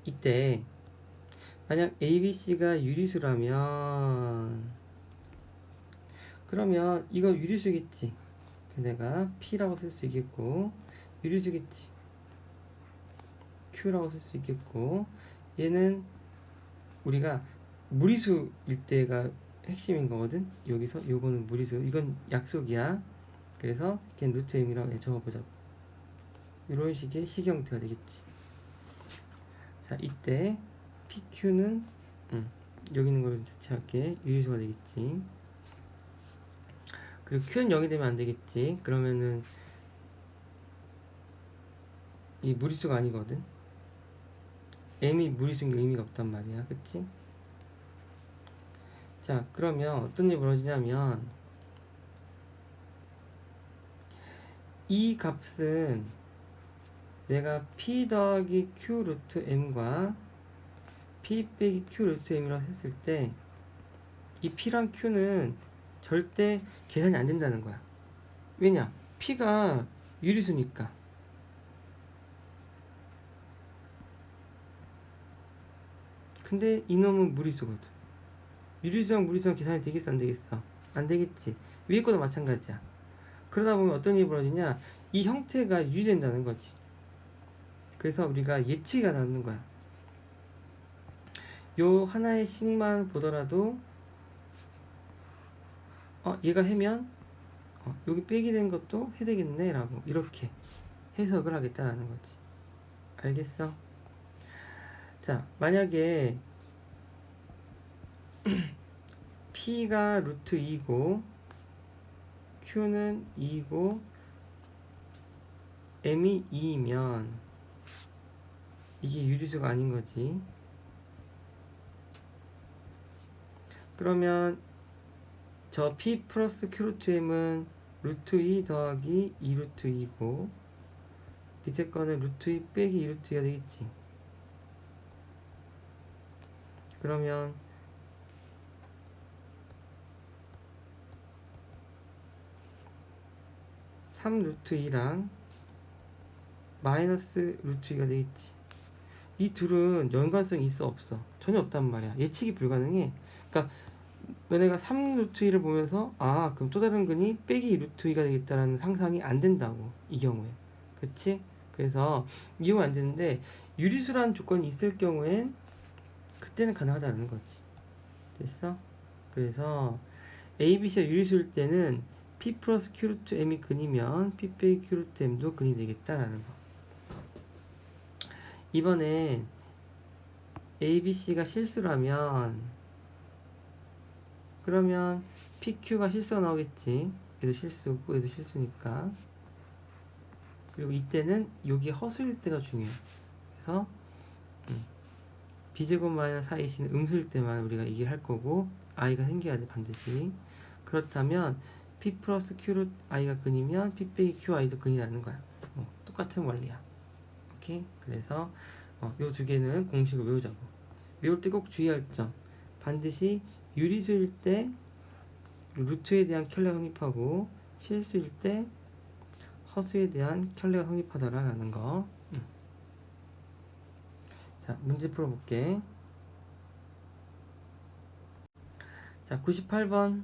A: 이때 만약 abc가 유리수라면 그러면 이거 유리수겠지. 내가 p라고 쓸 수 있겠고 유리수겠지. q라고 쓸 수 있겠고 얘는 우리가 무리수일 때가 핵심인 거거든. 여기서 요거는 무리수, 이건 약속이야. 그래서 그냥 루트 m이라고 적어보자고. 이런 식의 식 형태가 되겠지. 자, 이때 pq는 여기 있는 걸 대체할게. 유리수가 되겠지. 그리고 q는 0이 되면 안 되겠지. 그러면은 이 무리수가 아니거든. m이 무리수인 게 의미가 없단 말이야. 그치? 자, 그러면 어떤 일이 벌어지냐면 이 값은 내가 P 더하기 Q 루트 M과 P 빼기 Q 루트 M이라고 했을 때 이 P랑 Q는 절대 계산이 안 된다는 거야. 왜냐? P가 유리수니까. 근데 이놈은 무리수거든. 유리수랑 무리수랑 계산이 되겠어, 안 되겠어? 안 되겠지. 위에 거도 마찬가지야. 그러다 보면 어떤 일이 벌어지냐? 이 형태가 유지된다는 거지. 그래서 우리가 예측이 가능한 거야. 요 하나의 식만 보더라도 얘가 해면 여기 빼기 된 것도 해되겠네 라고 이렇게 해석을 하겠다라는 거지. 알겠어? 자, 만약에 P가 루트 2고 Q는 2고 M이 2이면 이게 유리수가 아닌 거지. 그러면 저 P 플러스 Q 루트 M은 루트 2 더하기 2 루트 2고 밑에 거는 루트 2 빼기 2 루트 2가 되겠지. 그러면 삼 루트 2랑 마이너스 루트 2가 되겠지. 이 둘은 연관성이 있어 없어? 전혀 없단 말이야. 예측이 불가능해. 그러니까 너네가 3 루트 2를 보면서 그럼 또 다른 근이 빼기 2 루트 2가 되겠다라는 상상이 안 된다고, 이 경우에. 그치? 그래서 이용이 안 되는데 유리수라는 조건이 있을 경우엔 그때는 가능하다는 거지. 됐어? 그래서 A, B, C가 유리수일 때는 P 플러스 Q 루트 M이 근이면 P 빼기 Q 루트 M도 근이 되겠다라는 거. 이번에 A, B, C가 실수라면 그러면 PQ가 실수가 나오겠지. 얘도 실수고 얘도 실수니까. 그리고 이때는 여기 허수일 때가 중요해. 그래서 B제곱 마이너스 4AC는 음수일 때만 우리가 얘기를 할 거고 I가 생겨야 돼 반드시. 그렇다면 P 플러스 Q로 I가 근이면 P 빼기 QI도 근이 나는 거야. 똑같은 원리야. 오케이? 그래서 요 두 개는 공식을 외우자고. 외울 때 꼭 주의할 점. 반드시 유리수일 때 루트에 대한 켤레가 성립하고 실수일 때 허수에 대한 켤레가 성립하더라라는 거. 자, 문제 풀어볼게. 자, 98번.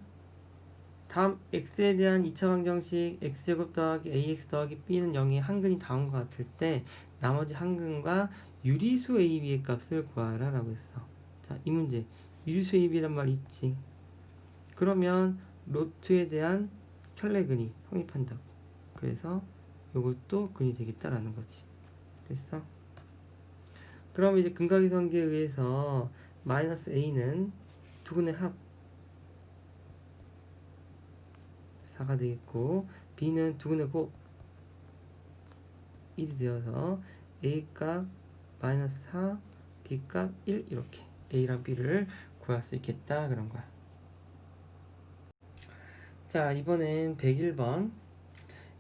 A: 다음 x에 대한 2차 방정식 x제곱 더하기 ax 더하기 b는 0의 한 근이 다음과 같을 때 나머지 한 근과 유리수 a, b의 값을 구하라 라고 했어. 자, 이 문제 유리수 a, b란 말이 있지. 그러면 로트에 대한 켤레근이 성립한다고. 그래서 이것도 근이 되겠다라는 거지. 됐어? 그럼 이제 근각의 관계에 의해서 마이너스 a는 두 근의 합 4가 되겠고 b는 두 근의 곱 1이 되어서 a 값 마이너스 4, b 값 1 이렇게 a랑 b를 구할 수 있겠다 그런 거야. 자, 이번엔 101번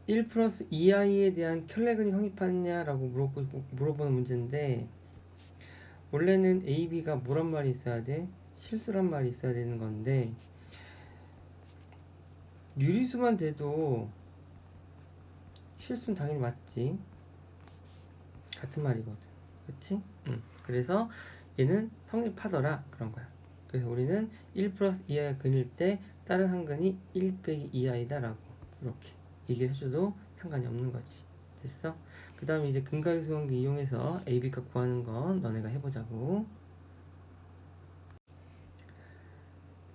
A: 1 플러스 2i에 대한 켤레근이 성립하느냐라고 물어보는 문제인데 원래는 a, b가 뭐란 말이 있어야 돼? 실수란 말이 있어야 되는 건데 유리수만 돼도 실수는 당연히 맞지. 같은 말이거든. 그치? 그래서 얘는 성립하더라 그런 거야. 그래서 우리는 1 플러스 2i가 근일 때 다른 한 근이 1 빼기 2i다 라고 이렇게 얘기를 해줘도 상관이 없는 거지. 됐어? 그 다음에 이제 근각의 수관계 이용해서 a, b값 구하는 건 너네가 해보자고.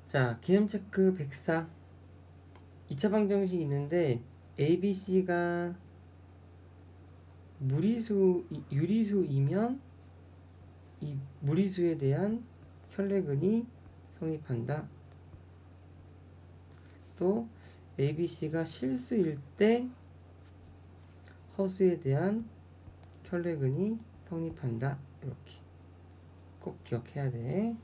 A: 자, 개념 체크 104 2차 방정식이 있는데 a, b, c가 유리수이면 이 무리수에 대한 켤레근이 성립한다. 또 ABC가 실수일 때 허수에 대한 켤레근이 성립한다. 이렇게 꼭 기억해야 돼.